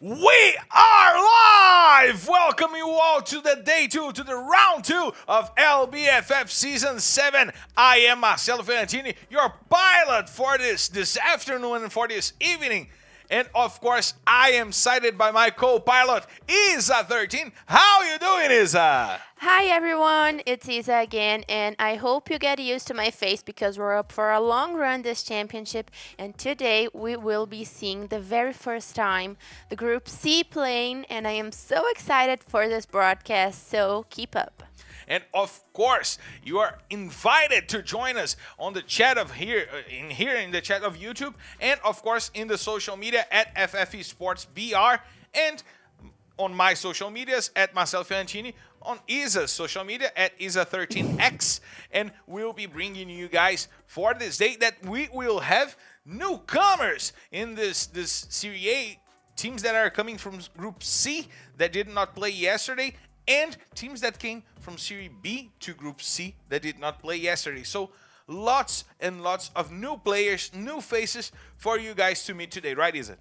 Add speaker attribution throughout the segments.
Speaker 1: We are live! Welcome you all to the day 2, to the round 2 of LBFF Season 7. I am Marcelo Ferrantini, your pilot for this afternoon and for this evening. And of course, I am cited by my co-pilot, tThe. How you doing, Isa?
Speaker 2: Hi everyone, it's Isa again, and I hope you get used to my face because we're up for a long run this championship, and today we will be seeing the very first time the Group C playing, and I am so excited for this broadcast, so keep up.
Speaker 1: And of course, you are invited to join us on the chat of here in the chat of YouTube, and of course in the social media at FF Esports BR, and on my social medias at Marcelo Ferrantini, on Isa's social media at Isa13X, and we'll be bringing you guys for this day that we will have newcomers in this Serie A, teams that are coming from Group C that did not play yesterday, and teams that came from Serie B to Group C that did not play yesterday. So lots and lots of new players, new faces for you guys to meet today, right, Isa?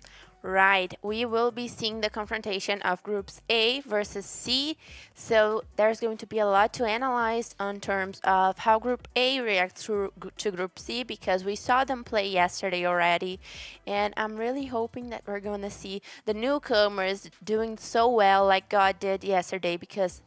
Speaker 2: Right, we will be seeing the confrontation of Groups A versus C, so there's going to be a lot to analyze on terms of how Group A reacts to Group C because we saw them play yesterday already, and I'm really hoping that we're going to see the newcomers doing so well like God did yesterday because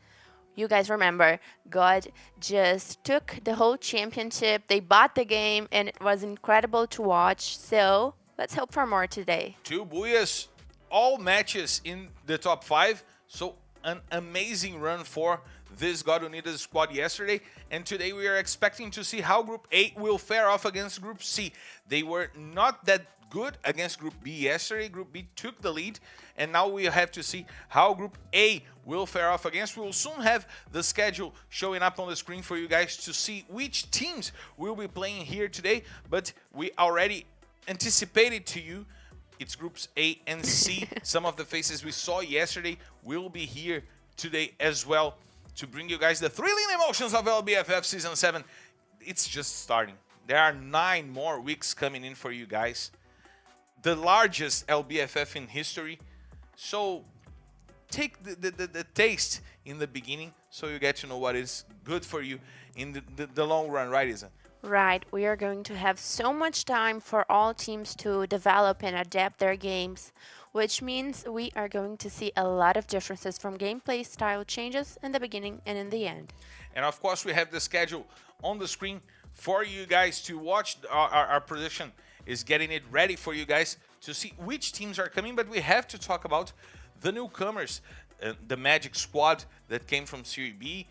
Speaker 2: you guys remember, God just took the whole championship, they bought the game, and it was incredible to watch, so let's hope for more today.
Speaker 1: Two Buyas, all matches in the top 5. So an amazing run for this God Unidas squad yesterday. And today we are expecting to see how Group A will fare off against Group C. They were not that good against Group B yesterday. Group B took the lead. And now we have to see how Group A will fare off against. We will soon have the schedule showing up on the screen for you guys to see which teams will be playing here today. But we already anticipated to you, it's Groups A and C. Some of the faces we saw yesterday will be here today as well to bring you guys the thrilling emotions of LBFF Season 7. It's just starting. There are 9 more weeks coming in for you guys. The largest LBFF in history. So take the taste in the beginning so you get to know what is good for you in the long run, right, Isa?
Speaker 2: Right, we are going to have so much time for all teams to develop and adapt their games, which means we are going to see a lot of differences from gameplay style changes in the beginning and in the end.
Speaker 1: And of course, we have the schedule on the screen for you guys to watch. Our position is getting it ready for you guys to see which teams are coming, but we have to talk about the newcomers, the Magic squad that came from Serie B,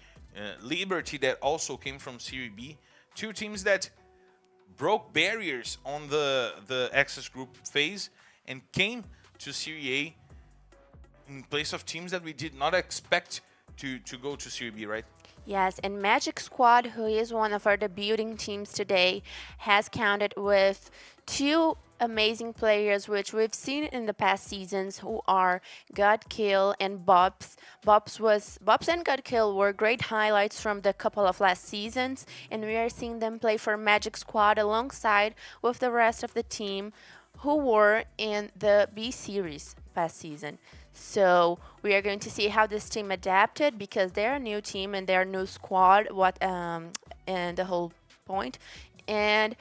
Speaker 1: Liberty that also came from Serie B. Two teams that broke barriers on the Access Group phase and came to Serie A in place of teams that we did not expect to go to Serie B, right?
Speaker 2: Yes, and Magic Squad, who is one of our debuting teams today, has counted with 2 amazing players which we've seen in the past seasons who are Godkill and Bobs. Bobs and Godkill were great highlights from the couple of last seasons, and we are seeing them play for Magic Squad alongside with the rest of the team who were in the B series past season. So we are going to see how this team adapted because they're a new team and they're a new squad, and the whole point. And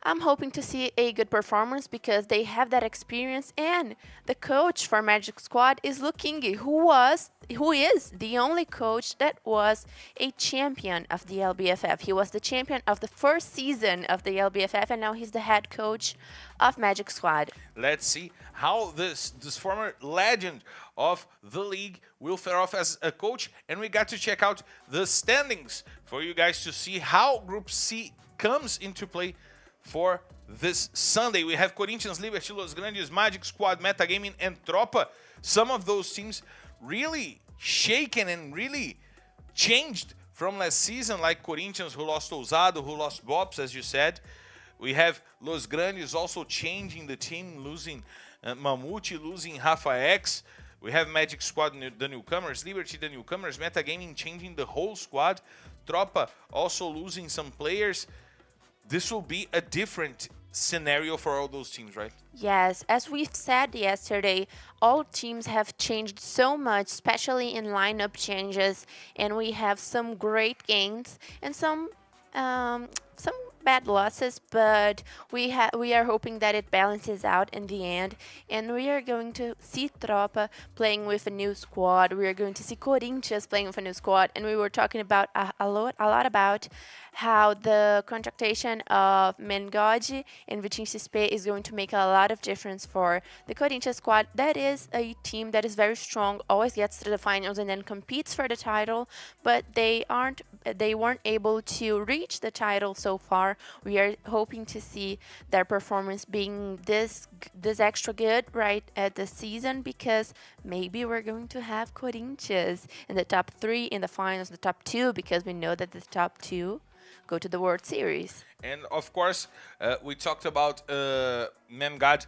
Speaker 2: I'm hoping to see a good performance because they have that experience, and the coach for Magic Squad is Lukingi, who is the only coach that was a champion of the LBFF. He was the champion of the first season of the LBFF, and now he's the head coach of Magic Squad.
Speaker 1: Let's see how this former legend of the league will fare off as a coach, and we got to check out the standings for you guys to see how Group C comes into play for this Sunday. We have Corinthians, Liberty, Los Grandes, Magic Squad, Metagaming, and Tropa. Some of those teams really shaken and really changed from last season, like Corinthians, who lost Ousado, who lost Bobs, as you said. We have Los Grandes also changing the team, losing Mamute, losing Rafa X. We have Magic Squad, the newcomers, Liberty, the newcomers, Metagaming changing the whole squad, Tropa also losing some players. This will be a different scenario for all those teams, right?
Speaker 2: Yes, as we've said yesterday, all teams have changed so much, especially in lineup changes, and we have some great gains and some bad losses, but we are hoping that it balances out in the end, and we are going to see Tropa playing with a new squad. We are going to see Corinthians playing with a new squad, and we were talking about a lot about how the contractation of Mengodi and Vitinho XP is going to make a lot of difference for the Corinthians squad. That is a team that is very strong, always gets to the finals and then competes for the title, but they weren't able to reach the title so far. We are hoping to see their performance being this extra good right at the season, because maybe we're going to have Corinthians in the top 3 in the finals, the top 2, because we know that the top 2 go to the World Series.
Speaker 1: And of course, we talked about Mengad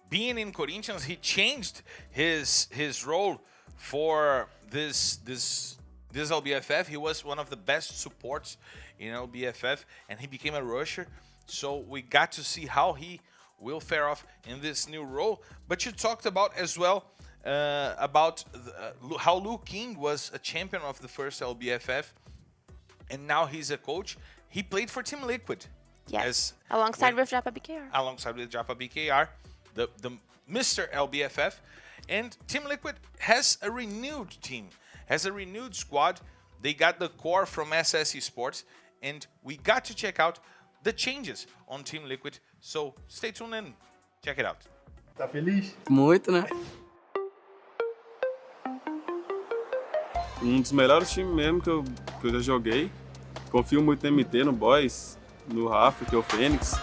Speaker 1: being in Corinthians. He changed his role for this LBFF. He was one of the best supports in LBFF, and he became a rusher. So we got to see how he will fare off in this new role. But you talked about as well about how Lu King was a champion of the first LBFF, and now he's a coach. He played for Team Liquid.
Speaker 2: Yes, alongside with Japa BKR.
Speaker 1: Alongside with Japa BKR, the Mr. LBFF. And Team Liquid has a renewed team, has a renewed squad. They got the core from SS Esports, and we got to check out the changes on Team Liquid. So stay tuned and check it out.
Speaker 3: Tá feliz?
Speaker 4: Muito, né?
Speaker 5: Um dos melhores times mesmo que eu já joguei. Confio muito no MT, no Boys, no Rafa, que é o Fênix.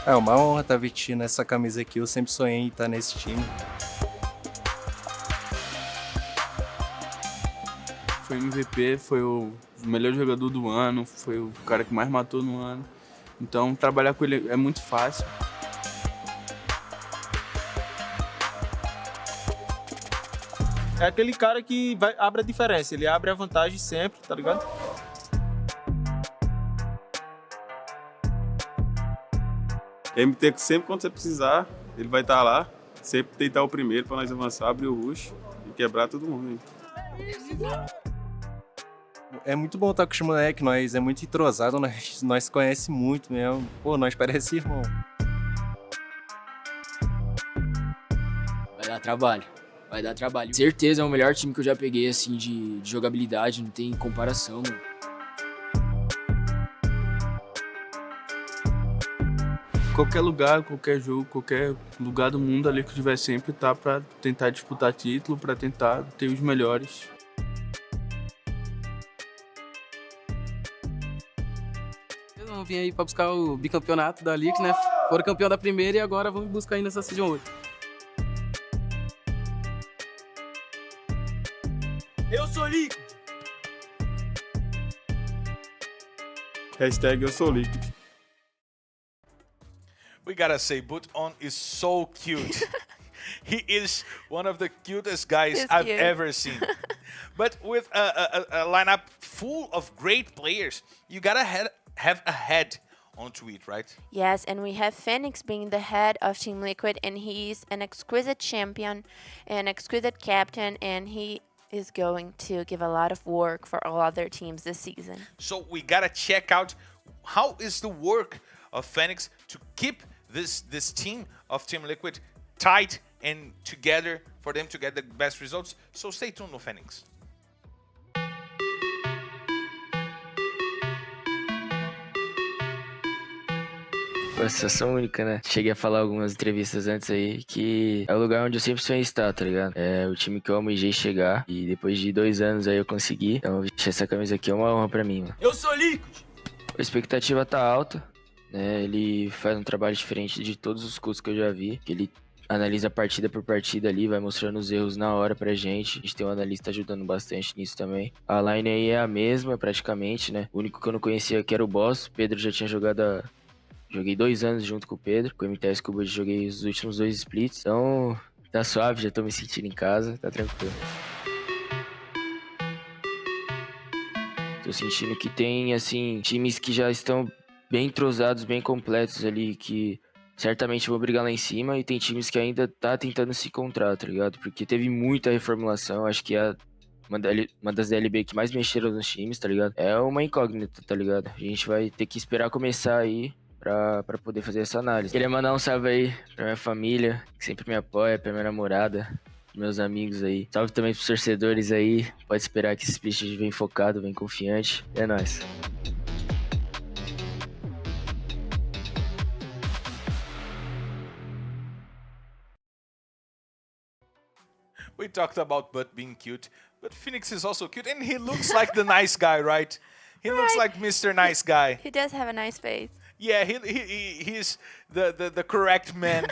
Speaker 4: É uma honra estar vestindo essa camisa aqui. Eu sempre sonhei em estar nesse time.
Speaker 6: Foi MVP, foi o melhor jogador do ano, foi o cara que mais matou no ano. Então, trabalhar com ele é muito fácil.
Speaker 3: É aquele cara que abre a diferença, ele abre a vantagem sempre, tá ligado?
Speaker 5: MT, sempre quando você precisar, ele vai estar lá. Sempre tentar o primeiro para nós avançar, abrir o rush e quebrar todo mundo.
Speaker 4: É muito bom estar com os moleques, nós é muito entrosado, nós se conhece muito mesmo. Pô, nós parece irmão.
Speaker 7: Vai dar trabalho. Vai dar trabalho. Certeza é o melhor time que eu já peguei, assim, de jogabilidade, não tem comparação, mano.
Speaker 6: Qualquer lugar, qualquer jogo, qualquer lugar do mundo ali que tiver sempre tá pra tentar disputar título, pra tentar ter os melhores.
Speaker 4: Eu vim aí pra buscar o bicampeonato da Liga, né? Foram campeão da primeira e agora vamos buscar ainda essa Season 8.
Speaker 3: Eu sou Liquid!
Speaker 5: Hashtag eu sou Liquid.
Speaker 1: We gotta say, Buton is so cute. He is one of the cutest guys
Speaker 2: He's
Speaker 1: I've
Speaker 2: cute.
Speaker 1: ever seen. But with a lineup full of great players, you gotta have a head on tweet, right?
Speaker 2: Yes, and we have Phoenix being the head of Team Liquid, and he's an exquisite champion, an exquisite captain, and he is going to give a lot of work for all other teams this season.
Speaker 1: So we gotta check out how is the work of Phoenix to keep this team of Team Liquid tight and together for them to get the best results. So stay tuned no Phoenix.
Speaker 7: Uma sensação única, né? Cheguei a falar algumas entrevistas antes aí que é o lugar onde eu sempre sonhei estar, tá ligado? É o time que eu almejei chegar e depois de 2 anos aí eu consegui. Então vestir essa camisa aqui é uma honra pra mim, mano.
Speaker 3: Eu sou Liquid!
Speaker 7: A expectativa tá alta, né? Ele faz um trabalho diferente de todos os cursos que eu já vi. Ele analisa partida por partida ali, vai mostrando os erros na hora pra gente. A gente tem um analista ajudando bastante nisso também. A line aí é a mesma praticamente, né? O único que eu não conhecia aqui era o Boss. O Pedro já tinha jogado Joguei 2 anos junto com o Pedro. Com o MTS Cuba eu joguei os últimos 2 splits. Então, tá suave, já tô me sentindo em casa, tá tranquilo. Tô sentindo que tem, assim, times que já estão bem entrosados, bem completos ali, que certamente vão brigar lá em cima, e tem times que ainda tá tentando se encontrar, tá ligado? Porque teve muita reformulação, acho que é uma das DLB que mais mexeram nos times, tá ligado? É uma incógnita, tá ligado? A gente vai ter que esperar começar aí pra poder fazer essa análise. Queria mandar um salve aí pra minha família, que sempre me apoia, pra minha namorada, meus amigos aí. Salve também pros torcedores aí. Pode esperar que esse speech vem focado, vem confiante. É nóis.
Speaker 1: We talked about Butt being cute, but Phoenix is also cute, and he looks like the nice guy, right? He looks like Mr. Nice Guy.
Speaker 2: He does have a nice face.
Speaker 1: Yeah, he's the correct man.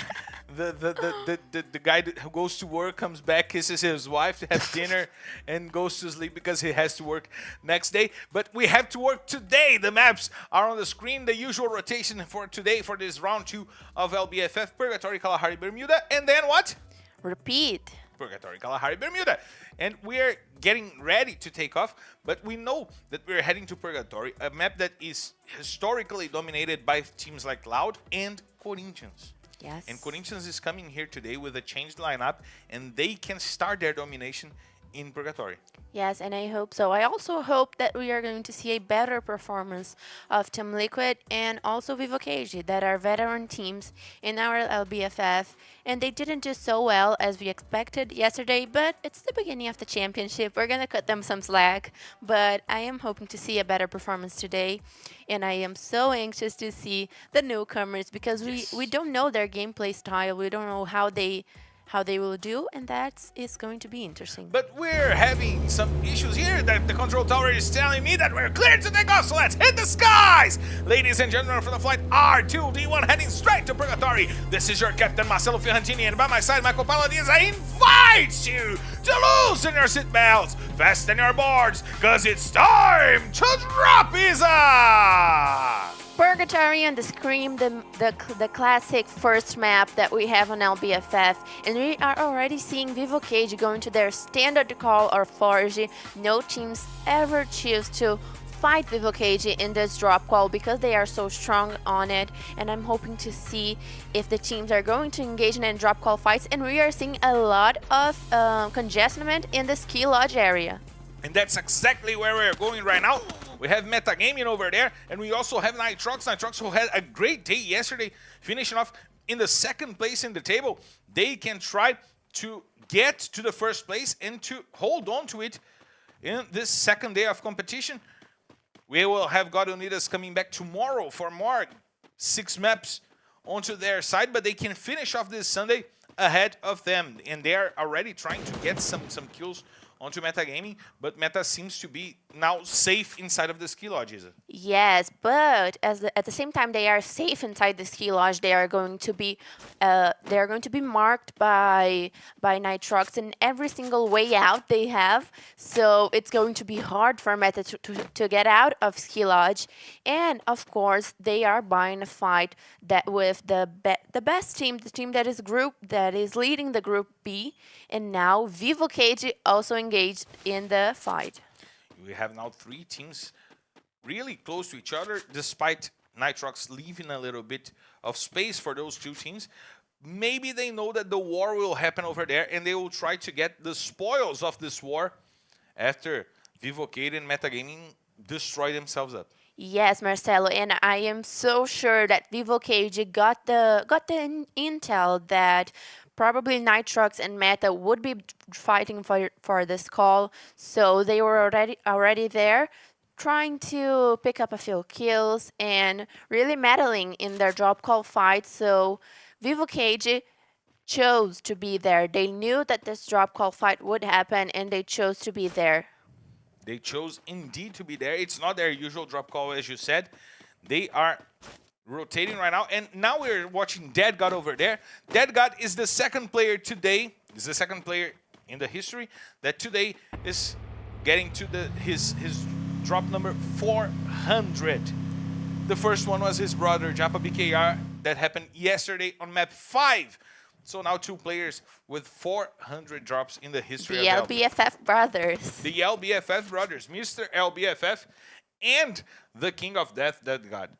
Speaker 1: The guy who goes to work, comes back, kisses his wife, has dinner, and goes to sleep because he has to work next day. But we have to work today. The maps are on the screen. The usual rotation for today, for this round 2 of LBFF: Purgatory, Kalahari, Bermuda, and then what?
Speaker 2: Repeat.
Speaker 1: Purgatory, Kalahari, Bermuda. And we're getting ready to take off, but we know that we're heading to Purgatory, a map that is historically dominated by teams like Loud and Corinthians.
Speaker 2: Yes.
Speaker 1: And Corinthians is coming here today with a changed lineup, and they can start their domination in Purgatory.
Speaker 2: Yes, and I hope so. I also hope that we are going to see a better performance of Team Liquid and also Vivo KG, that are veteran teams in our LBFF, and they didn't do so well as we expected yesterday, but it's the beginning of the championship. We're going to cut them some slack, but I am hoping to see a better performance today, and I am so anxious to see the newcomers because we don't know their gameplay style. We don't know how they will do, and that is going to be interesting.
Speaker 1: But we're having some issues here that the control tower is telling me that we're clear to take off, so let's hit the skies! Ladies and gentlemen, for the flight R2D1 heading straight to Purgatory. This is your captain, Marcelo Fiorentini, and by my side, Michael Palladines. I invite you to loosen your seatbelts, fasten your boards, cause it's time to drop Isa!
Speaker 2: Purgatory on the screen, the classic first map that we have on LBFF, and we are already seeing Vivo Cage going to their standard call or Forge. No teams ever choose to fight Vivo Cage in this drop call because they are so strong on it, and I'm hoping to see if the teams are going to engage in drop call fights, and we are seeing a lot of congestion in the ski lodge area.
Speaker 1: And that's exactly where we're going right now. We have Metagaming over there, and we also have Nitrox. Nitrox, who had a great day yesterday, finishing off in the second place in the table. They can try to get to the first place and to hold on to it in this second day of competition. We will have God Unidas coming back tomorrow for more 6 maps onto their side, but they can finish off this Sunday ahead of them, and they are already trying to get some kills onto Metagaming, but Meta seems to be now safe inside of the ski lodge, is it?
Speaker 2: Yes, but at the same time they are safe inside the ski lodge, they are going to be marked by Nitrox in every single way out they have. So it's going to be hard for Meta to get out of ski lodge, and of course they are buying a fight that with the best team, the team that is leading the group B, and now Vivo KG also engaged in the fight.
Speaker 1: We have now 3 teams really close to each other, despite Nitrox leaving a little bit of space for those 2 teams. Maybe they know that the war will happen over there, and they will try to get the spoils of this war after Vivo KG and Metagaming destroy themselves up.
Speaker 2: Yes, Marcelo, and I am so sure that Vivo KG got the intel that probably Nitrox and Meta would be fighting for this call, so they were already there, trying to pick up a few kills and really meddling in their drop call fight. So Vivo KG chose to be there. They knew that this drop call fight would happen, and they chose to be there.
Speaker 1: They chose indeed to be there. It's not their usual drop call, as you said. They are rotating right now, and now we're watching Dead God over there. Dead God is the second player today, is the second player in the history that today is getting to his drop number 400. The first one was his brother Japa BKR that happened yesterday on map 5 So now 2 players with 400 drops in the history
Speaker 2: The
Speaker 1: of
Speaker 2: LBFF brothers.
Speaker 1: The LBFF brothers, Mr. LBFF and the King of Death, Death God.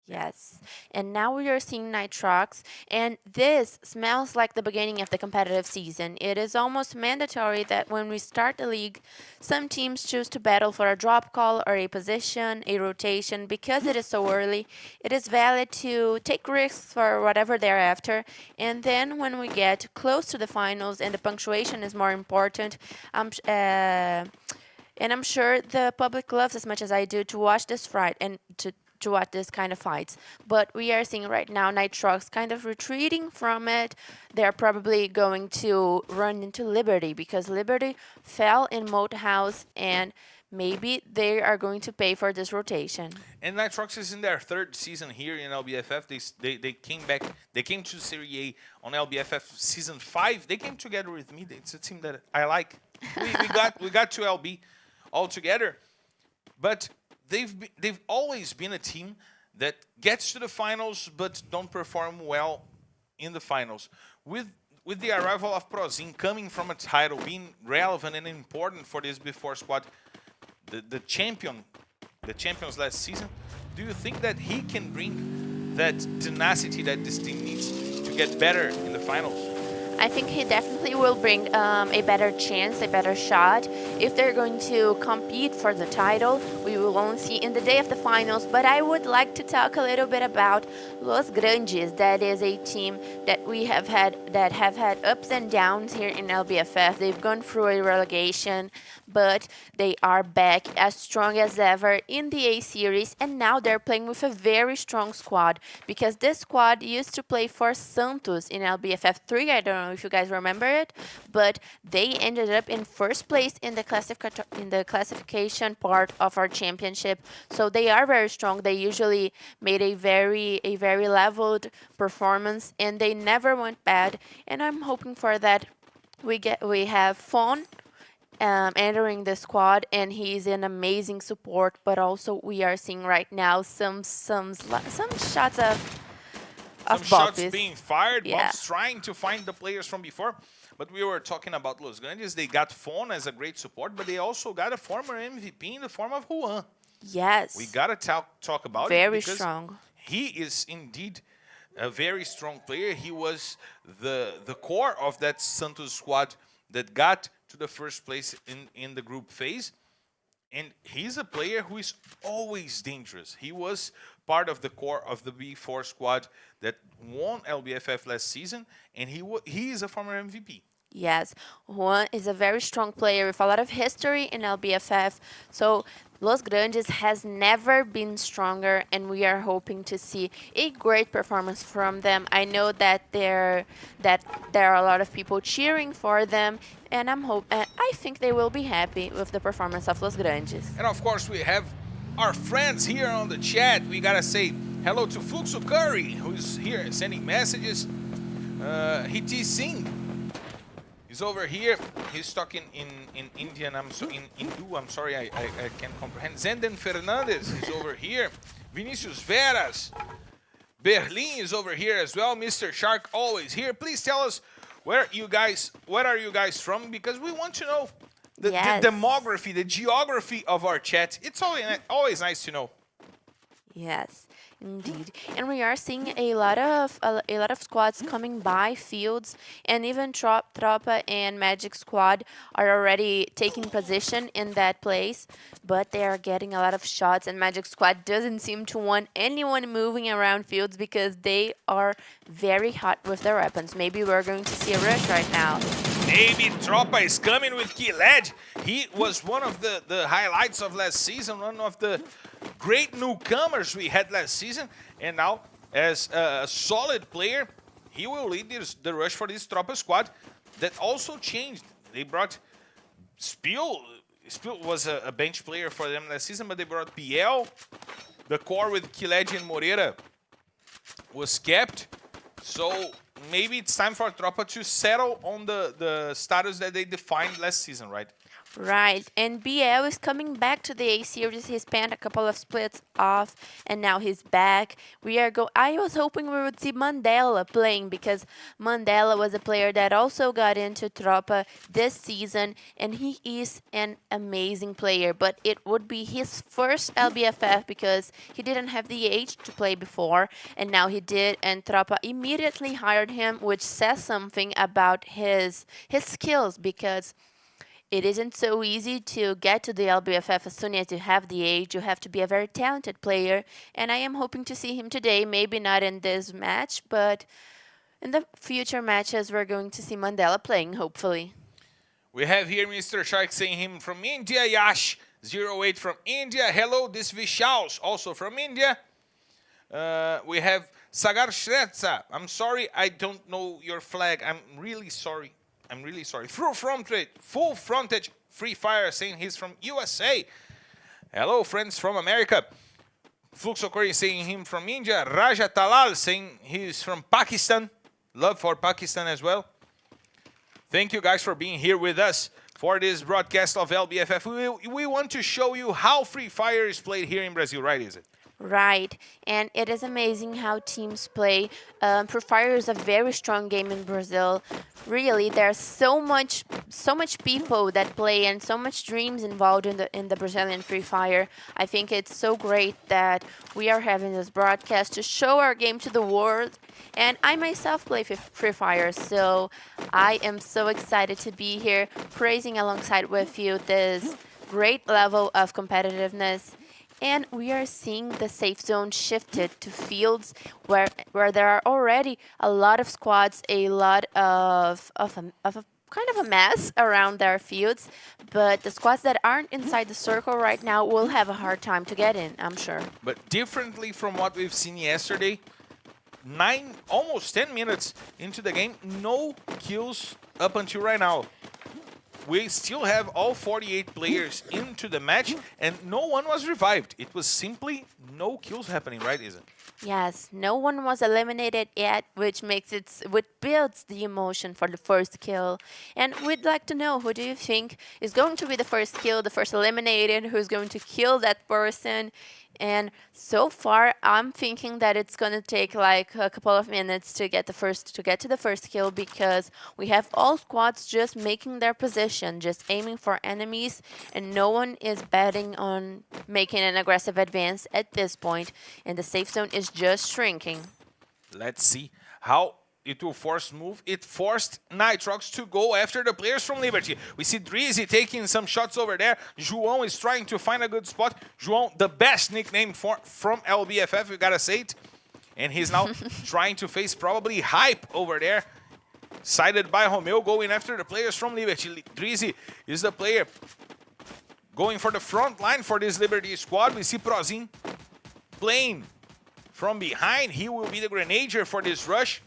Speaker 2: Yes, and now we are seeing Nitrox, and this smells like the beginning of the competitive season. It is almost mandatory that when we start the league, some teams choose to battle for a drop call or a position, a rotation. Because it is so early, it is valid to take risks for whatever they're after, and then when we get close to the finals and the punctuation is more important, and I'm sure the public loves as much as I do to watch this fight and to watch this kind of fights. But we are seeing right now Nitrox kind of retreating from it. They're probably going to run into Liberty because Liberty fell in Moat House, and maybe they are going to pay for this rotation.
Speaker 1: And Nitrox is in their 3rd season here in LBFF. They came back. They came to Serie A on LBFF season 5. They came together with me. It's a team that I like. We got to LB all together, but they've always been a team that gets to the finals but don't perform well in the finals. With the arrival of Prozin coming from a title, being relevant and important for this B4 squad, the champions last season, do you think that he can bring that tenacity that this team needs to get better in the finals?
Speaker 2: I think he definitely will bring a better chance, a better shot. If they're going to compete for the title, we will only see in the day of the finals. But I would like to talk a little bit about Los Grandes. That is a team that have had ups and downs here in LBFF. They've gone through a relegation, but they are back as strong as ever in the A series, and now they're playing with a very strong squad because this squad used to play for Santos in LBFF 3. I don't know if you guys remember it, but they ended up in 1st place in the classification part of our championship. So they are very strong. They usually made a very leveled performance, and they never went bad. And I'm hoping for that. We have Fawn entering the squad, and he's an amazing support. But also we are seeing right now some shots of
Speaker 1: shots
Speaker 2: Bobbies
Speaker 1: being fired.
Speaker 2: Yeah.
Speaker 1: Bob's trying to find the players from before. But we were talking about Los Grandes. They got Fawn as a great support, but they also got a former MVP in the form of Juan.
Speaker 2: Yes.
Speaker 1: We gotta talk about it.
Speaker 2: Very
Speaker 1: because
Speaker 2: strong.
Speaker 1: He is indeed a very strong player. He was the core of that Santos squad that got to the 1st place in the group phase. And he's a player who is always dangerous. He was part of the core of the B4 squad that won LBFF last season, and he is a former MVP.
Speaker 2: Yes, Juan is a very strong player with a lot of history in LBFF. So Los Grandes has never been stronger, and we are hoping to see a great performance from them. I know that there are a lot of people cheering for them, and I think they will be happy with the performance of Los Grandes.
Speaker 1: And of course, we have our friends here on the chat. We gotta say hello to Fluxo Curry, who's here sending messages. Hiti Singh is over here. He's talking in Indian. I'm sorry, I can't comprehend. Zenden Fernandez is over here. Vinicius Veras. Berlin is over here as well. Mr. Shark always here. Please tell us where are you guys from, because we want to know the demography, the geography of our chat. It's always nice to know.
Speaker 2: Yes, indeed. And we are seeing a lot of squads coming by fields, and even Tropa and Magic Squad are already taking position in that place, but they are getting a lot of shots, and Magic Squad doesn't seem to want anyone moving around fields because they are very hot with their weapons. Maybe we're going to see a rush right now.
Speaker 1: Maybe Tropa is coming with Kiled. He was one of the highlights of last season, one of the great newcomers we had last season. And now, as a solid player, he will lead the rush for this Tropa squad that also changed. They brought Spiel. Spiel was a bench player for them last season, but they brought Biel. The core with Kiled and Moreira was kept. So maybe it's time for Tropa to settle on the status that they defined last season, right?
Speaker 2: Right, and BL is coming back to the A series. He spent a couple of splits off, and now he's back. I was hoping we would see Mandela playing because Mandela was a player that also got into Tropa this season, and he is an amazing player. But it would be his first LBFF because he didn't have the age to play before, and now he did. And Tropa immediately hired him, which says something about his skills because it isn't so easy to get to the LBFF as soon as you have the age. You have to be a very talented player, and I am hoping to see him today. Maybe not in this match, but in the future matches, we're going to see Mandela playing, hopefully.
Speaker 1: We have here Mr. Shark saying him from India, Yash 08 from India. Hello, this Vishaus, also from India. We have Sagar Shretsa. I'm sorry, I don't know your flag. I'm really sorry. Full frontage Free Fire saying he's from USA. Hello, friends from America. Fluxokori saying him from India. Raja Talal saying he's from Pakistan. Love for Pakistan as well. Thank you guys for being here with us for this broadcast of LBFF. We want to show you how Free Fire is played here in Brazil, right, is it?
Speaker 2: Right, and it is amazing how teams play. Free Fire is a very strong game in Brazil. Really, there's so much people that play and so much dreams involved in the Brazilian Free Fire. I think it's so great that we are having this broadcast to show our game to the world. And I myself play Free Fire, so I am so excited to be here praising alongside with you this great level of competitiveness. And we are seeing the safe zone shifted to fields where there are already a lot of squads, a lot of a kind of a mess around their fields. But the squads that aren't inside the circle right now will have a hard time to get in, I'm sure.
Speaker 1: But differently from what we've seen yesterday, almost 10 minutes into the game, no kills up until right now. We still have all 48 players into the match, and no one was revived. It was simply no kills happening, right, Isn't?
Speaker 2: Yes, no one was eliminated yet, which builds the emotion for the first kill. And we'd like to know, who do you think is going to be the first kill, the first eliminated, who's going to kill that person? And so far, I'm thinking that it's gonna take like a couple of minutes to get to the first kill because we have all squads just making their position, just aiming for enemies, and no one is betting on making an aggressive advance at this point, and the safe zone is just shrinking.
Speaker 1: Let's see how it will force move. It forced Nitrox to go after the players from Liberty. We see tThe taking some shots over there. João is trying to find a good spot. João, the best nickname from LBFF, we gotta say it. And he's now trying to face probably Hype over there. Sided by Romeo, going after the players from Liberty. tThe is the player going for the front line for this Liberty squad. We see Prozin playing from behind. He will be the grenadier for this rush.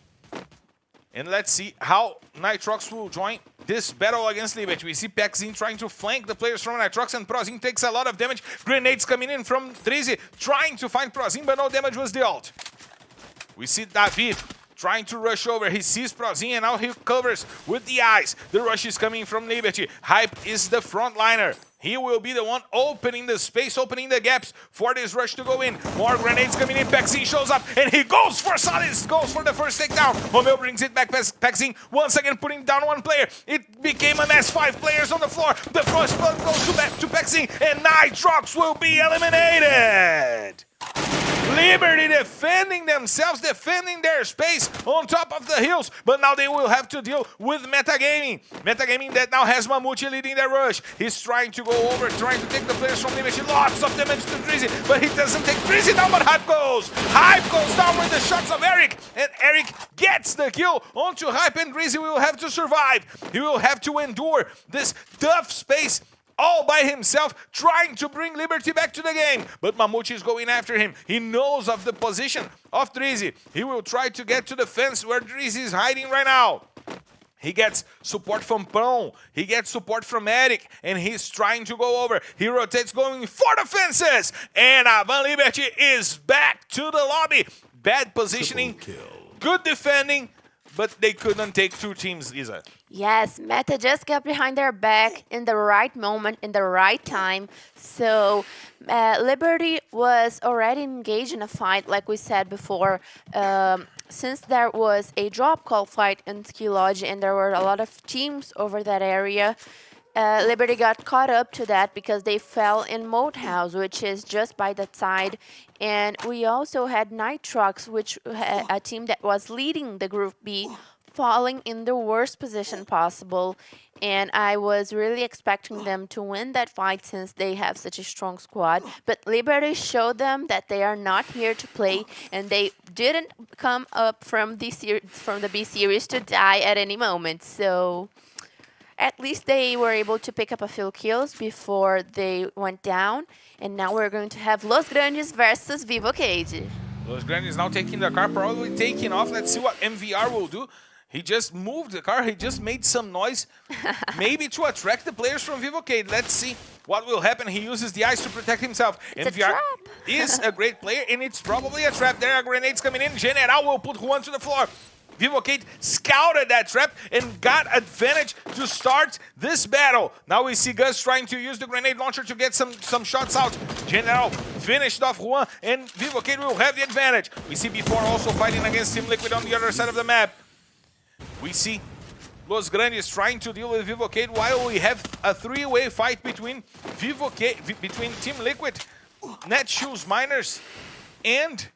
Speaker 1: And let's see how Nitrox will join this battle against Liberty. We see Pexin trying to flank the players from Nitrox, and Prozin takes a lot of damage. Grenades coming in from tThe, trying to find Prozin, but no damage was dealt. We see David trying to rush over. He sees Prozin, and now he covers with the eyes. The rush is coming from Liberty. Hype is the frontliner. He will be the one opening the space, opening the gaps for this rush to go in. More grenades coming in. Pexin shows up, and he goes for Salis, goes for the first takedown. Romeo brings it back. Pexin once again putting down one player. It became a mess. 5 players on the floor. The first blood goes to Pexin, and Nitrox will be eliminated. Liberty defending themselves, defending their space on top of the hills, but now they will have to deal with Metagaming. Metagaming that now has Mamute leading the rush. He's trying to go over, trying to take the players from Liberty. Lots of damage to tThe, but he doesn't take tThe down, but Hype goes. Hype goes down with the shots of Eric, and Eric gets the kill onto Hype, and tThe will have to survive. He will have to endure this tough space all by himself, trying to bring Liberty back to the game. But Mamute is going after him. He knows of the position of tThe. He will try to get to the fence where tThe is hiding right now. He gets support from Pão. He gets support from Eric, and he's trying to go over. He rotates, going for the fences. And Avan Liberty is back to the lobby. Bad positioning, good defending, but they couldn't take 2 teams, Lisa.
Speaker 2: Yes, Meta just got behind their back in the right moment, in the right time. So Liberty was already engaged in a fight, like we said before. Since there was a drop call fight in Ski Lodge and there were a lot of teams over that area, Liberty got caught up to that because they fell in Moat House, which is just by that side. And we also had Nitrox, which a team that was leading the Group B, falling in the worst position possible. And I was really expecting them to win that fight since they have such a strong squad. But Liberty showed them that they are not here to play, and they didn't come up from the B series to die at any moment. So at least they were able to pick up a few kills before they went down. And now we're going to have Los Grandes versus Vivo Cage.
Speaker 1: Los Grandes now taking the car, probably taking off. Let's see what MVR will do. He just moved the car. He just made some noise, maybe to attract the players from Vivocade. Let's see what will happen. He uses the ice to protect himself.
Speaker 2: It's
Speaker 1: MVR
Speaker 2: a trap.
Speaker 1: is a great player, and it's probably a trap. There are grenades coming in. General will put Juan to the floor. Vivocade scouted that trap and got advantage to start this battle. Now we see Gus trying to use the grenade launcher to get some shots out. General finished off Juan, and Vivocade will have the advantage. We see before also fighting against Team Liquid on the other side of the map. We see Los Grandes trying to deal with Vivocade while we have a 3-way fight between between Team Liquid, Netshoes Miners, and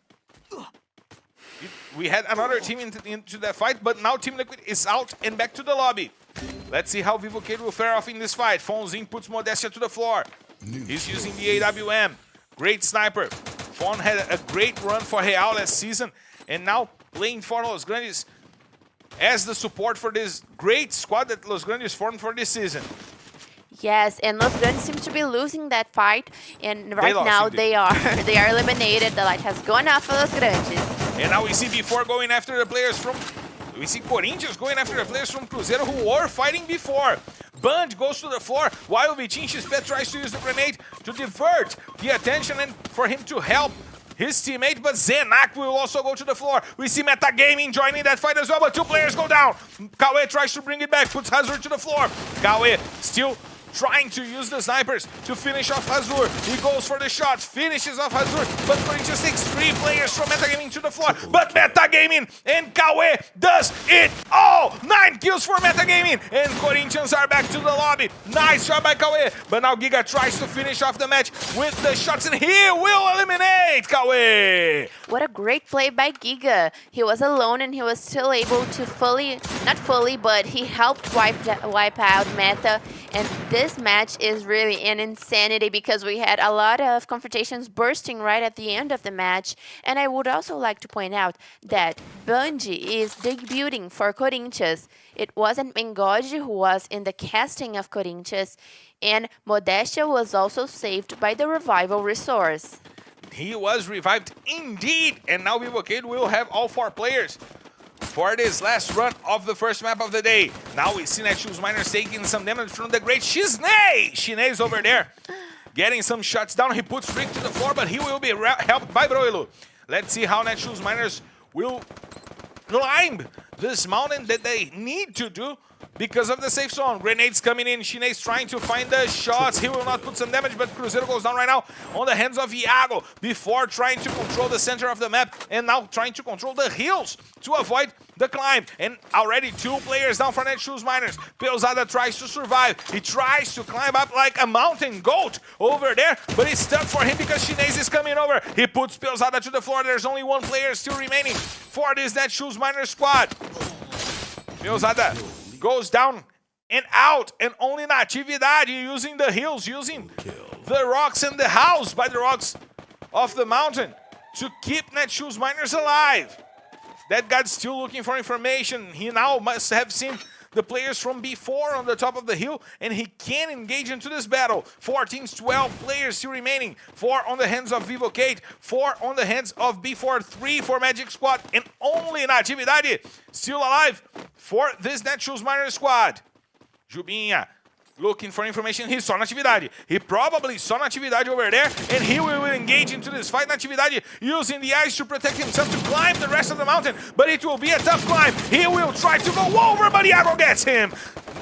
Speaker 1: we had another team into that fight, but now Team Liquid is out and back to the lobby. Let's see how Vivocade will fare off in this fight. Fonzin puts Modestia to the floor. He's using the AWM. Great sniper. Fon had a great run for Real last season, and now playing for Los Grandes as the support for this great squad that Los Grandes formed for this season.
Speaker 2: Yes, and Los Grandes seems to be losing that fight, and right
Speaker 1: lost,
Speaker 2: now
Speaker 1: indeed.
Speaker 2: they are eliminated. The light has gone off for Los Grandes.
Speaker 1: And now we see before going after the players from... We see Corinthians going after the players from Cruzeiro who were fighting before. Band goes to the floor while Vitinho Xpet tries to use the grenade to divert the attention and for him to help his teammate, but Zenak will also go to the floor. We see Metagaming joining that fight as well, but 2 players go down. Kawe tries to bring it back, puts Hazur to the floor. Kawe still trying to use the snipers to finish off Hazur. He goes for the shots, finishes off Hazur, but Corinthians takes 3 players from Metagaming to the floor. But Metagaming and Kawe does it all! 9 kills for Metagaming, and Corinthians are back to the lobby. Nice job by Kawe, but now Giga tries to finish off the match with the shots, and he will eliminate Kawe!
Speaker 2: What a great play by Giga. He was alone and he was still able to not fully, but he helped wipe out Meta. And this match is really an insanity because we had a lot of confrontations bursting right at the end of the match. And I would also like to point out that Bungie is debuting for Corinthians. It wasn't Mengoji who was in the casting of Corinthians, and Modestia was also saved by the revival resource.
Speaker 1: He was revived indeed, and now Vivocade will have all 4 players for this last run of the first map of the day. Now we see Netshoes Miners taking some damage from the great Shinei. Shinei's over there, getting some shots down. He puts Rick to the floor, but he will be helped by Broilo. Let's see how Netshoes Miners will climb this mountain that they need to do because of the safe zone. Grenades coming in. Shinei's trying to find the shots. He will not put some damage, but Cruzeiro goes down right now on the hands of Iago before trying to control the center of the map and now trying to control the hills to avoid the climb. And already 2 players down for Netshoes Miners. Peusada tries to survive. He tries to climb up like a mountain goat over there, but it's tough for him because Shinei's is coming over. He puts Peusada to the floor. There's only 1 player still remaining for this Netshoes Miners squad. Peusada goes down and out, and only Natividade using the hills, using the rocks and the house by the rocks of the mountain to keep Netshoes Miners alive. That guy's still looking for information. He now must have seen the players from B4 on the top of the hill, and he can engage into this battle. 4 teams, 12 players still remaining. 4 on the hands of Vivocade, 4 on the hands of B4, 3 for Magic Squad, and only Natividade still alive for this Netshoes Miners squad. Jubinha looking for information. He saw Natividade. He probably saw Natividade over there, and he will engage into this fight. Natividade using the ice to protect himself to climb the rest of the mountain, but it will be a tough climb. He will try to go over, but Iago gets him.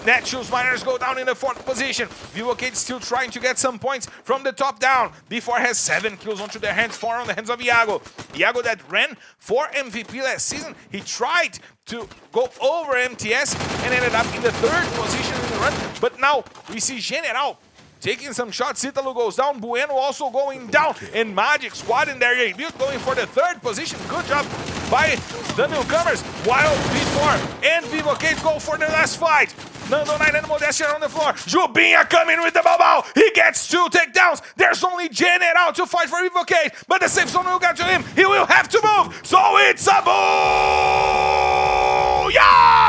Speaker 1: Netshoes Miners go down in the 4th position. Vivocade still trying to get some points from the top down. B4 has 7 kills onto their hands, 4 on the hands of Iago. Iago that ran for MVP last season. He tried to go over MTS and ended up in the 3rd position in the run. But now we see General taking some shots. Citalo goes down. Bueno also going down. And Magic Squad in their debut going for the 3rd position. Good job by the newcomers. While B4 and Vivocade go for the last fight. Nando 9 and Modestia on the floor. Jubinha coming with the Balbal. He gets 2 takedowns. There's only General to fight for Vivocade. But the safe zone will get to him. He will have to move. So it's a booyah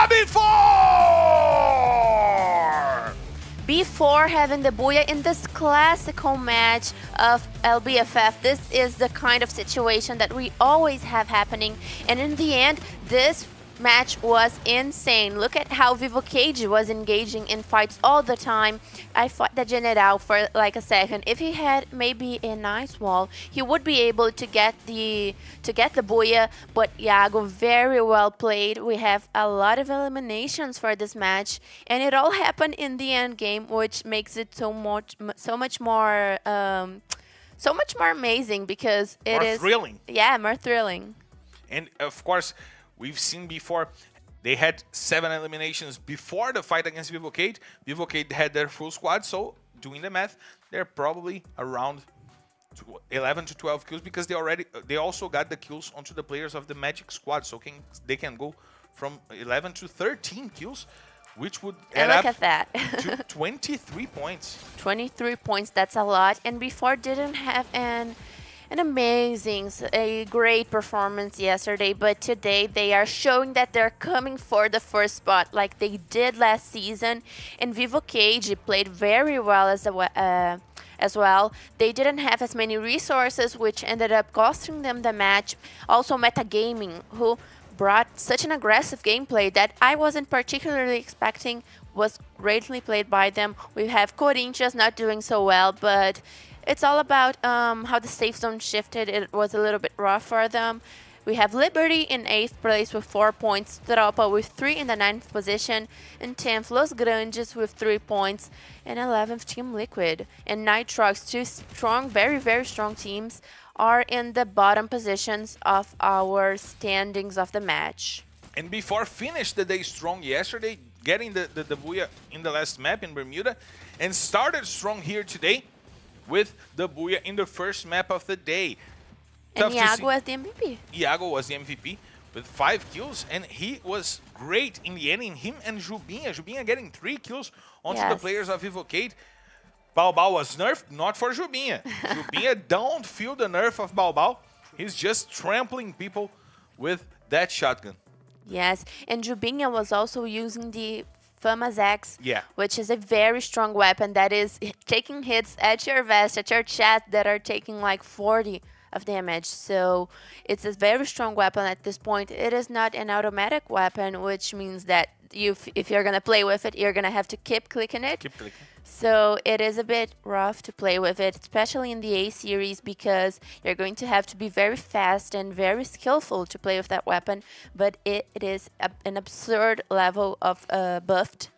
Speaker 1: before.
Speaker 2: Before having the Booyah in this classical match of LBFF, this is the kind of situation that we always have happening. And in the end, this match was insane. Look at how Vivocade was engaging in fights all the time. I fought the General for like a second. If he had maybe a nice wall, he would be able to get the Booyah, but Iago very well played. We have a lot of eliminations for this match, and it all happened in the end game, which makes it so much more amazing because it is
Speaker 1: thrilling.
Speaker 2: Yeah, more thrilling.
Speaker 1: And of course, we've seen before, they had 7 eliminations before the fight against Vivocade. Vivocade had their full squad, so doing the math, they're probably around 11 to 12 kills because they also got the kills onto the players of the Magic Squad, so they can go from 11 to 13 kills, which would add up
Speaker 2: at that.
Speaker 1: to 23 points.
Speaker 2: 23 points, that's a lot. And before didn't have a great performance yesterday, but today they are showing that they're coming for the first spot like they did last season. And Vivocade played very well as well. They didn't have as many resources, which ended up costing them the match. Also Metagaming, who brought such an aggressive gameplay that I wasn't particularly expecting, was greatly played by them. We have Corinthians not doing so well, but it's all about how the safe zone shifted. It was a little bit rough for them. We have Liberty in 8th place with 4 points, Tropa with 3 in the 9th position, and 10th Los Grandes with 3 points, and 11th Team Liquid. And Nitrox, 2 strong, very, very strong teams, are in the bottom positions of our standings of the match.
Speaker 1: And before finished the day strong yesterday, getting the Booyah in the last map in Bermuda, and started strong here today with the Booyah in the first map of the day.
Speaker 2: And Iago was the MVP.
Speaker 1: Iago was the MVP with 5 kills, and he was great in the end. In him and Jubinha. Jubinha getting 3 kills onto the players of Vivocade. Balbal was nerfed, not for Jubinha. Jubinha don't feel the nerf of Balbal. He's just trampling people with that shotgun.
Speaker 2: Yes, and Jubinha was also using the Fama's Axe, which is a very strong weapon that is taking hits at your vest, at your chest that are taking like 40 of damage. So it's a very strong weapon at this point. It is not an automatic weapon, which means that if you're going to play with it, you're going to have to keep clicking it.
Speaker 1: Keep clicking.
Speaker 2: So it is a bit rough to play with it, especially in the A series, because you're going to have to be very fast and very skillful to play with that weapon. But it is an absurd level of buffed.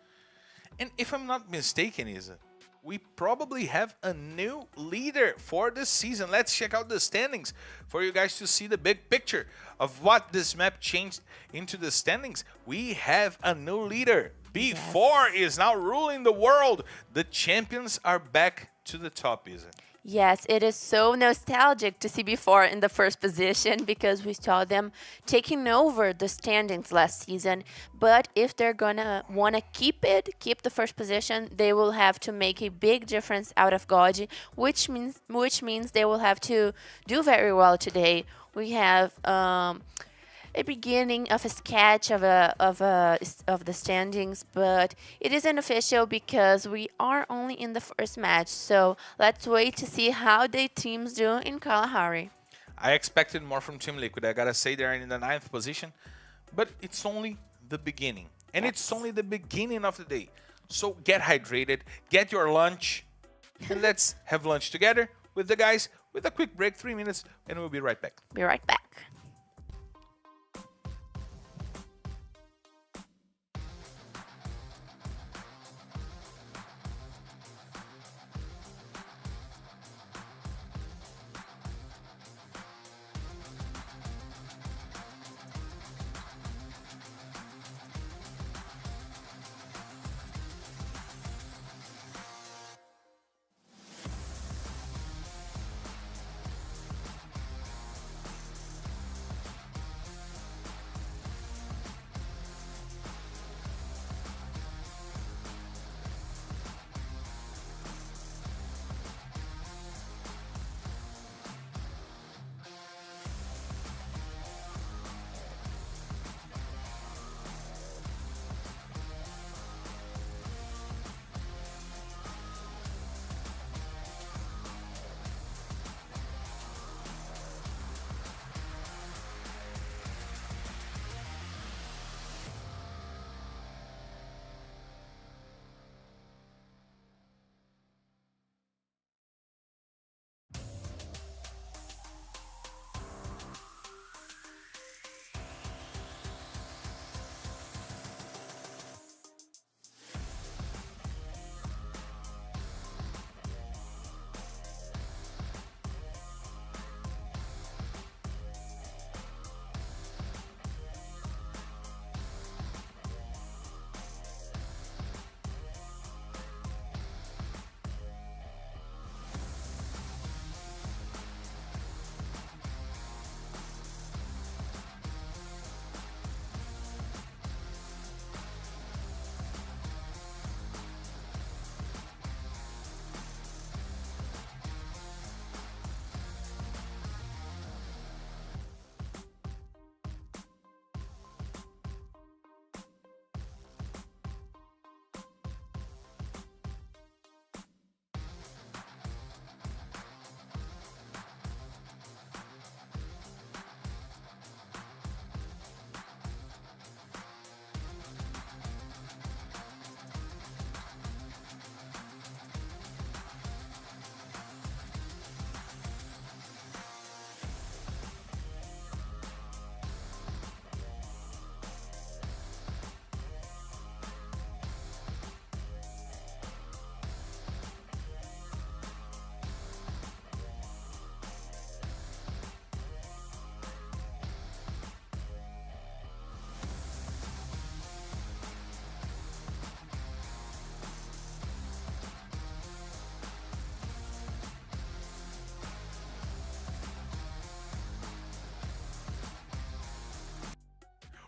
Speaker 1: And if I'm not mistaken, Isa, we probably have a new leader for this season. Let's check out the standings for you guys to see the big picture of what this map changed into the standings. We have a new leader. B4 is now ruling the world. The champions are back to the top, Isa.
Speaker 2: Yes, it is so nostalgic to see B4 in the first position because we saw them taking over the standings last season. But if they're gonna want to keep the first position, they will have to make a big difference out of Goji, which means they will have to do very well today. We have a beginning of a sketch of the standings, but it isn't official because we are only in the first match. So let's wait to see how the teams do in Kalahari.
Speaker 1: I expected more from Team Liquid. I gotta say they're in the 9th position, but it's only the beginning, and it's only the beginning of the day. So get hydrated, get your lunch, and let's have lunch together with the guys with a quick break, 3 minutes, and we'll be right back.
Speaker 2: Be right back.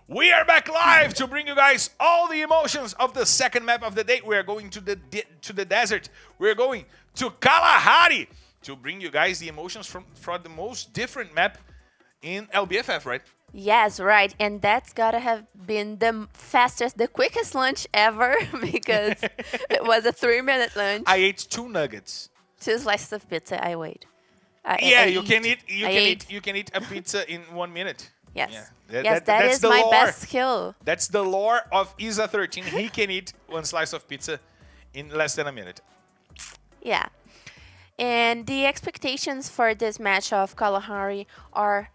Speaker 1: We are back live to bring you guys all the emotions of the second map of the day. We are going to the desert. We're going to Kalahari to bring you guys the emotions from the most different map in LBFF, right?
Speaker 2: Yes, right. And that's gotta have been the fastest, the quickest lunch ever because it was a 3-minute lunch.
Speaker 1: I ate 2 nuggets.
Speaker 2: 2 slices of pizza I weighed.
Speaker 1: You can eat a pizza in 1 minute.
Speaker 2: Yes.
Speaker 1: Yeah.
Speaker 2: That is my best skill.
Speaker 1: That's the lore of Isa13. He can eat 1 slice of pizza in less than a minute.
Speaker 2: Yeah. And the expectations for this match of Kalahari are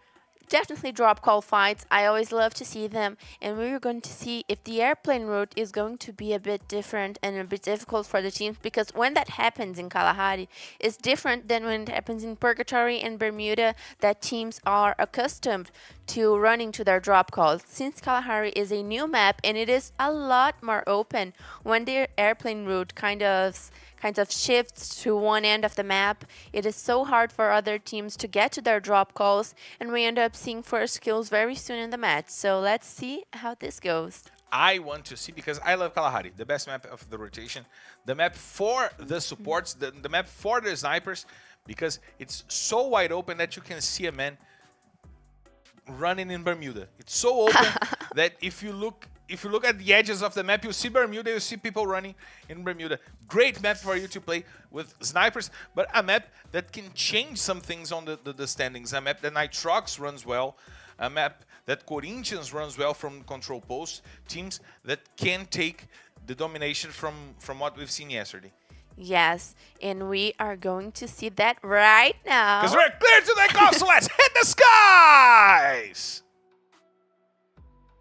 Speaker 2: definitely drop call fights. I always love to see them, and we're going to see if the airplane route is going to be a bit different and a bit difficult for the teams, because when that happens in Kalahari, it's different than when it happens in Purgatory and Bermuda, that teams are accustomed to running to their drop calls. Since Kalahari is a new map and it is a lot more open, when the airplane route kind of shifts to one end of the map, it is so hard for other teams to get to their drop calls, and we end up seeing first kills very soon in the match. So let's see how this goes.
Speaker 1: I want to see, because I love Kalahari, the best map of the rotation, the map for the supports, the map for the snipers, because it's so wide open that you can see a man running in Bermuda. It's so open that if you look at the edges of the map, you see Bermuda, you see people running in Bermuda. Great map for you to play with snipers, but a map that can change some things on the standings. A map that Nitrox runs well. A map that Corinthians runs well from control post, teams that can take the domination from what we've seen yesterday.
Speaker 2: Yes, and we are going to see that right now.
Speaker 1: Because we're clear to take off, so let's hit the skies!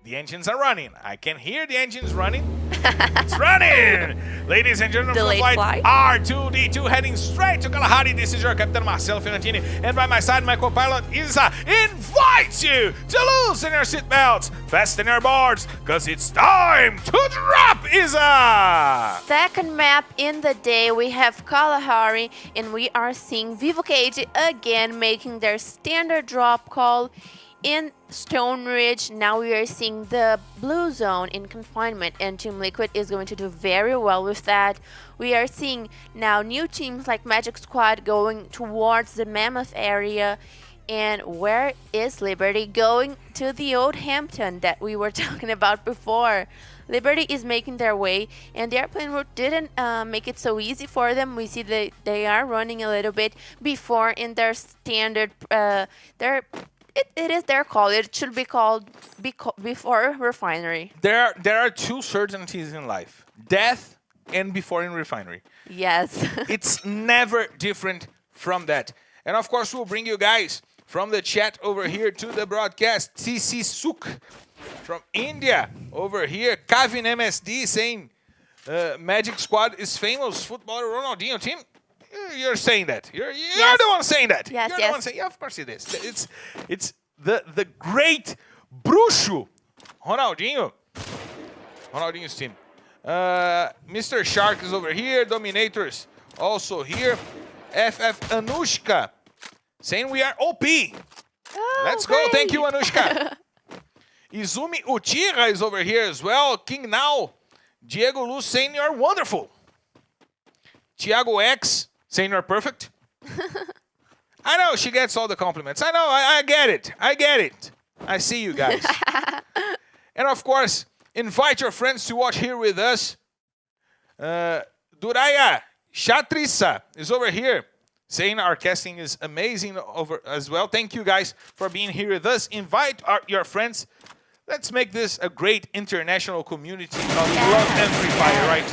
Speaker 1: The engines are running. I can hear the engines running. It's running! Ladies and gentlemen, from
Speaker 2: Delayed
Speaker 1: flight
Speaker 2: flight.
Speaker 1: R2D2 heading straight to Kalahari. This is your Captain Marcelo Fiorentini. And by my side, my co-pilot Isa invites you to loosen your seatbelts, fasten your boards, because it's time to drop, Isa!
Speaker 2: Second map in the day, we have Kalahari, and we are seeing Vivo Cage again making their standard drop call in Stone Ridge. Now we are seeing the blue zone in confinement, and Team Liquid is going to do very well with that. We are seeing now new teams like Magic Squad going towards the Mammoth area. And where is Liberty? Going to the Old Hampton that we were talking about before. Liberty is making their way, and the airplane route didn't make it so easy for them. We see that they are running a little bit before in their standard, it is their call. It should be called before refinery.
Speaker 1: There are two certainties in life: death and before in refinery.
Speaker 2: Yes.
Speaker 1: It's never different from that. And of course, we'll bring you guys from the chat over here to the broadcast. CC Suk from India over here. Kavin MSD saying Magic Squad is famous footballer Ronaldinho team. You're saying that. You're
Speaker 2: Yes.
Speaker 1: the one saying that.
Speaker 2: Yes,
Speaker 1: You're the
Speaker 2: yes.
Speaker 1: one saying. Yeah, of course it is. It's the great bruxo Ronaldinho's team. Mr. Shark is over here. Dominators also here. FF Anushka saying we are OP.
Speaker 2: Oh,
Speaker 1: Let's go.
Speaker 2: great.
Speaker 1: Thank you, Anushka. Izumi Uchiha is over here as well. King Now. Diego Luz saying you're wonderful. Thiago X saying you're perfect. I know she gets all the compliments. I know. I get it. I get it. I see you guys. And of course, invite your friends to watch here with us. Duraya Shatrissa is over here saying our casting is amazing over as well. Thank you guys for being here with us. Invite your friends. Let's make this a great international community of love and Free Fire, right?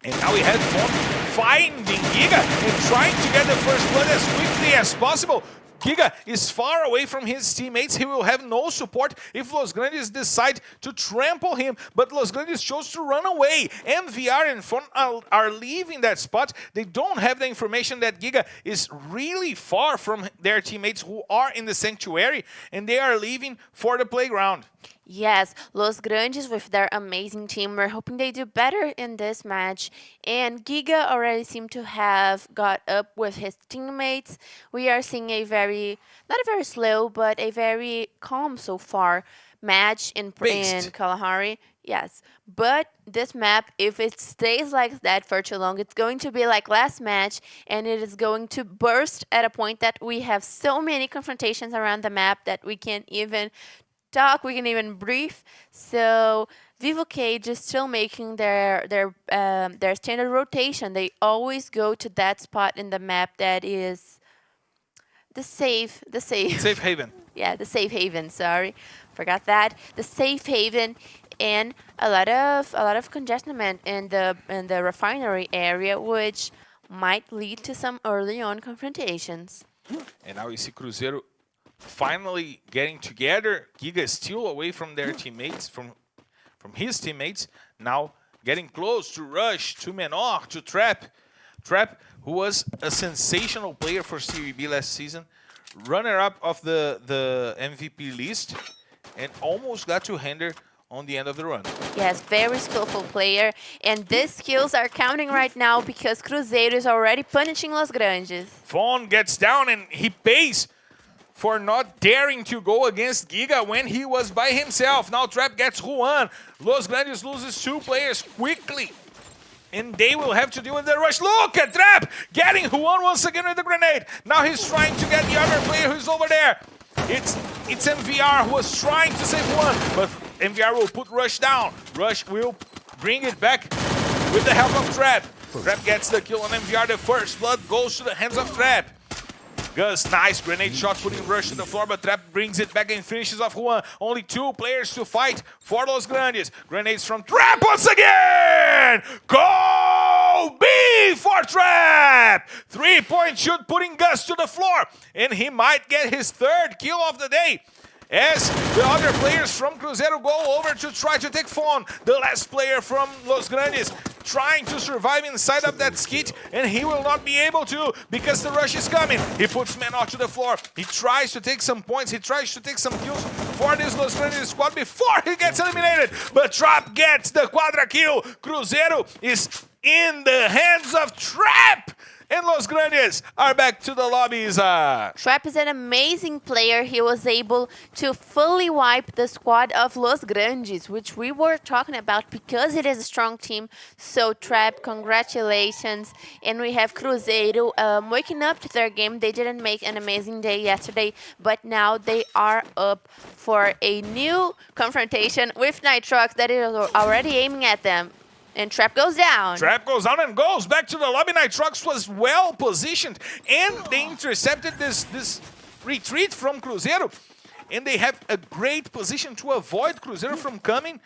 Speaker 1: And now we have fun finding Giga and trying to get the first blood as quickly as possible. Giga is far away from his teammates. He will have no support if Los Grandes decide to trample him. But Los Grandes chose to run away. MVR and Fon are leaving that spot. They don't have the information that Giga is really far from their teammates who are in the sanctuary. And they are leaving for the playground.
Speaker 2: Yes, Los Grandes with their amazing team. We're hoping they do better in this match. And Giga already seemed to have got up with his teammates. We are seeing a not a very slow, but a very calm so far match in Kalahari. Yes, but this map, if it stays like that for too long, it's going to be like last match, and it is going to burst at a point that we have so many confrontations around the map that we can't even talk, we can even breathe. So Vivo Cage is still making their standard rotation. They always go to that spot in the map that is the safe
Speaker 1: haven.
Speaker 2: Yeah, the safe haven. Sorry, forgot that. The safe haven, and a lot of congestion in the refinery area, which might lead to some early on confrontations.
Speaker 1: And now we see Cruzeiro finally getting together. Giga is still away from their teammates, from his teammates. Now getting close to Rush, to Menor, to Trap. Trap, who was a sensational player for Serie B last season, runner-up of the MVP list, and almost got to Hender on the end of the run.
Speaker 2: Yes, very skillful player, and these skills are counting right now because Cruzeiro is already punishing Los Grandes.
Speaker 1: Fon gets down and he pays for not daring to go against Giga when he was by himself. Now Trap gets Juan. Los Grandes loses 2 players quickly, and they will have to deal with the rush. Look at Trap getting Juan once again with the grenade. Now he's trying to get the other player who's over there. It's MVR who was trying to save Juan, but MVR will put Rush down. Rush will bring it back with the help of Trap. Trap gets the kill on MVR. The first blood goes to the hands of Trap. Gus, nice grenade shot, putting Rush to the floor, but Trap brings it back and finishes off Juan. Only 2 players to fight for Los Grandes. Grenades from Trap once again! Go B for Trap! 3-point shoot, putting Gus to the floor, and he might get his 3rd kill of the day. As the other players from Cruzeiro go over to try to take Fawn, the last player from Los Grandes, trying to survive inside of that skit, and he will not be able to because the rush is coming. He puts Menor to the floor. He tries to take some points. He tries to take some kills for this Los Grandes squad before he gets eliminated. But Trap gets the quadra kill. Cruzeiro is in the hands of Trap. And Los Grandes are back to the lobbies.
Speaker 2: Trap is an amazing player. He was able to fully wipe the squad of Los Grandes, which we were talking about because it is a strong team. So Trap, congratulations. And we have Cruzeiro waking up to their game. They didn't make an amazing day yesterday, but now they are up for a new confrontation with Nitrox that is already aiming at them. And Trap goes down.
Speaker 1: Trap goes down and goes back to the lobby. Nitrox was well positioned, and they intercepted this retreat from Cruzeiro. And they have a great position to avoid Cruzeiro from coming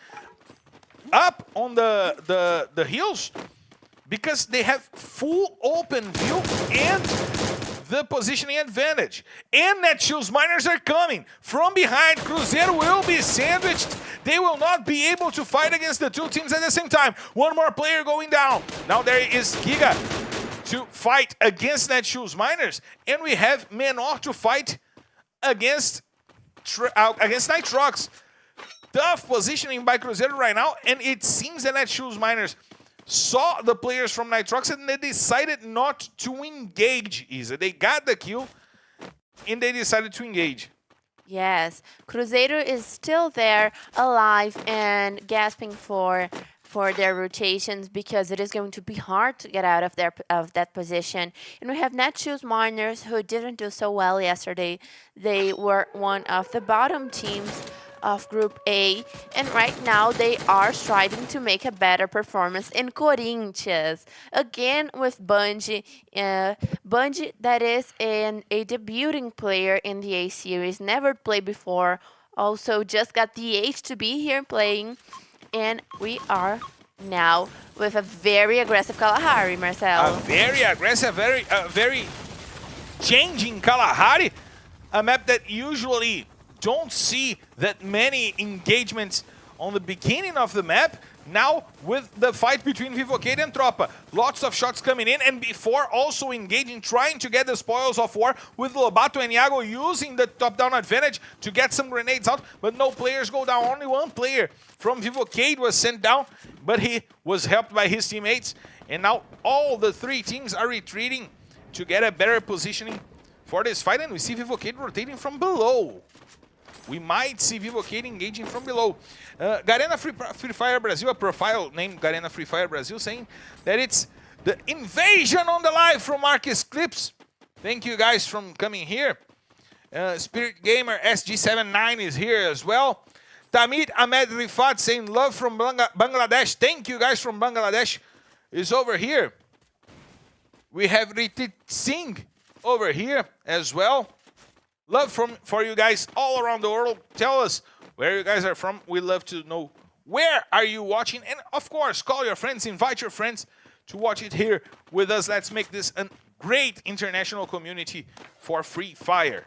Speaker 1: up on the hills, because they have full open view and the positioning advantage. And Netshoes miners are coming from behind. Cruzeiro will be sandwiched. They will not be able to fight against the 2 teams at the same time. One more player going down. Now there is Giga to fight against Netshoes miners, and we have Menor to fight against Nitrox. Tough positioning by Cruzeiro right now, and it seems that Netshoes miners saw the players from Nitrox and they decided not to engage, Isa. They got the kill and they decided to engage.
Speaker 2: Yes, Cruzeiro is still there, alive and gasping for their rotations, because it is going to be hard to get out of that position. And we have Netshoes miners who didn't do so well yesterday. They were one of the bottom teams of Group A, and right now they are striving to make a better performance in Corinthians. Again with Bungie. Bungie, that is a debuting player in the A series, never played before, also just got the H to be here playing, and we are now with a very aggressive Kalahari, Marcel.
Speaker 1: A very aggressive, very changing Kalahari, a map that usually don't see that many engagements on the beginning of the map. Now with the fight between Vivocade and Tropa, lots of shots coming in, and before also engaging, trying to get the spoils of war with Lobato and Iago using the top-down advantage to get some grenades out, but no players go down. Only 1 player from Vivocade was sent down, but he was helped by his teammates, and now all the 3 teams are retreating to get a better positioning for this fight, and we see Vivocade rotating from below. We might see Vivocade engaging from below. Garena Free Fire Brazil, a profile named Garena Free Fire Brazil, saying that it's the invasion on the live from Marcus Clips. Thank you guys for coming here. Spirit Gamer SG79 is here as well. Tamid Ahmed Rifat saying love from Bangladesh. Thank you guys from Bangladesh is over here. We have Ritit Singh over here as well. Love for you guys all around the world. Tell us where you guys are from. We love to know where are you watching. And of course, call your friends, invite your friends to watch it here with us. Let's make this a great international community for Free Fire.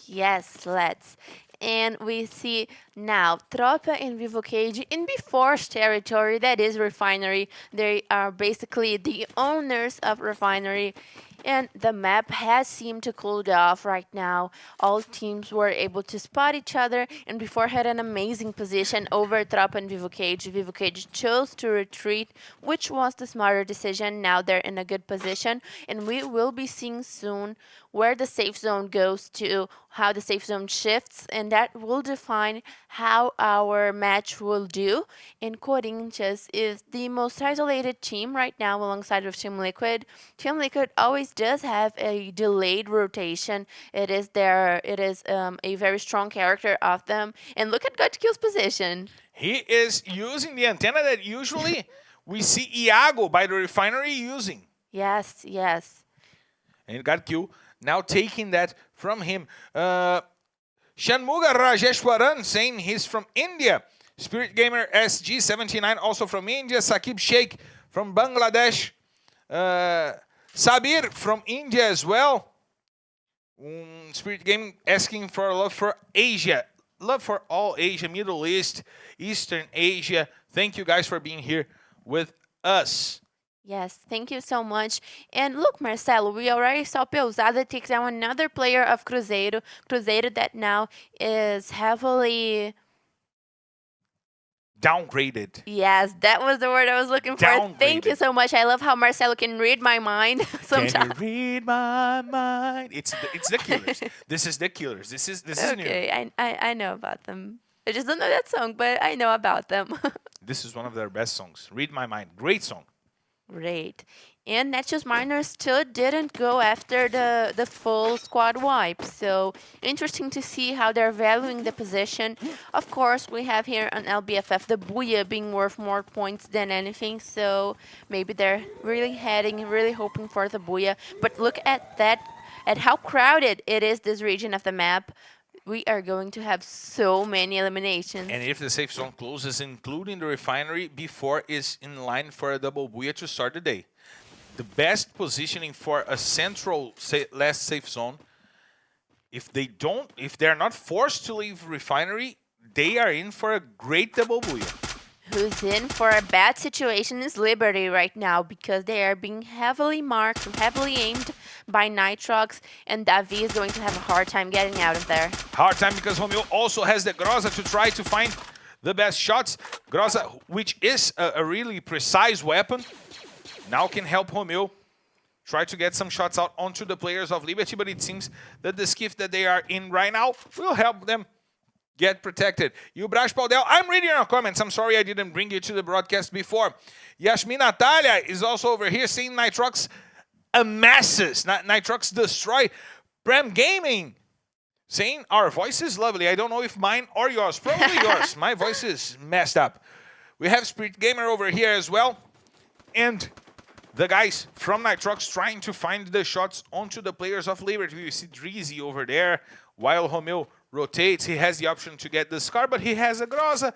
Speaker 2: Yes, let's. And we see now Tropa and Vivocade in B4's territory, that is Refinery. They are basically the owners of Refinery. And the map has seemed to cool off right now. All teams were able to spot each other, and before had an amazing position over Tropa and Vivocade. Vivocade chose to retreat, which was the smarter decision. Now they're in a good position, and we will be seeing soon where the safe zone goes to, how the safe zone shifts, and that will define how our match will do. And Corinthians is the most isolated team right now alongside of Team Liquid. Team Liquid always does have a delayed rotation. It is a very strong character of them. And look at GutKill's position.
Speaker 1: He is using the antenna that usually we see Iago by the Refinery using.
Speaker 2: Yes, yes.
Speaker 1: And GutKill now taking that from him. Shanmuga Rajeshwaran saying he's from India. Spirit Gamer SG79 also from India. Sakib Sheikh from Bangladesh. Sabir from India as well. Spirit Gaming asking for love for Asia. Love for all Asia, Middle East, Eastern Asia. Thank you guys for being here with us.
Speaker 2: Yes, thank you so much. And look, Marcelo, we already saw Peusada take down another player of Cruzeiro. Cruzeiro that now is heavily...
Speaker 1: Downgraded.
Speaker 2: Yes, that was the word I was looking for. Thank you so much. I love how Marcelo can read my mind sometimes.
Speaker 1: Can you read my mind? It's the Killers. This is the Killers. This is new.
Speaker 2: Okay, I know about them. I just don't know that song, but I know about them.
Speaker 1: This is one of their best songs. Read My Mind. Great song.
Speaker 2: Great. And Netshoes Miners still didn't go after the full squad wipe. So interesting to see how they're valuing the position. Of course, we have here on LBFF the Booyah being worth more points than anything. So maybe they're really hoping for the Booyah. But look at that, at how crowded it is, this region of the map. We are going to have so many eliminations.
Speaker 1: And if the safe zone closes, including the refinery, before is in line for a double Booyah to start the day. The best positioning for a central last safe zone, if they're not forced to leave refinery, they are in for a great double Booyah.
Speaker 2: Who's in for a bad situation is Liberty right now, because they are being heavily marked, heavily aimed by Nitrox, and tThe is going to have a hard time getting out of there.
Speaker 1: Hard time because Romeo also has the Groza to try to find the best shots. Groza, which is a really precise weapon, now can help Romeo try to get some shots out onto the players of Liberty, but it seems that the skiff that they are in right now will help them get protected. Yubrash Paudel, I'm reading your comments. I'm sorry I didn't bring you to the broadcast before. Yashmin Natalia is also over here saying Nitrox amasses. Nitrox destroy. Prem Gaming saying our voice is lovely. I don't know if mine or yours. Probably yours. My voice is messed up. We have Spirit Gamer over here as well. And the guys from Nitrox trying to find the shots onto the players of Liberty. You see Drizzy over there while Romeo rotates. He has the option to get the Scar, but he has a Groza.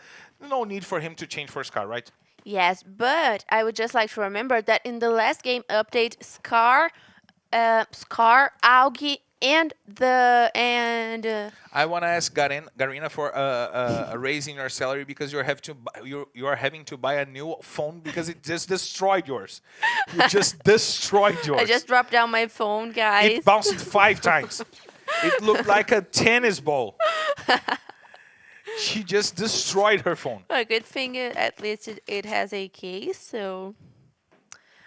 Speaker 1: No need for him to change for Scar, right?
Speaker 2: Yes, but I would just like to remember that in the last game update, Scar, Augie, and
Speaker 1: I want to ask Garina for raising your salary because you are having to buy a new phone because it just destroyed yours. You just destroyed yours.
Speaker 2: I just dropped down my phone, guys.
Speaker 1: It bounced 5 times. It looked like a tennis ball. She just destroyed her phone.
Speaker 2: A good thing, at least it has a case, so...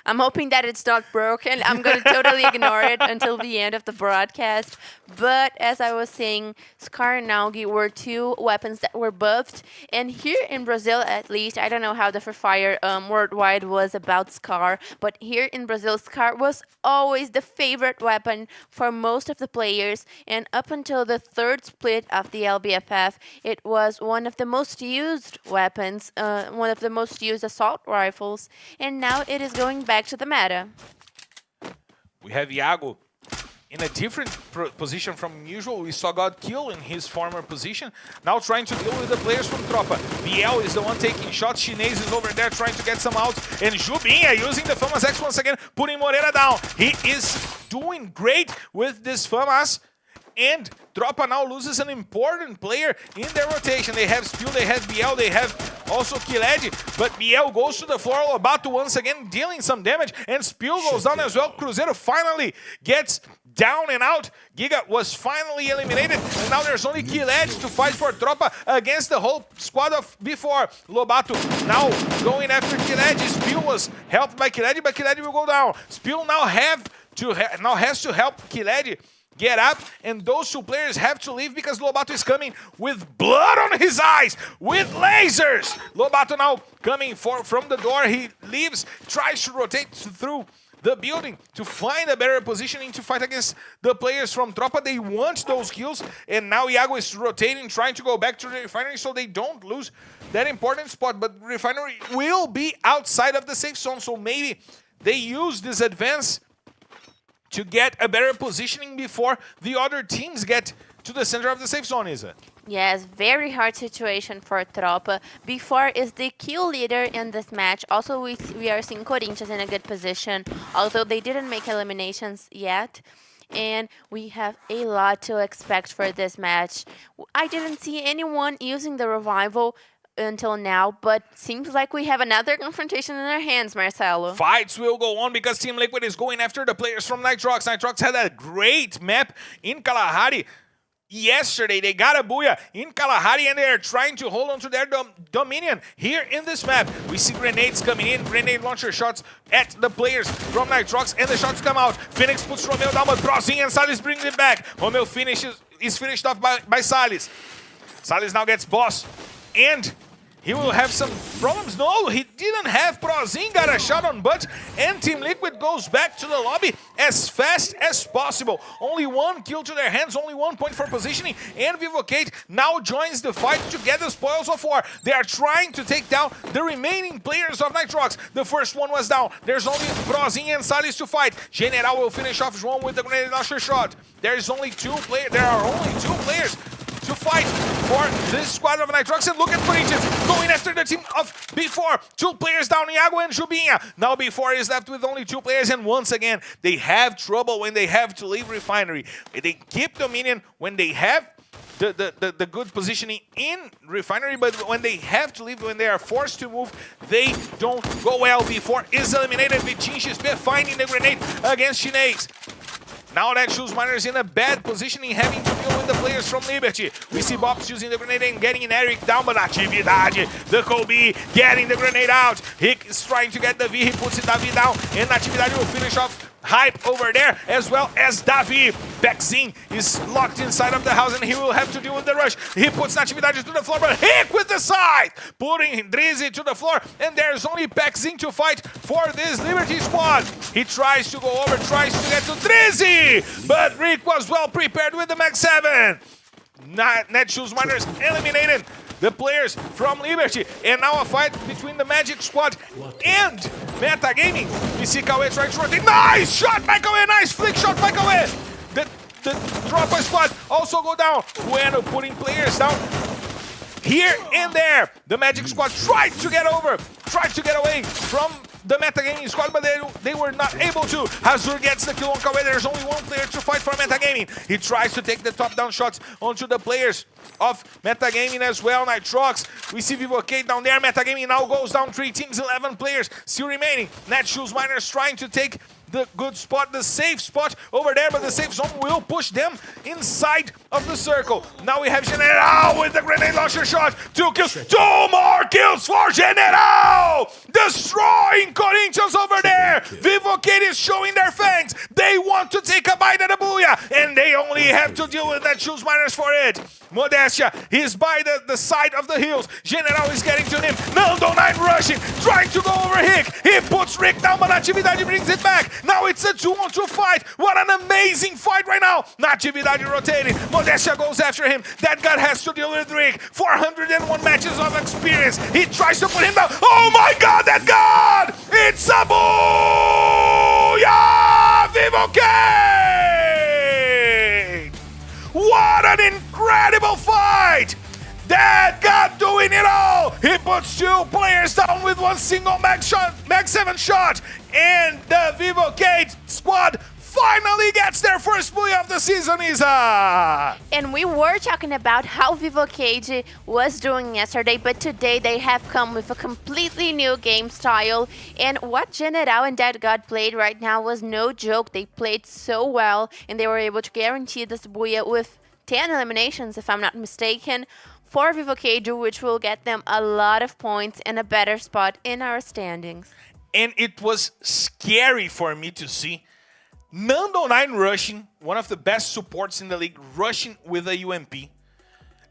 Speaker 2: I'm hoping that it's not broken. I'm going to totally ignore it until the end of the broadcast. But as I was saying, Scar and Augie were 2 weapons that were buffed. And here in Brazil, at least, I don't know how the Free Fire worldwide was about Scar. But here in Brazil, Scar was always the favorite weapon for most of the players. And up until the 3rd split of the LBFF, it was one of the most used weapons, one of the most used assault rifles. And now it is going back to the meta.
Speaker 1: We have Iago in a different position from usual. We saw God kill in his former position. Now trying to deal with the players from Tropa. BL is the one taking shots. Chinese is over there trying to get some outs. And Jubinha using the FAMAS X once again, putting Moreira down. He is doing great with this FAMAS. And Tropa now loses an important player in their rotation. They have Spill, they have BL, they have also Kiled, but BL goes to the floor. Lobato once again dealing some damage, and Spill goes down as well. Cruzeiro finally gets down and out. Giga was finally eliminated, and now there's only Kiled to fight for Tropa against the whole squad of before. Lobato now going after Kiled. Spill was helped by Kiled, but Kiled will go down. Spill now has to help Kiled get up, and those 2 players have to leave because Lobato is coming with blood on his eyes, with lasers. Lobato now coming from the door. He leaves, tries to rotate through the building to find a better positioning to fight against the players from Tropa. They want those kills, and now Iago is rotating, trying to go back to the refinery so they don't lose that important spot. But refinery will be outside of the safe zone, so maybe they use this advance to get a better positioning before the other teams get to the center of the safe zone, Isa.
Speaker 2: Yes, very hard situation for Tropa. Before is the kill leader in this match. Also, we are seeing Corinthians in a good position, although they didn't make eliminations yet. And we have a lot to expect for this match. I didn't see anyone using the revival until now, but seems like we have another confrontation in our hands, Marcelo.
Speaker 1: Fights will go on because Team Liquid is going after the players from Nitrox. Nitrox had a great map in Kalahari. Yesterday, they got a booyah in Kalahari, and they're trying to hold on to their dominion here in this map. We see grenades coming in, grenade launcher shots at the players from Nitrox, and the shots come out. Phoenix puts Romeo down, but Prozinha and Salis brings it back. Romeo is finished off by Salis. Salis now gets boss, and he will have some problems. No, he didn't have. Prozinha got a shot on butt, and Team Liquid goes back to the lobby as fast as possible. Only one kill to their hands, only 1 point for positioning, and Vivocate now joins the fight to get the spoils of war. They are trying to take down the remaining players of Nitrox. The first one was down. There's only Prozinha and Salis to fight. General will finish off João with the grenade launcher shot. There are only two players to fight for this squad of Nitrox. And look at Corinthians going after the team of B4. 2 players down, Iago and Jubinha. Now B4 is left with only 2 players, and once again, they have trouble when they have to leave Refinery. They keep Dominion when they have the good positioning in Refinery, but when they have to leave, when they are forced to move, they don't go well. B4 is eliminated with Chinchis finding the grenade against Chinese. Now that shows Miners in a bad positioning, having to deal with the players from Liberty. We see Bops using the grenade and getting Eric down, but Natividade, the Kobe, getting the grenade out. Hick is trying to get the V, he puts it Davi down, and Natividade will finish off Hype over there, as well as Davi. Bexin is locked inside of the house, and he will have to deal with the rush. He puts Natividade to the floor, but Hick with the side, putting Drizzy to the floor, and there's only Bexin to fight for this Liberty squad. He tries to go over, tries to get to Drizzy, but Rick was well prepared with the Mag 7. Netshoes Miners eliminated the players from Liberty, and now a fight between the Magic Squad and Metagaming. We see Kawe trying to rotate. Nice shot by Kawe, nice flick shot by Kawe. The Dropper Squad also go down. Bueno putting players down here and there. The Magic Squad tried to get away from the Metagaming squad, but they were not able to. Hazur gets the kill on Kawe. There's only one player to fight for Metagaming. He tries to take the top-down shots onto the players of Metagaming as well. Nitrox, we see Vivocate down there. Metagaming now goes down 3 teams, 11 players still remaining. Netshoes Miners trying to take the good spot, the safe spot over there, but the safe zone will push them inside of the circle. Now we have General with the grenade launcher shot. 2 kills, 2 more kills for General! Destroying Corinthians over there! Vivocate is showing their fangs. They want to take a bite at the booyah, and they only have to deal with that Shoes Miners for it. Modestia, he's by the side of the hills. General is getting to him. Nando 9 rushing, trying to go over Hick. He puts Rick down, but Natividade brings it back. Now it's a 2-on-2 fight. What an amazing fight right now. Natividade rotating. Modestia goes after him. That guy has to deal with Rick. 401 matches of experience. He tries to put him down. Oh my God, that God! It's a booyah! Vivocate! What an incredible fight! That God doing it all! He puts 2 players down with 1 single Mag 7 shot, and the Vivocate squad finally gets their first booyah of the season, Isa!
Speaker 2: And we were talking about how Vivocate was doing yesterday, but today they have come with a completely new game style. And what General and Dead God played right now was no joke. They played so well, and they were able to guarantee this booyah with 10 eliminations, if I'm not mistaken, for Vivocate, which will get them a lot of points and a better spot in our standings.
Speaker 1: And it was scary for me to see Nando 9 rushing, one of the best supports in the league, rushing with a UMP.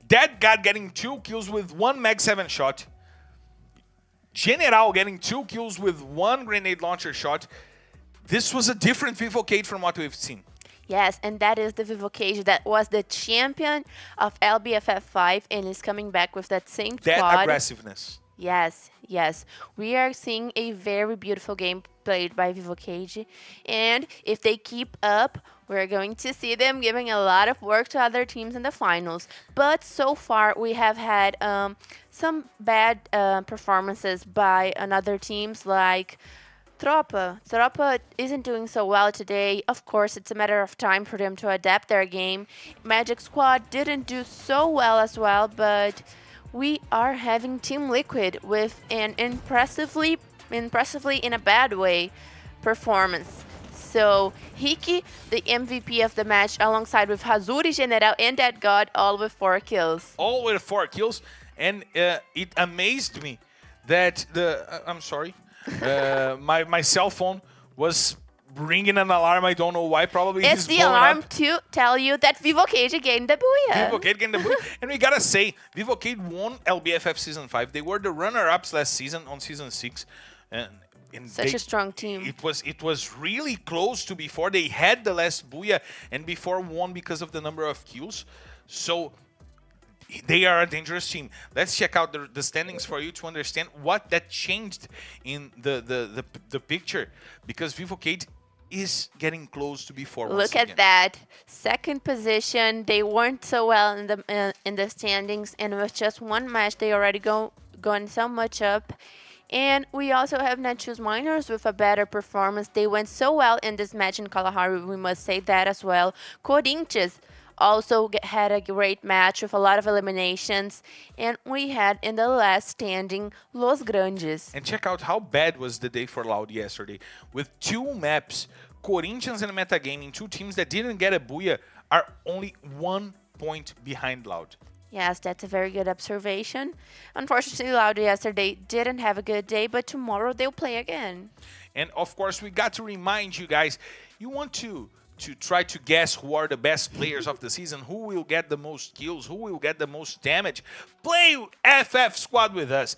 Speaker 1: Dead God getting 2 kills with 1 Mag 7 shot. General getting 2 kills with 1 grenade launcher shot. This was a different Vivocate from what we've seen.
Speaker 2: Yes, and that is the Vivocate that was the champion of LBFF 5 and is coming back with that same squad.
Speaker 1: That aggressiveness.
Speaker 2: Yes, yes. We are seeing a very beautiful game played by Vivo Cage. And if they keep up, we're going to see them giving a lot of work to other teams in the finals. But so far, we have had some bad performances by another teams like Tropa. Tropa isn't doing so well today. Of course, it's a matter of time for them to adapt their game. Magic Squad didn't do so well as well, but we are having Team Liquid with an impressively in a bad way performance. So Hiki, the MVP of the match, alongside with Hazuri General and Dead God, all with 4 kills.
Speaker 1: All with 4 kills, and it amazed me that I'm sorry, my cell phone was ringing an alarm. I don't know why. Probably
Speaker 2: It's the alarm to tell you that Vivo Cage gained the booyah.
Speaker 1: Vivo Cage gained the booyah. And we gotta say, Vivo Cage won LBFF Season 5. They were the runner-ups last season on Season 6. And
Speaker 2: Such a strong team.
Speaker 1: It was really close to before. They had the last booyah and before won because of the number of kills. So they are a dangerous team. Let's check out the standings for you to understand what that changed in the picture, because Vivo Cage is getting close to before.
Speaker 2: Look at that. Second position. They weren't so well in the standings, and with just one match, they already gone so much up. And we also have Netshoes Miners with a better performance. They went so well in this match in Kalahari, we must say that as well. Corinthians also had a great match with a lot of eliminations. And we had in the last standing, Los Grandes.
Speaker 1: And check out how bad was the day for Loud yesterday. With 2 maps, Corinthians and Metagaming, 2 teams that didn't get a booyah, are only 1 point behind Loud.
Speaker 2: Yes, that's a very good observation. Unfortunately, Loud yesterday didn't have a good day, but tomorrow they'll play again.
Speaker 1: And of course, we got to remind you guys, you want to try to guess who are the best players of the season, who will get the most kills, who will get the most damage. Play FF Squad with us.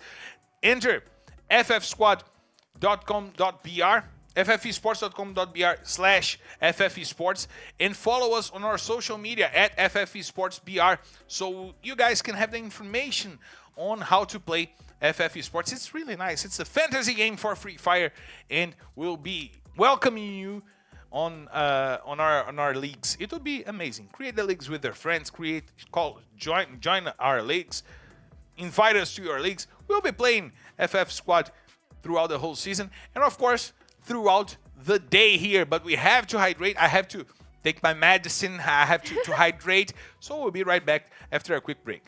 Speaker 1: Enter ffsquad.com.br, ffesports.com.br/ffesports, and follow us on our social media at ffesportsbr, so you guys can have the information on how to play FF Esports. It's really nice. It's a fantasy game for Free Fire, and we'll be welcoming you on our leagues. It would be amazing. Create the leagues with their friends. Join our leagues. Invite us to your leagues. We'll be playing FF Squad throughout the whole season, and of course throughout the day here. But we have to hydrate. I have to take my medicine. I have to hydrate. So we'll be right back after a quick break.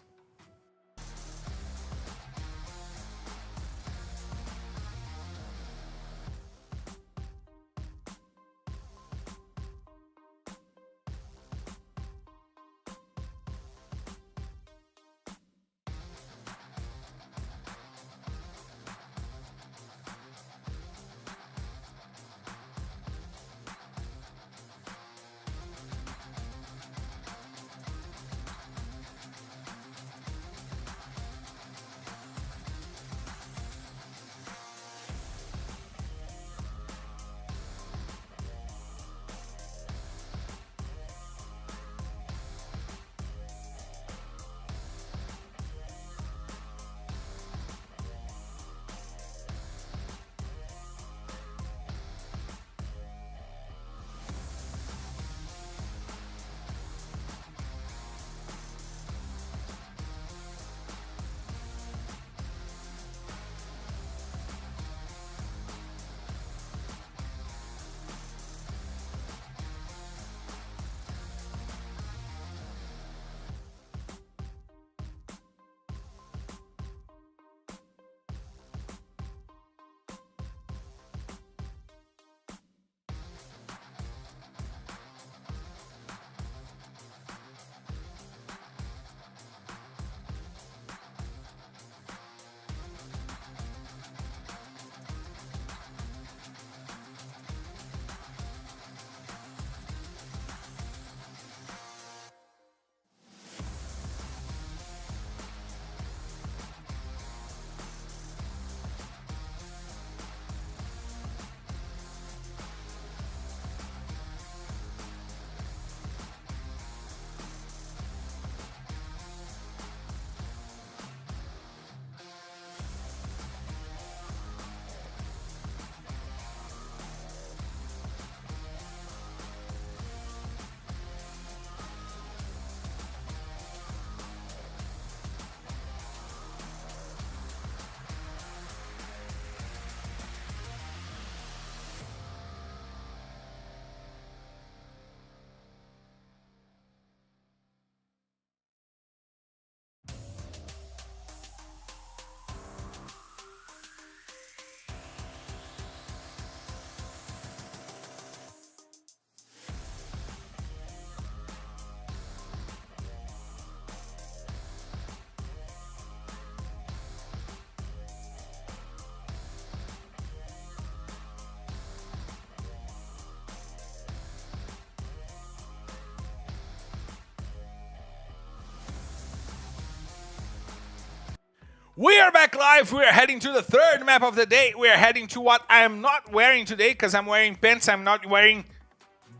Speaker 1: We are back live. We are heading to the third map of the day. We are heading to what I am not wearing today because I'm wearing pants. I'm not wearing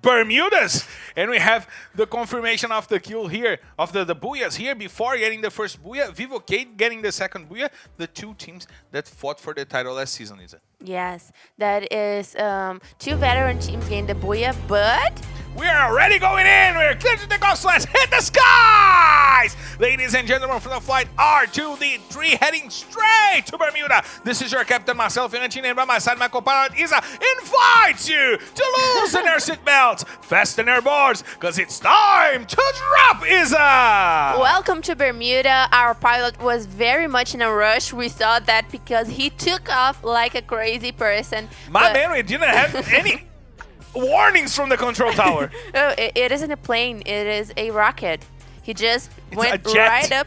Speaker 1: Bermudas. And we have the confirmation of the kill here, of the booyahs here before getting the first booyah. Vivocade getting the second booyah. The two teams that fought for the title last season, is it?
Speaker 2: Yes, that is two veteran teams getting the booyah, but
Speaker 1: we are already going in. We're clear to take off. So let's hit the skies. Ladies and gentlemen, from the flight R2D3 heading straight to Bermuda. This is your captain, myself, and by my side, my co-pilot, Isa, invites you to loosen their seatbelts, fasten their boards, because it's time to drop, Isa!
Speaker 2: Welcome to Bermuda. Our pilot was very much in a rush. We saw that because he took off like a crazy person.
Speaker 1: My man, we didn't have any warnings from the control tower.
Speaker 2: Oh, it isn't a plane. It is a rocket. He just
Speaker 1: It's
Speaker 2: went
Speaker 1: a jet.
Speaker 2: right up.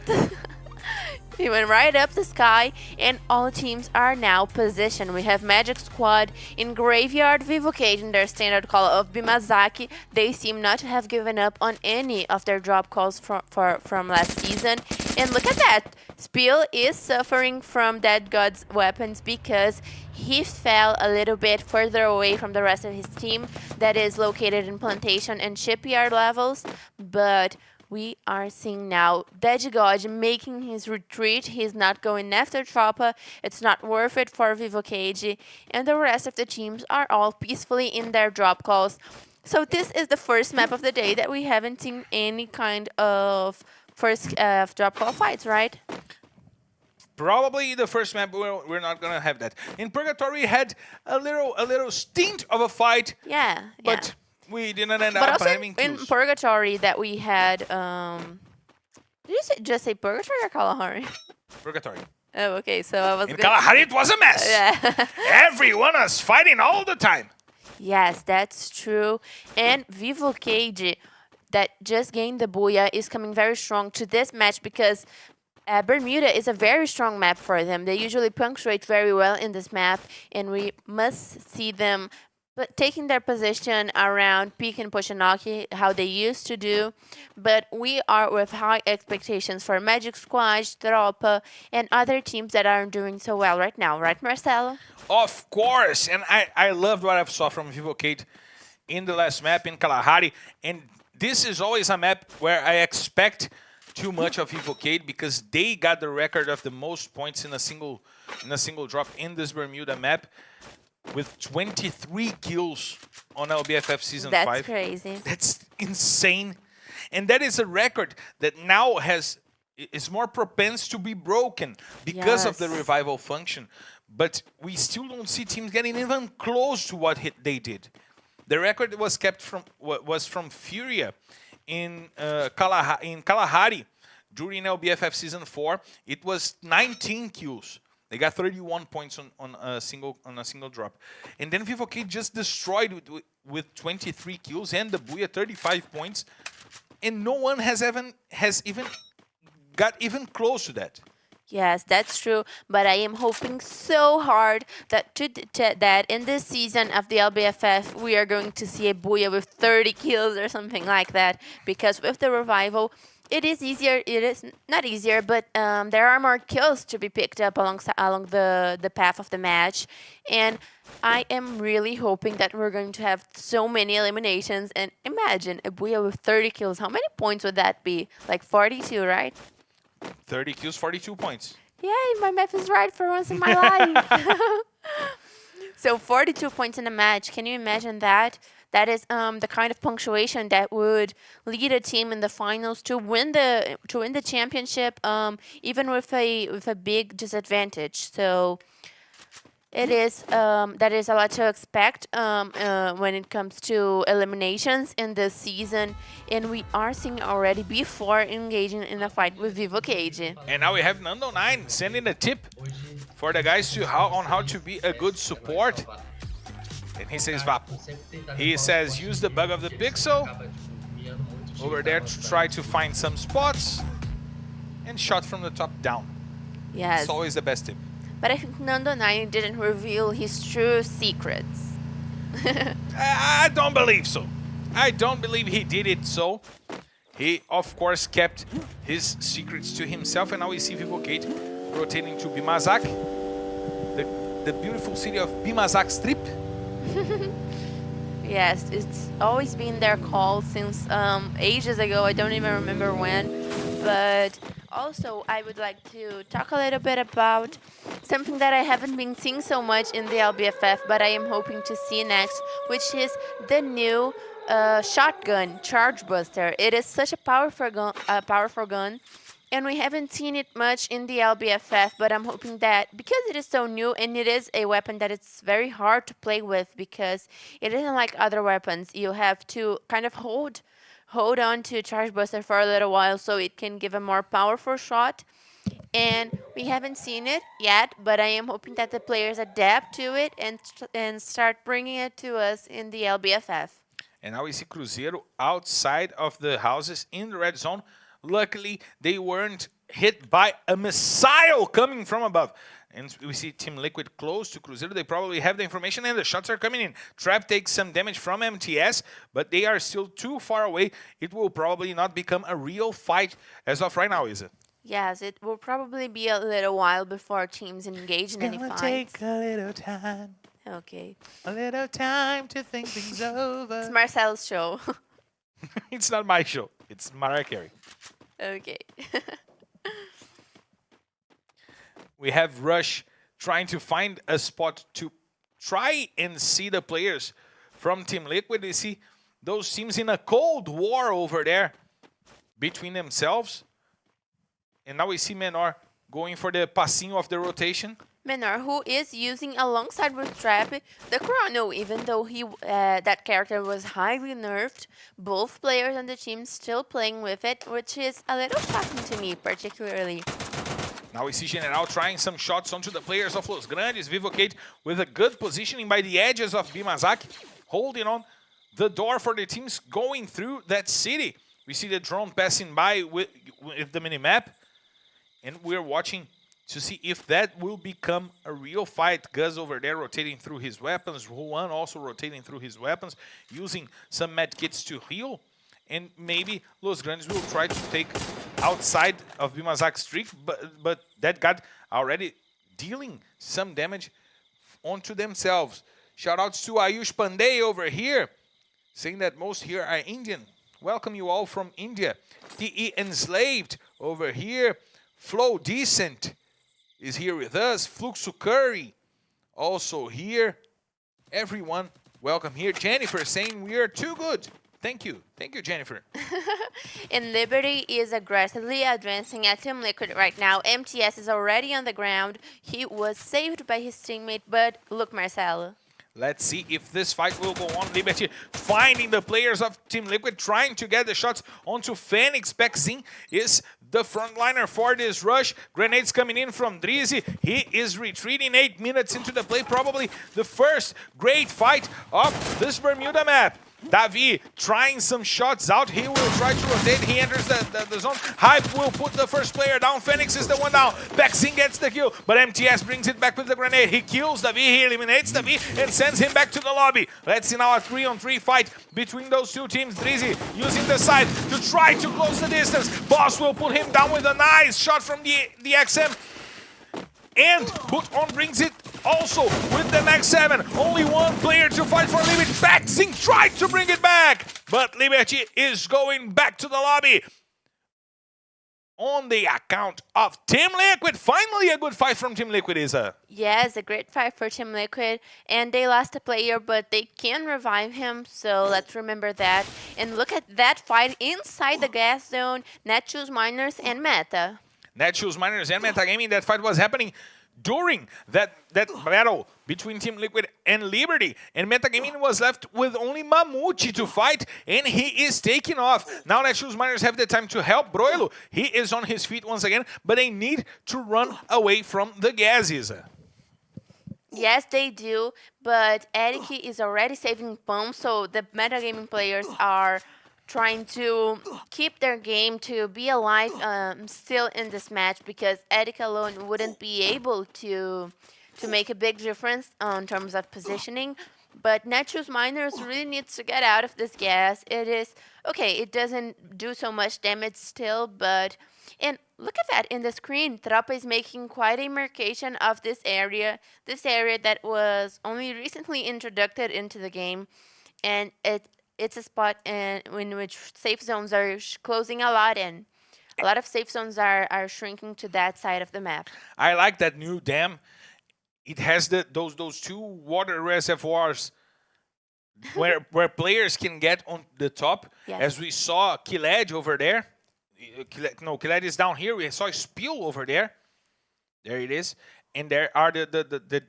Speaker 2: He went right up the sky, and all teams are now positioned. We have Magic Squad in Graveyard, Vivocade in their standard call of Bimazaki. They seem not to have given up on any of their drop calls from last season. And look at that. Spiel is suffering from Dead God's weapons because he fell a little bit further away from the rest of his team that is located in Plantation and Shipyard levels. But we are seeing now Dead making his retreat. He's not going after Tropa. It's not worth it for Vivocade. And the rest of the teams are all peacefully in their drop calls. So this is the first map of the day that we haven't seen any kind of first drop call fights, right?
Speaker 1: Probably the first map we're not gonna have that. In Purgatory, we had a little stint of a fight.
Speaker 2: Yeah,
Speaker 1: but we didn't end
Speaker 2: but
Speaker 1: up
Speaker 2: also
Speaker 1: having
Speaker 2: in
Speaker 1: kills.
Speaker 2: Purgatory that we had. Did you just say Purgatory or Kalahari?
Speaker 1: Purgatory.
Speaker 2: Oh, okay. So I was.
Speaker 1: In Kalahari, it was a mess.
Speaker 2: Yeah.
Speaker 1: Everyone was fighting all the time.
Speaker 2: Yes, that's true. And Vivocade, that just gained the booyah, is coming very strong to this match because Bermuda is a very strong map for them. They usually punctuate very well in this map, and we must see them taking their position around Peak and Pushinaki, how they used to do. But we are with high expectations for Magic Squad, Tropa, and other teams that aren't doing so well right now. Right, Marcelo?
Speaker 1: Of course. And I loved what I saw from Vivocade in the last map in Kalahari. And this is always a map where I expect too much of Vivocade because they got the record of the most points in a single drop in this Bermuda map, with 23 kills on LBFF Season 5.
Speaker 2: That's crazy.
Speaker 1: That's insane. And that is a record that now is more propense to be broken because of the revival function. But we still don't see teams getting even close to what they did. The record was kept from Furia in Kalahari during LBFF Season 4. It was 19 kills. They got 31 points on a single drop. And then Vivocade just destroyed with 23 kills and the booyah 35 points. And no one has even got even close to that.
Speaker 2: Yes, that's true. But I am hoping so hard that that in this season of the LBFF, we are going to see a booyah with 30 kills or something like that. Because with the revival, it is easier. It is not easier, but there are more kills to be picked up along the path of the match. And I am really hoping that we're going to have so many eliminations. And imagine a booyah with 30 kills. How many points would that be? Like 42, right?
Speaker 1: 30 kills, 42 points.
Speaker 2: Yay, my math is right for once in my life. So 42 points in a match. Can you imagine that? That is the kind of punctuation that would lead a team in the finals to win the championship, even with a big disadvantage. So it is that is a lot to expect when it comes to eliminations in this season, and we are seeing already before engaging in a fight with Vivocade.
Speaker 1: And now we have Nando9 sending a tip for the guys on how to be a good support. And he says he says use the bug of the pixel over there to try to find some spots and shot from the top down.
Speaker 2: Yes.
Speaker 1: It's always the best tip.
Speaker 2: But I think Nando9 didn't reveal his true secrets.
Speaker 1: I don't believe so. I don't believe he did it so. He, of course, kept his secrets to himself, and now we see Vivocade rotating to Bimazak. The beautiful city of Bimazak Strip.
Speaker 2: Yes, it's always been their call since ages ago. I don't even remember when. But also, I would like to talk a little bit about something that I haven't been seeing so much in the LBFF, but I am hoping to see next, which is the new shotgun Charge Buster. It is such a powerful gun, and we haven't seen it much in the LBFF, but I'm hoping that because it is so new and it is a weapon that it's very hard to play with because it isn't like other weapons. You have to kind of hold on to Charge Buster for a little while so it can give a more powerful shot. And we haven't seen it yet, but I am hoping that the players adapt to it and start bringing it to us in the LBFF.
Speaker 1: And now we see Cruzeiro outside of the houses in the red zone. Luckily, they weren't hit by a missile coming from above. And we see Team Liquid close to Cruzeiro. They probably have the information, and the shots are coming in. Trap takes some damage from MTS, but they are still too far away. It will probably not become a real fight as of right now, is it?
Speaker 2: Yes, it will probably be a little while before teams engage in any fights.
Speaker 1: Take a little time.
Speaker 2: Okay.
Speaker 1: A little time to think things over.
Speaker 2: It's Marcel's show.
Speaker 1: It's not my show. It's Mariah Carey.
Speaker 2: Okay.
Speaker 1: We have Rush trying to find a spot to try and see the players from Team Liquid. You see those teams in a cold war over there between themselves. And now we see Menor going for the passinho of the rotation.
Speaker 2: Menor, who is using alongside with Trap the Chrono, even though that character was highly nerfed. Both players on the team still playing with it, which is a little shocking to me, particularly.
Speaker 1: Now we see General trying some shots onto the players of Los Grandes. Vivocate with a good positioning by the edges of Bimazak, holding on the door for the teams going through that city. We see the drone passing by with the minimap, and we're watching to see if that will become a real fight. Guz over there rotating through his weapons. Juan also rotating through his weapons, using some medkits to heal. And maybe Los Grandes will try to take outside of Bimazak's streak, but that got already dealing some damage onto themselves. Shoutouts to Ayush Pandey over here, saying that most here are Indian. Welcome you all from India. tThe Enslaved over here. Flow Decent is here with us. Fluxu Curry also here. Everyone, welcome here. Jennifer saying we are too good. Thank you. Thank you, Jennifer.
Speaker 2: And Liberty is aggressively advancing at Team Liquid right now. MTS is already on the ground. He was saved by his teammate, but look, Marcelo.
Speaker 1: Let's see if this fight will go on. Liberty finding the players of Team Liquid, trying to get the shots onto Phoenix. Bexin is the frontliner for this rush. Grenades coming in from Drizzy. He is retreating 8 minutes into the play. Probably the first great fight of this Bermuda map. tThe trying some shots out. He will try to rotate. He enters the zone. Hype will put the first player down. Phoenix is the one down. Bexin gets the kill, but MTS brings it back with the grenade. He kills tThe. He eliminates tThe and sends him back to the lobby. Let's see now a 3-on-3 fight between those two teams. Drizzy using the side to try to close the distance. Boss will put him down with a nice shot from the XM. And Buton brings it also with the next 7. Only one player to fight for Liberty. Bexin tried to bring it back, but Liberty is going back to the lobby. On the account of Team Liquid. Finally a good fight from Team Liquid, Isa.
Speaker 2: Yes, a great fight for Team Liquid. And they lost a player, but they can revive him. So let's remember that. And look at that fight inside the gas zone. Netshoes, Miners, and Meta.
Speaker 1: Netshoes, Miners, and Metagaming. That fight was happening during that battle between Team Liquid and Liberty. And Metagaming was left with only Mamute to fight, and he is taking off. Now Netshoes Miners have the time to help Broilo. He is on his feet once again, but they need to run away from the gases.
Speaker 2: Yes, they do, but Eric is already saving Pump, so the metagaming players are trying to keep their game to be alive still in this match, because Eric alone wouldn't be able to make a big difference in terms of positioning. But Netshoes Miners really needs to get out of this gas. It is okay, it doesn't do so much damage still, but And look at that in the screen. Tropa is making quite a marcation of this area that was only recently introduced into the game, and it's a spot in which safe zones are closing a lot, and a lot of safe zones are shrinking to that side of the map.
Speaker 1: I like that new dam. It has those two water reservoirs where players can get on the top.
Speaker 2: Yes.
Speaker 1: As we saw Kiled over there. Kiled is down here. We saw a spill over there. There it is. And there are the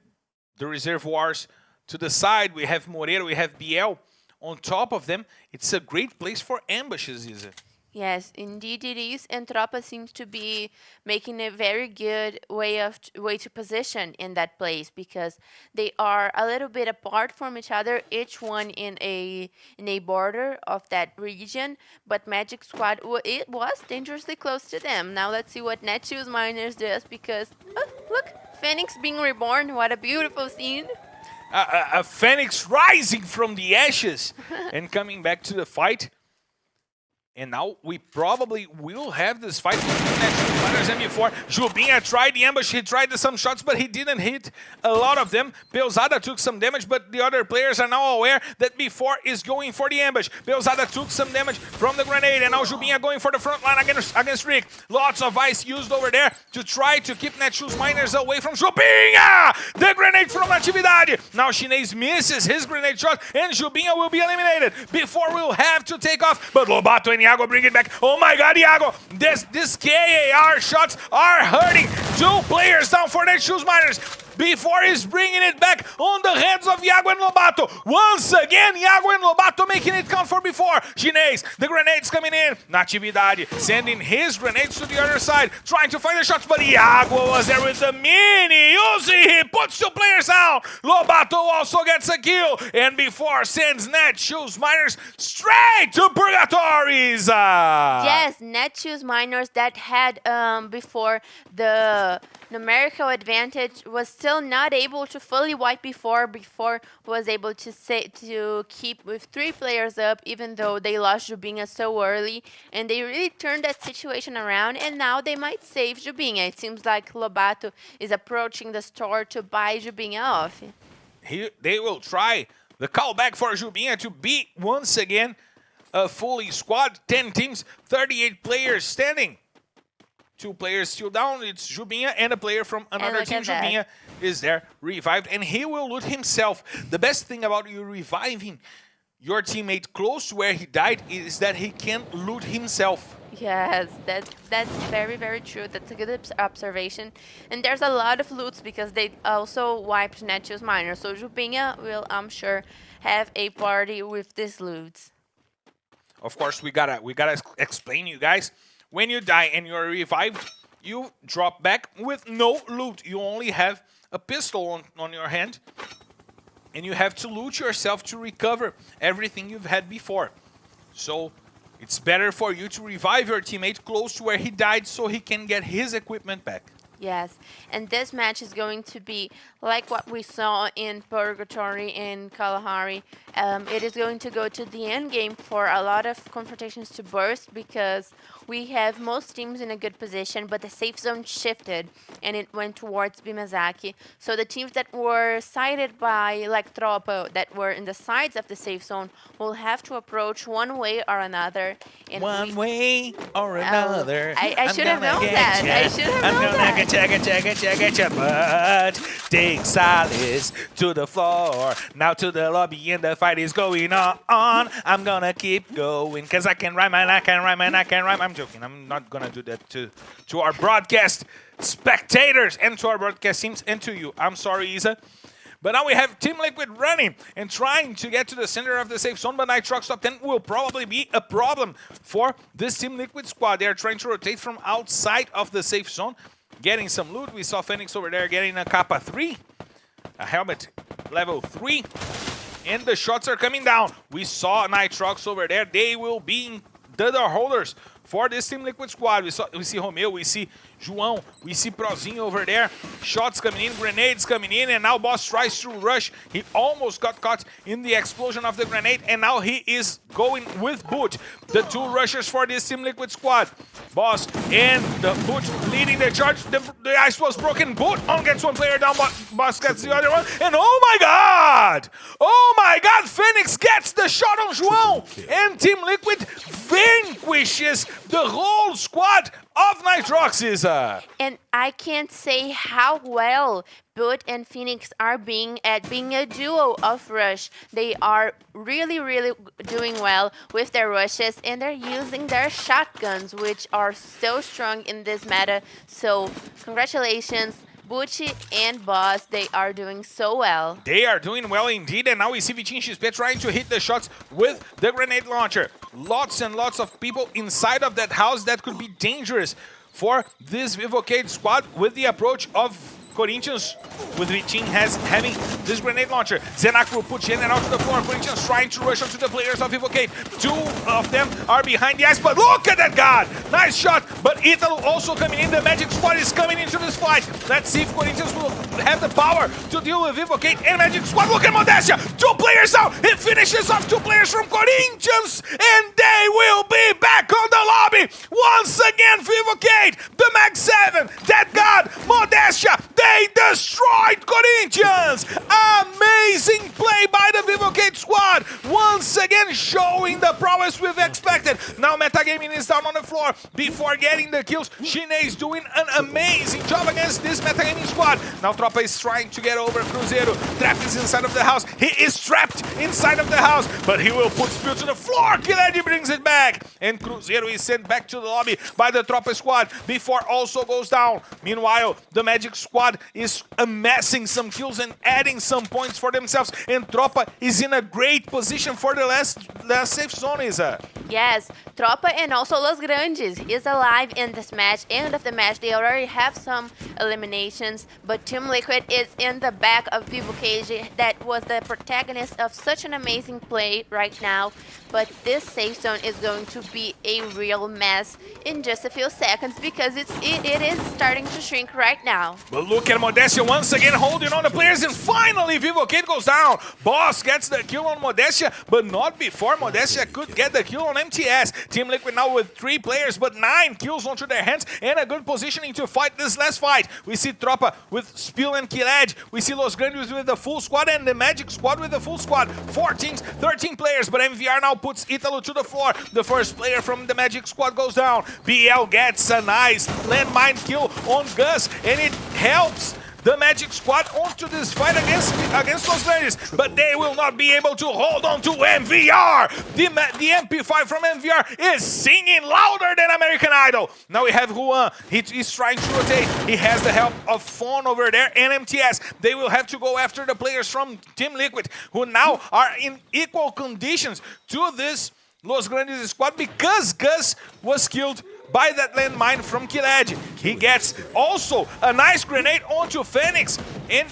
Speaker 1: reservoirs to the side. We have Moreira, we have BL on top of them. It's a great place for ambushes, is it?
Speaker 2: Yes, indeed it is, and Tropa seems to be making a very good way to position in that place, because they are a little bit apart from each other, each one in a border of that region. But Magic Squad, it was dangerously close to them. Now let's see what Netshoes Miners does, because look, Phoenix being reborn. What a beautiful scene.
Speaker 1: A Phoenix rising from the ashes and coming back to the fight. And now we probably will have this fight between Netshoes Miners and before. Jubinha tried the ambush, he tried some shots, but he didn't hit a lot of them. Belzada took some damage, but the other players are now aware that before is going for the ambush. Belzada took some damage from the grenade, and now Jubinha going for the front line against Rick. Lots of ice used over there to try to keep Netshoes Miners away from Jubinha! The grenade from Natividade! Now Chinês misses his grenade shot, and Jubinha will be eliminated. Before we'll have to take off, but Lobato and Iago bring it back. Oh my god, Iago! This KAR shots are hurting. 2 players down for Netshoes Miners. Before he's bringing it back on the heads of Iago and Lobato. Once again, Iago and Lobato making it count for before. Chinês, the grenades coming in. Natividade sending his grenades to the other side, trying to find the shots, but Iago was there with the mini. Uzi, he puts 2 players out. Lobato also gets a kill, and before sends Netshoes Miners straight to Purgatories.
Speaker 2: Yes, Netshoes Miners that had before the numerical advantage was still not able to fully wipe before was able to keep with 3 players up, even though they lost Jubinha so early, and they really turned that situation around, and now they might save Jubinha. It seems like Lobato is approaching the store to buy Jubinha off.
Speaker 1: They will try the callback for Jubinha to beat once again a fully squad. 10 teams, 38 players standing. 2 players still down. It's Jubinha and a player from another team. Jubinha is there, revived, and he will loot himself. The best thing about you reviving your teammate close to where he died is that he can loot himself.
Speaker 2: Yes, that's very, very true. That's a good observation. And there's a lot of loots because they also wiped Netshoes Miners. So Jubinha will, I'm sure, have a party with these loots.
Speaker 1: Of course, we gotta explain, you guys. When you die and you're revived, you drop back with no loot. You only have a pistol on your hand, and you have to loot yourself to recover everything you've had before. So it's better for you to revive your teammate close to where he died so he can get his equipment back.
Speaker 2: Yes, and this match is going to be like what we saw in Purgatory in Kalahari. It is going to go to the end game for a lot of confrontations to burst, because we have most teams in a good position, but the safe zone shifted and it went towards Bimazaki. So the teams that were sided by, like Tropa, that were in the sides of the safe zone, will have to approach one way or another. And
Speaker 1: one way or another.
Speaker 2: I should have known that. I should have known that.
Speaker 1: Check your butt. Take solace to the floor. Now to the lobby and the fight is going on. I'm gonna keep going because I can rhyme and I can rhyme and I can rhyme. I'm joking. I'm not gonna do that to our broadcast spectators and to our broadcast teams and to you. I'm sorry, Isa. But now we have Team Liquid running and trying to get to the center of the safe zone, but Nitrox top 10 will probably be a problem for this Team Liquid squad. They are trying to rotate from outside of the safe zone, getting some loot. We saw Phoenix over there getting a Kappa 3, a helmet level 3, and the shots are coming down. We saw Nitrox over there. They will be the door holders for this Team Liquid squad. We see Romeo, we see João, we see Prozinho over there. Shots coming in, grenades coming in, and now Boss tries to rush. He almost got caught in the explosion of the grenade, and now he is going with Boot. The two rushers for this Team Liquid squad. Boss and the Boot leading the charge. The ice was broken. Boot on gets one player down, Boss gets the other one. And oh my god! Oh my god! Phoenix gets the shot on João. And Team Liquid vanquishes the whole squad of Nitroxys.
Speaker 2: And I can't say how well Boot and Phoenix are being a duo of rush. They are really doing well with their rushes, and they're using their shotguns, which are so strong in this meta. So congratulations, Bucci and Boss. They are doing so well.
Speaker 1: They are doing well indeed, and now we see Vitinho XP trying to hit the shots with the grenade launcher. Lots and lots of people inside of that house that could be dangerous for this Vivocade squad with the approach of Corinthians, with Vitinho having this grenade launcher. Zenak will put Shannon out to the floor. Corinthians trying to rush onto the players of Vivocade. Two of them are behind the ice, but look at that god! Nice shot, but Italo also coming in. The Magic Squad is coming into this fight. Let's see if Corinthians will have the power to deal with Vivocade and Magic Squad. Look at Modestia! 2 players out! It finishes off 2 players from Corinthians, and they will be back on the lobby! Once again, Vivocade, the Mag 7, that god, Modestia, they destroyed Corinthians! Amazing play by the Vivocade squad! Once again showing the prowess we've expected. Now Metagaming is down on the floor before getting the kills. Shine is doing an amazing job against this Metagaming squad. Now Tropa is trying to get over Cruzeiro. Trap is inside of the house. He is trapped inside of the house, but he will put Spill to the floor. Kiledi brings it back, and Cruzeiro is sent back to the lobby by the Tropa squad before also goes down. Meanwhile, the Magic squad is amassing some kills and adding some points for themselves, and Tropa is in a great position for the last safe zone, Isa.
Speaker 2: Yes, Tropa and also Los Grandes is alive in this match. End of the match, they already have some eliminations, but Team Liquid is in the back of Vivocade. That was the protagonist of such an amazing play right now, but this safe zone is going to be a real mess in just a few seconds because it is starting to shrink right now.
Speaker 1: But look at Modestia once again holding on the players, and finally Vivocade goes down. Boss gets the kill on Modestia, but not before Modestia could get the kill on MTS. Team Liquid now with 3 players, but 9 kills onto their hands and a good positioning to fight this last fight. We see Tropa with Spill and Kiled. We see Los Grandes with the full squad and the Magic squad with the full squad. 4 teams, 13 players, but MVR now puts Italo to the floor. The first player from the Magic squad goes down. BL gets a nice landmine kill on Gus, and it helps the Magic squad onto this fight against Los Grandes, but they will not be able to hold on to MVR. The MP5 from MVR is singing louder than American Idol. Now we have Juan. He's trying to rotate. He has the help of Fawn over there and MTS. They will have to go after the players from Team Liquid, who now are in equal conditions to this Los Grandes squad because Gus was killed by that landmine from Kiled. He gets also a nice grenade onto Phoenix, and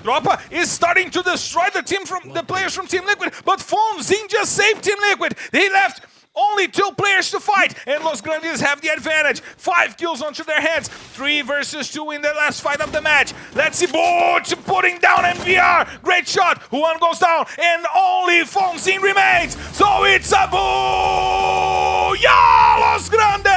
Speaker 1: Tropa is starting to destroy the players from Team Liquid, but Fonzin just saved Team Liquid. He left only 2 players to fight, and Los Grandes have the advantage. 5 kills onto their hands. 3 versus 2 in the last fight of the match. Let's see Butch putting down MVR. Great shot. Juan goes down, and only Fonzin remains. So it's a booyah, Los Grandes!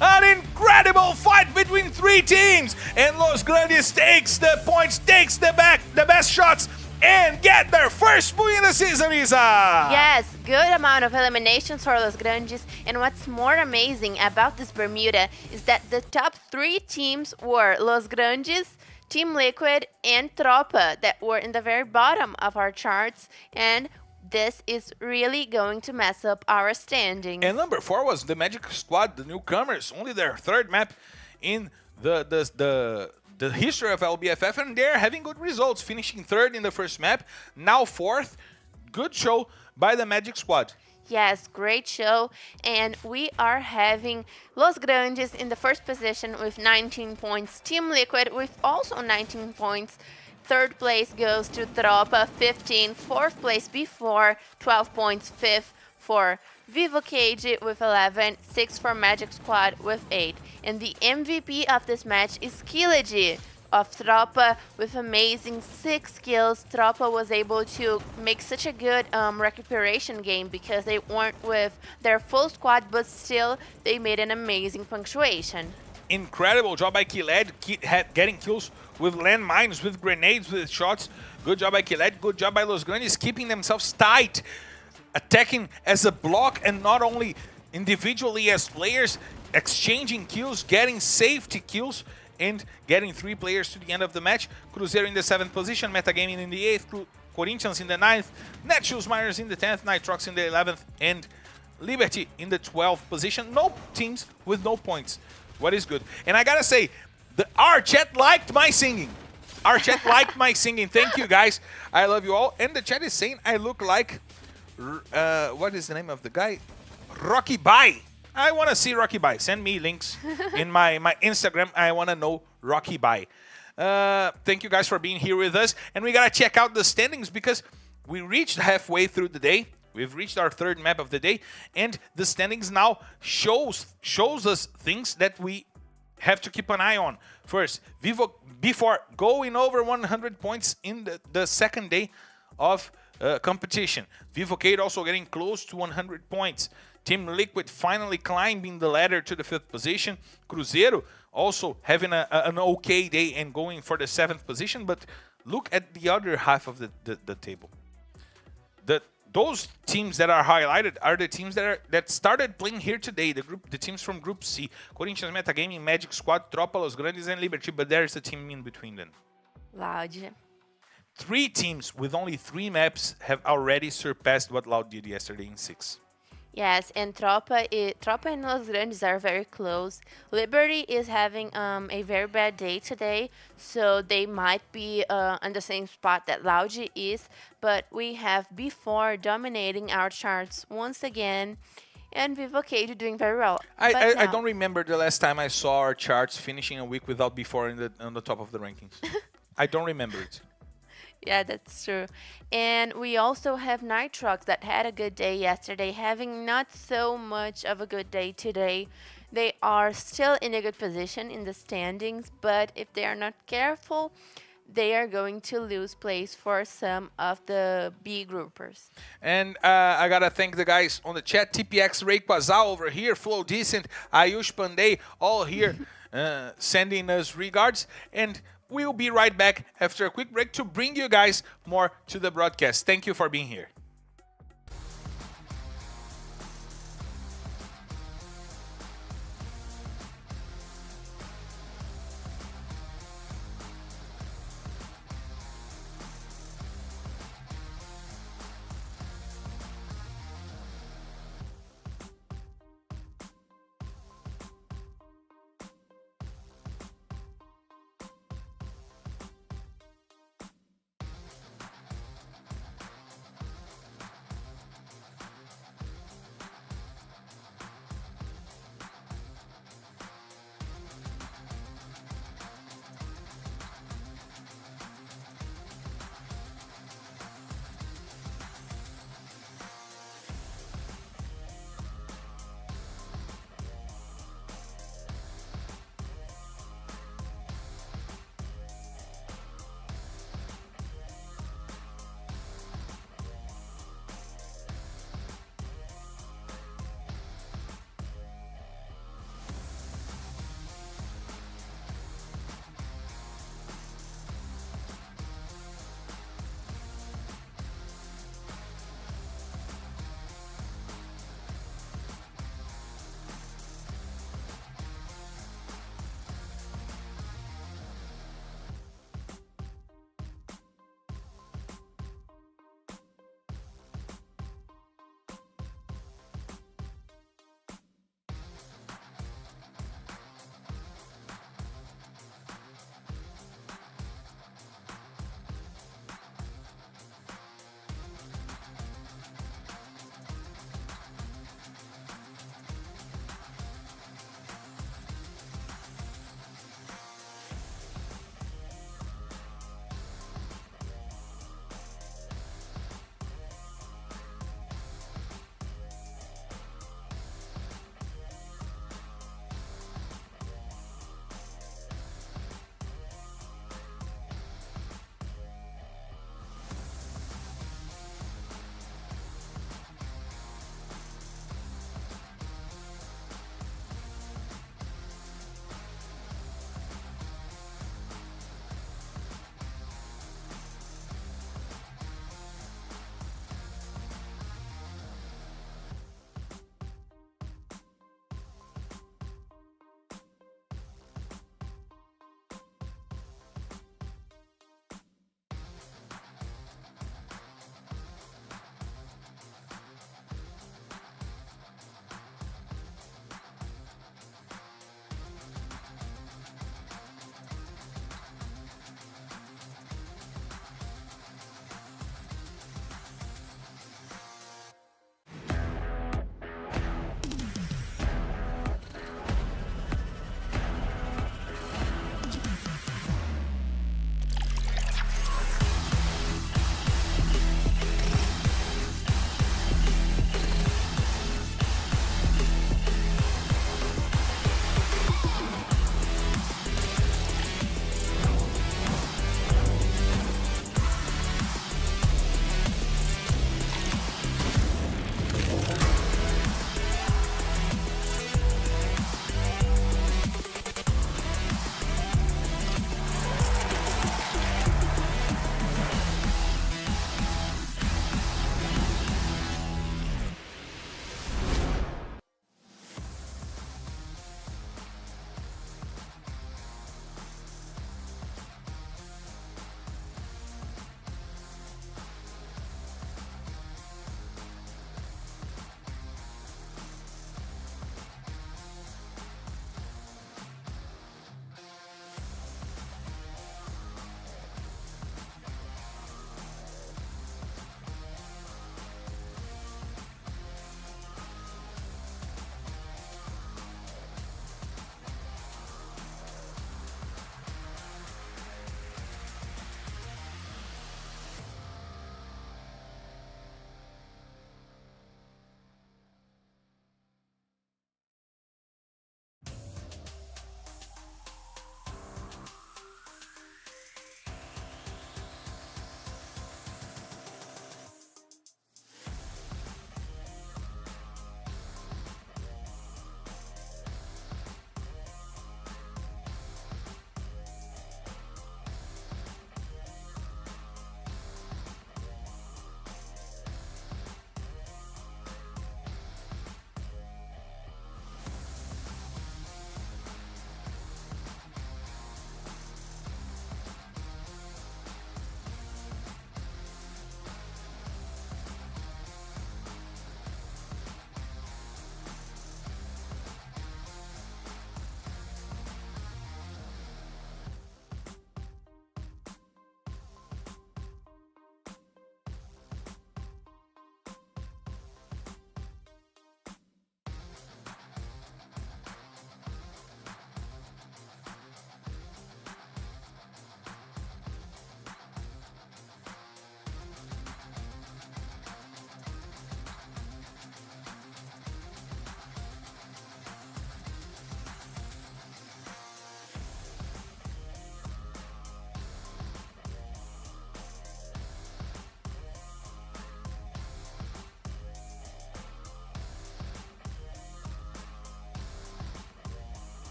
Speaker 1: An incredible fight between 3 teams, and Los Grandes takes the points, takes the best shots, and get their first win in the season, Isa!
Speaker 2: Yes, good amount of eliminations for Los Grandes, and what's more amazing about this Bermuda is that the top 3 teams were Los Grandes, Team Liquid, and Tropa that were in the very bottom of our charts, and this is really going to mess up our standings.
Speaker 1: And number 4 was the Magic Squad, the newcomers, only their 3rd map in the history of LBFF, and they're having good results, finishing 3rd in the first map, now 4th. Good show by the Magic Squad.
Speaker 2: Yes, great show, and we are having Los Grandes in the first position with 19 points, Team Liquid with also 19 points, 3rd place goes to Tropa, 15, 4th place before, 12 points, 5th for Vivo Cage with 11, 6 for Magic Squad with 8. And the MVP of this match is Killagy of Tropa with amazing 6 kills. Tropa was able to make such a good recuperation game because they weren't with their full squad, but still they made an amazing punctuation.
Speaker 1: Incredible job by Killed, getting kills with landmines, with grenades, with shots. Good job by Killed, good job by Los Grandes, keeping themselves tight, attacking as a block and not only individually as players, exchanging kills, getting safety kills, and getting 3 players to the end of the match. Cruzeiro in the 7th position, Metagaming in the 8th, Corinthians in the 9th, Netshoes Myers in the 10th, Nitrox in the 11th, and Liberty in the 12th position. No teams with no points. What is good? And I gotta say, our chat liked my singing. Our chat liked my singing. Thank you, guys. I love you all. And the chat is saying I look like, what is the name of the guy? Rocky Bai. I want to see Rocky Bai. Send me links in my Instagram. I want to know Rocky Bai. Thank you guys for being here with us. And we got to check out the standings because we reached halfway through the day. We've reached our 3rd map of the day. And the standings now shows us things that we have to keep an eye on. First, Vivo, before going over 100 points in the 2nd day of competition. Vivocade also getting close to 100 points. Team Liquid finally climbing the ladder to the 5th position. Cruzeiro also having an okay day and going for the 7th position. But look at the other half of the table. Those teams that are highlighted are the teams that started playing here today. The teams from Group C. Corinthians, Metagaming, Magic Squad, Tropa, Los Grandes, and Liberty. But there's a team in between them.
Speaker 2: Loud.
Speaker 1: 3 teams with only 3 maps have already surpassed what Loud did yesterday in 6.
Speaker 2: Yes, and Tropa and Los Grandes are very close. Liberty is having a very bad day today, so they might be on the same spot that Loud is. But we have before dominating our charts once again, and Vivocade doing very well.
Speaker 1: I don't remember the last time I saw our charts finishing a week without before on the top of the rankings. I don't remember it.
Speaker 2: Yeah, that's true. And we also have Nitrox that had a good day yesterday, having not so much of a good day today. They are still in a good position in the standings, but if they are not careful, they are going to lose place for some of the B groupers.
Speaker 1: And I gotta thank the guys on the chat. TPX Ray Quazal over here, Flow Decent, Ayush Pandey, all here sending us regards. And we'll be right back after a quick break to bring you guys more to the broadcast. Thank you for being here.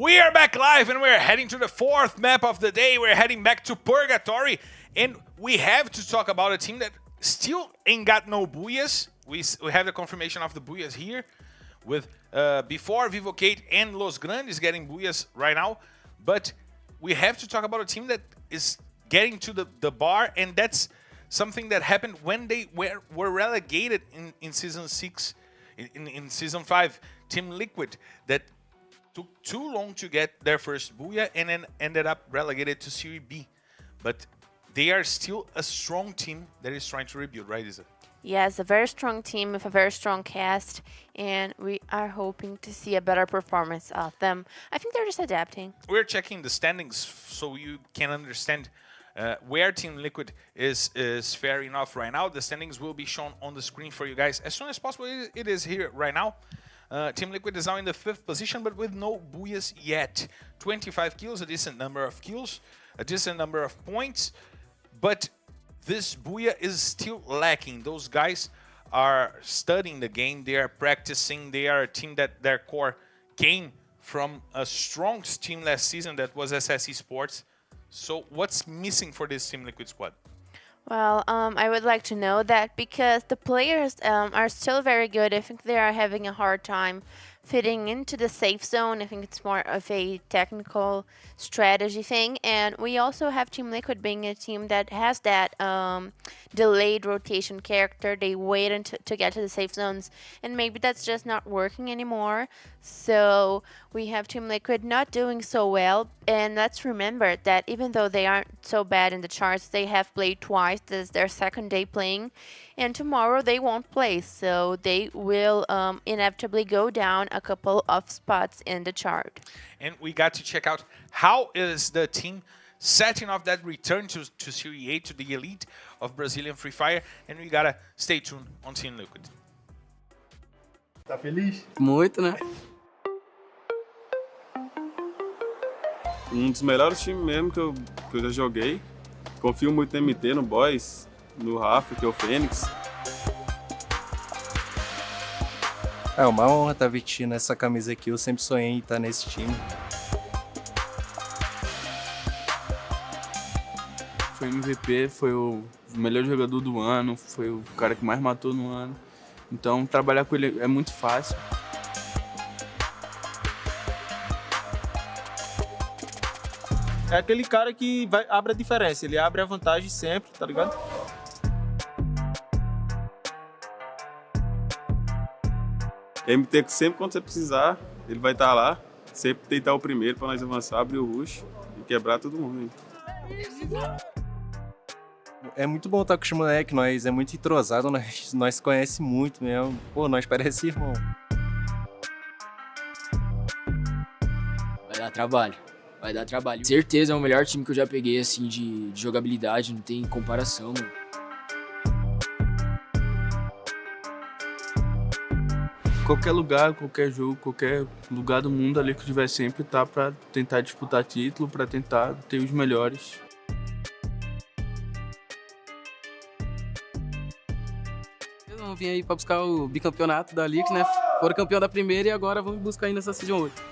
Speaker 1: We are back live and we're heading to the fourth map of the day. We're heading back to Purgatory and we have to talk about a team that still ain't got no booyahs. We have the confirmation of the booyahs here with before Vivocate and Los Grandes getting booyahs right now. But we have to talk about a team that is getting to the bar, and that's something that happened when they were relegated in Season 6, in Season 5. Team Liquid that took too long to get their first booyah and then ended up relegated to Series B. But they are still a strong team that is trying to rebuild, right, Isa?
Speaker 2: Yes, a very strong team with a very strong cast, and we are hoping to see a better performance of them. I think they're just adapting.
Speaker 1: We're checking the standings so you can understand where Team Liquid is faring off right now. The standings will be shown on the screen for you guys as soon as possible. It is here right now. Team Liquid is now in the 5th position, but with no booyahs yet. 25 kills, a decent number of kills, a decent number of points, but this booyah is still lacking. Those guys are studying the game, they are practicing, they are a team that their core came from a strong team last season that was SS Esports. So what's missing for this Team Liquid squad?
Speaker 2: Well, I would like to know that because the players are still very good. I think they are having a hard time fitting into the safe zone. I think it's more of a technical strategy thing. And we also have Team Liquid being a team that has that delayed rotation character. They wait until to get to the safe zones, and maybe that's just not working anymore. So we have Team Liquid not doing so well. And let's remember that even though they aren't so bad in the charts, they have played twice. This is their second day playing, and tomorrow they won't play, so they will inevitably go down a couple of spots in the chart.
Speaker 1: And we got to check out how is the team setting off that return to Series A, to the elite of Brazilian Free Fire, and we gotta stay tuned on Team Liquid.
Speaker 3: Tá feliz?
Speaker 4: Muito, né?
Speaker 5: Um dos melhores times mesmo que eu já joguei. Confio muito no MT, no Boys, no Rafa, que é o Fênix.
Speaker 8: É uma honra estar vestindo essa camisa aqui. Eu sempre sonhei em estar nesse time.
Speaker 6: Foi MVP, foi o melhor jogador do ano, foi o cara que mais matou no ano. Então, trabalhar com ele é muito fácil.
Speaker 3: É aquele cara que abre a diferença, ele abre a vantagem sempre, tá ligado?
Speaker 5: MT, sempre quando você precisar, ele vai estar lá. Sempre tentar o primeiro para nós avançar, abrir o rush e quebrar todo mundo.
Speaker 8: É muito bom estar com os moleques, nós é muito entrosado, nós conhece muito mesmo. Pô, nós parece irmão.
Speaker 7: Vai dar trabalho. Vai dar trabalho. Certeza é o melhor time que eu já peguei, assim, de jogabilidade. Não tem comparação, mano.
Speaker 6: Qualquer lugar, qualquer jogo, qualquer lugar do mundo ali que tiver sempre tá pra tentar disputar título, pra tentar ter os melhores.
Speaker 4: Eles vão vir aí pra buscar o bicampeonato da League, né? Foram campeão da primeira e agora vão buscar ainda essa Season 8.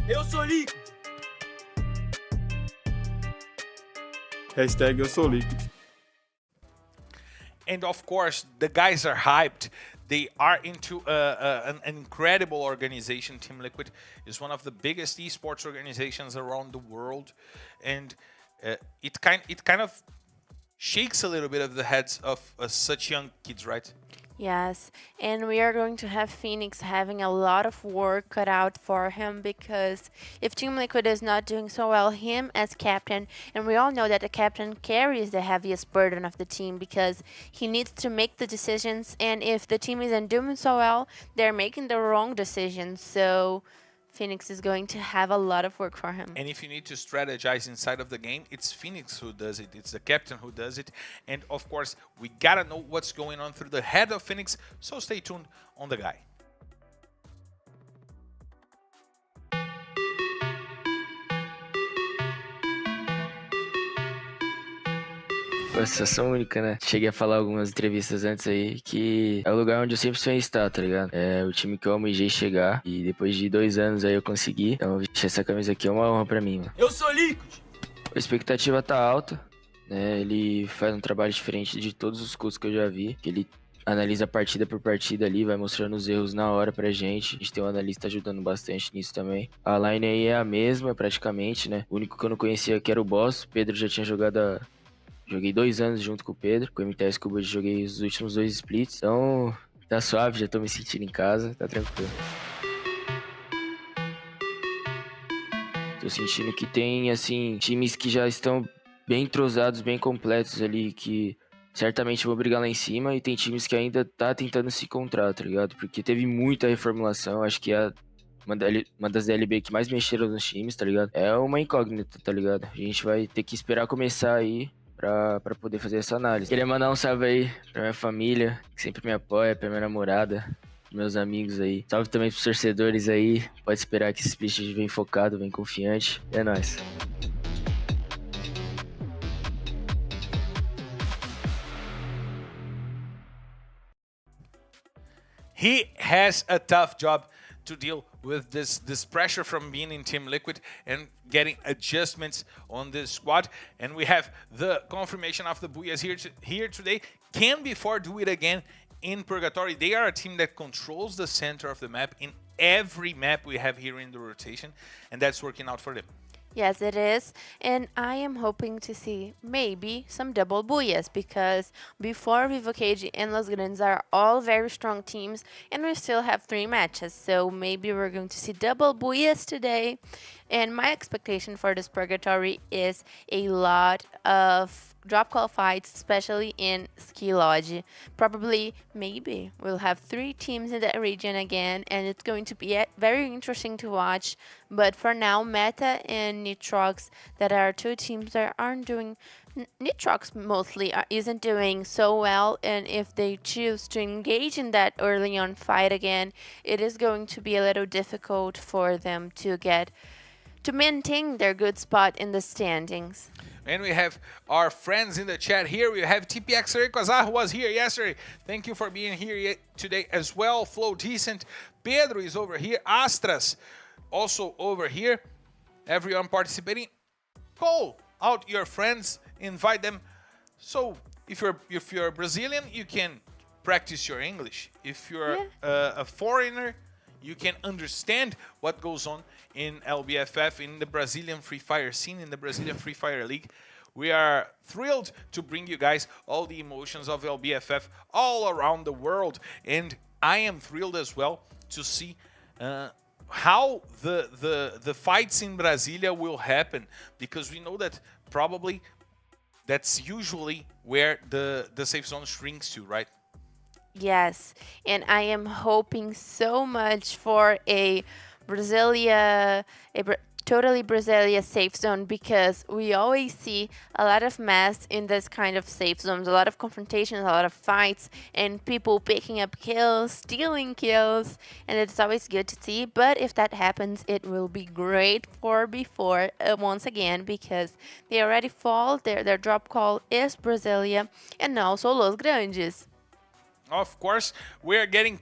Speaker 3: Eu sou Liquid!
Speaker 5: Hashtag eu sou Liquid.
Speaker 1: And of course, the guys are hyped. They are into an incredible organization. Team Liquid is one of the biggest esports organizations around the world, and it kind of shakes a little bit of the heads of such young kids, right?
Speaker 2: Yes, and we are going to have Phoenix having a lot of work cut out for him, because if Team Liquid is not doing so well, him as captain, and we all know that the captain carries the heaviest burden of the team because he needs to make the decisions, and if the team isn't doing so well, they're making the wrong decisions. So Phoenix is going to have a lot of work for him.
Speaker 1: And if you need to strategize inside of the game, it's Phoenix who does it. It's the captain who does it. And of course, we gotta know what's going on through the head of Phoenix, so stay tuned on the guy.
Speaker 7: Pô, sensação única, né? Cheguei a falar algumas entrevistas antes aí que é o lugar onde eu sempre sonhei estar, tá ligado? É o time que eu almejei chegar e depois de 2 anos aí eu consegui. Então vestir essa camisa aqui é uma honra pra mim, mano.
Speaker 9: Eu sou Liquid!
Speaker 7: A expectativa tá alta, né? Ele faz um trabalho diferente de todos os cursos que eu já vi, que ele analisa partida por partida ali, vai mostrando os erros na hora pra gente. A gente tem um analista ajudando bastante nisso também. A line aí é a mesma, praticamente, né? O único que eu não conhecia aqui era o Boss. O Pedro já tinha jogado Joguei 2 anos junto com o Pedro. Com o MTS Cuba joguei os últimos 2 splits. Então, tá suave, já tô me sentindo em casa, tá tranquilo. Tô sentindo que tem, assim, times que já estão bem entrosados, bem completos ali, que certamente vão brigar lá em cima, e tem times que ainda tá tentando se encontrar, tá ligado? Porque teve muita reformulação, acho que é uma das LB que mais mexeram nos times, tá ligado? É uma incógnita, tá ligado? A gente vai ter que esperar começar aí pra poder fazer essa análise. Queria mandar um salve aí pra minha família, que sempre me apoia, pra minha namorada, meus amigos aí. Salve também pros torcedores aí. Pode esperar que esse split vem focado, vem confiante. É nóis.
Speaker 1: He has a tough job to deal with this pressure from being in Team Liquid and getting adjustments on this squad. And we have the confirmation of the Booyahs here today. Can Before do it again in Purgatory? They are a team that controls the center of the map in every map we have here in the rotation, and that's working out for them.
Speaker 2: Yes, it is. And I am hoping to see maybe some double Booyahs, because before Vivo Cage and Los Grandes are all very strong teams, and we still have 3 matches. So maybe we're going to see double Booyahs today. And my expectation for this Purgatory is a lot of drop call fights, especially in Ski Lodge. Probably, maybe, we'll have 3 teams in that region again, and it's going to be very interesting to watch. But for now, Meta and Nitrox, that are 2 teams that aren't doing... Nitrox mostly isn't doing so well, and if they choose to engage in that early on fight again, it is going to be a little difficult for them to maintain their good spot in the standings.
Speaker 1: And we have our friends in the chat here. We have TPX Requazar, who was here yesterday. Thank you for being here today as well. Flow Decent. Pedro is over here. Astras also over here. Everyone participating. Call out your friends. Invite them. So if you're Brazilian, you can practice your English. If you're a foreigner, you can understand what goes on in LBFF, in the Brazilian Free Fire scene, in the Brazilian Free Fire League. We are thrilled to bring you guys all the emotions of LBFF all around the world. And I am thrilled as well to see how the fights in Brasilia will happen, because we know that probably that's usually where the safe zone shrinks to, right?
Speaker 2: Yes, and I am hoping so much for a totally Brasilia safe zone, because we always see a lot of mess in this kind of safe zones, a lot of confrontations, a lot of fights, and people picking up kills, stealing kills, and it's always good to see. But if that happens, it will be great for Before once again, because they already fall, their drop call is Brasilia, and also Los Grandes.
Speaker 1: Of course, we're getting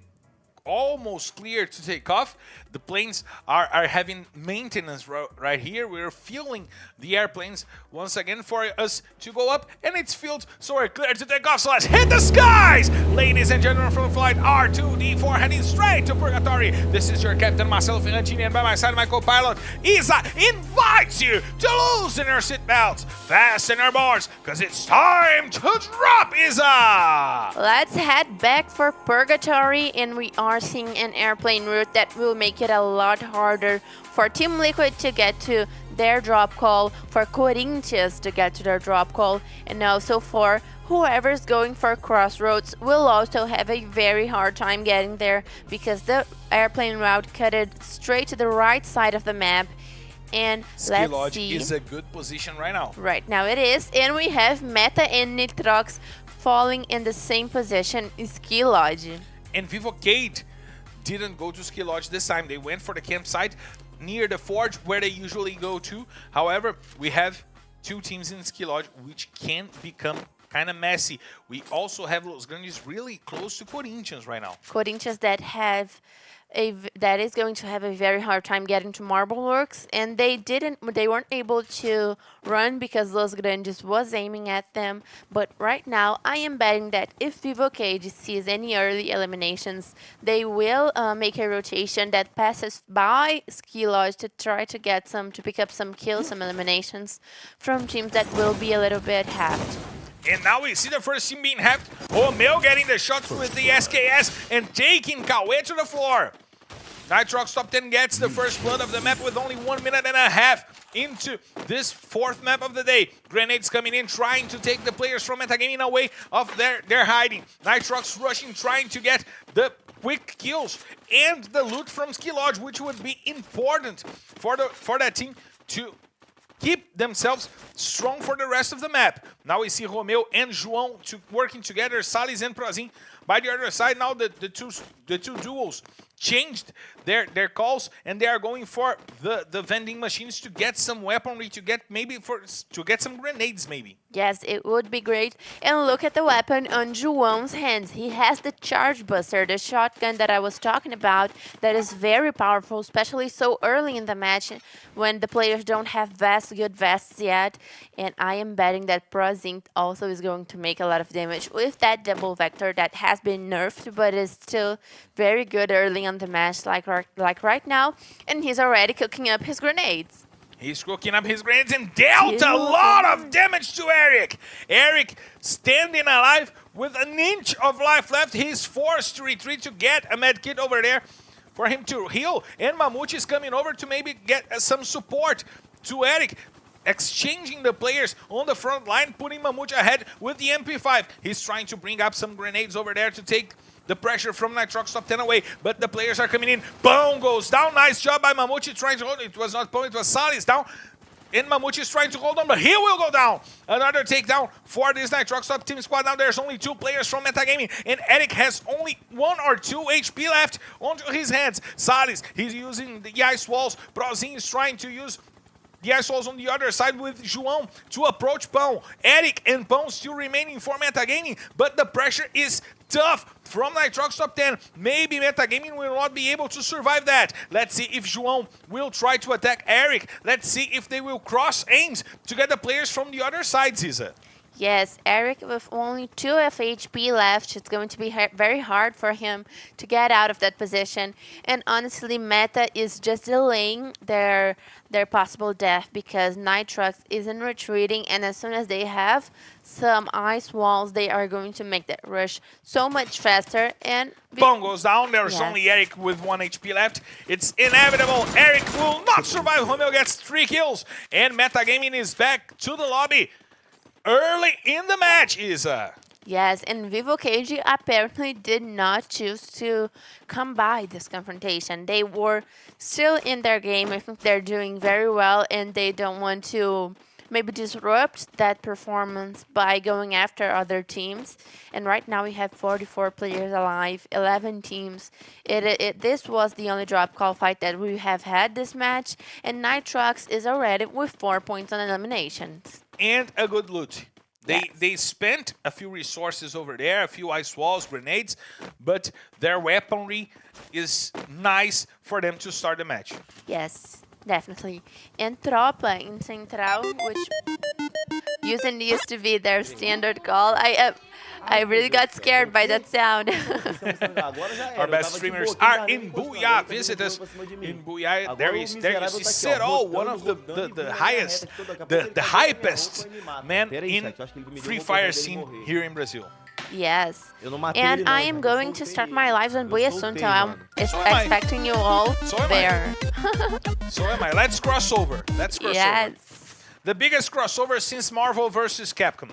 Speaker 1: almost clear to take off. The planes are having maintenance right here. We're fueling the airplanes once again for us to go up, and it's fueled, so we're clear to take off. So let's hit the skies! Ladies and gentlemen, from flight R2D4, heading straight to Purgatory. This is your captain, myself, Antini, and by my side, my co-pilot, Isa, invites you to loosen your seatbelts, fasten your boards, because it's time to drop, Isa!
Speaker 2: Let's head back for Purgatory, and we are seeing an airplane route that will make it a lot harder for Team Liquid to get to their drop call, for Corinthians to get to their drop call, and also for whoever's going for Crossroads will also have a very hard time getting there, because the airplane route cut it straight to the right side of the map. And
Speaker 1: Ski Lodge
Speaker 2: let's see.
Speaker 1: is a good position right now.
Speaker 2: Right now it is, and we have Meta and Nitrox falling in the same position in Ski Lodge.
Speaker 1: And Vivo Cage didn't go to Ski Lodge this time. They went for the campsite near the forge where they usually go to. However, we have 2 teams in Ski Lodge which can become kind of messy. We also have Los Grandes really close to Corinthians right now.
Speaker 2: Corinthians that is going to have a very hard time getting to Marble Works, and they weren't able to run because Los Grandes was aiming at them. But right now, I am betting that if Vivo Cage sees any early eliminations, they will make a rotation that passes by Ski Lodge to try to pick up some kills, some eliminations from teams that will be a little bit halved.
Speaker 1: And now we see the first team being halved. Romeo getting the shots with the SKS and taking Cauê to the floor. Nitrox top 10 gets the first blood of the map with only 1 minute and a half into this fourth map of the day. Grenades coming in, trying to take the players from Metagaming away of their hiding. Nitrox rushing, trying to get the quick kills and the loot from Ski Lodge, which would be important for that team to keep themselves strong for the rest of the map. Now we see Romeo and João working together, Salles and Prozin. By the other side, now the two duos changed their calls, and they are going for the vending machines to get some weaponry, to get some grenades maybe.
Speaker 2: Yes, it would be great. And look at the weapon on João's hands. He has the Charge Buster, the shotgun that I was talking about, that is very powerful, especially so early in the match when the players don't have good vests yet. And I am betting that Prozin also is going to make a lot of damage with that double vector that has been nerfed, but is still very good early on the match, like right now. And he's already cooking up his grenades.
Speaker 1: He's cooking up his grenades and dealt a lot of damage to Eric. Eric standing alive with an inch of life left. He's forced to retreat to get a med kit over there for him to heal. And Mamute is coming over to maybe get some support to Eric, exchanging the players on the front line, putting Mamute ahead with the MP5. He's trying to bring up some grenades over there to take the pressure from Nitrox top 10 away, but the players are coming in. Pão goes down. Nice job by Mamute trying to hold it. It was not Pão, it was Salles down. And Mamute is trying to hold on, but he will go down. Another takedown for this Nitrox top team squad. Now there's only 2 players from Metagaming, and Eric has only 1 or 2 HP left onto his hands. Salles, he's using the ice walls. Prozin is trying to use the ice walls on the other side with João to approach Pão. Eric and Pão still remaining for Metagaming, but the pressure is tough from Nitrox top 10. Maybe Metagaming will not be able to survive that. Let's see if João will try to attack Eric. Let's see if they will cross aims to get the players from the other side, Ziza.
Speaker 2: Yes, Eric with only 2 FHP left, it's going to be very hard for him to get out of that position. And honestly, Meta is just delaying their possible death because Nitrox isn't retreating, and as soon as they have some ice walls, they are going to make that rush so much faster. And
Speaker 1: Pão goes down. There's only Eric with 1 HP left. It's inevitable. Eric will not survive. Romeo gets 3 kills, and Metagaming is back to the lobby early in the match, Isa.
Speaker 2: Yes, and Vivo Cage apparently did not choose to come by this confrontation. They were still in their game. I think they're doing very well, and they don't want to maybe disrupt that performance by going after other teams. And right now we have 44 players alive, 11 teams. This was the only drop call fight that we have had this match, and Nitrox is already with 4 points on eliminations.
Speaker 1: And a good loot. They spent a few resources over there, a few ice walls, grenades, but their weaponry is nice for them to start the match.
Speaker 2: Yes, definitely. And Tropa in Central, which used to be their standard call. I really got scared by that sound.
Speaker 1: Our best streamers are in Booyah. Visit us in Booyah. There you see Serol, one of the highest, the hypest man in Free Fire scene here in Brazil.
Speaker 2: Yes. And I am going to start my lives on Booyah soon, so I'm expecting you all there.
Speaker 1: So am I. Let's cross over.
Speaker 2: Yes.
Speaker 1: The biggest crossover since Marvel versus Capcom.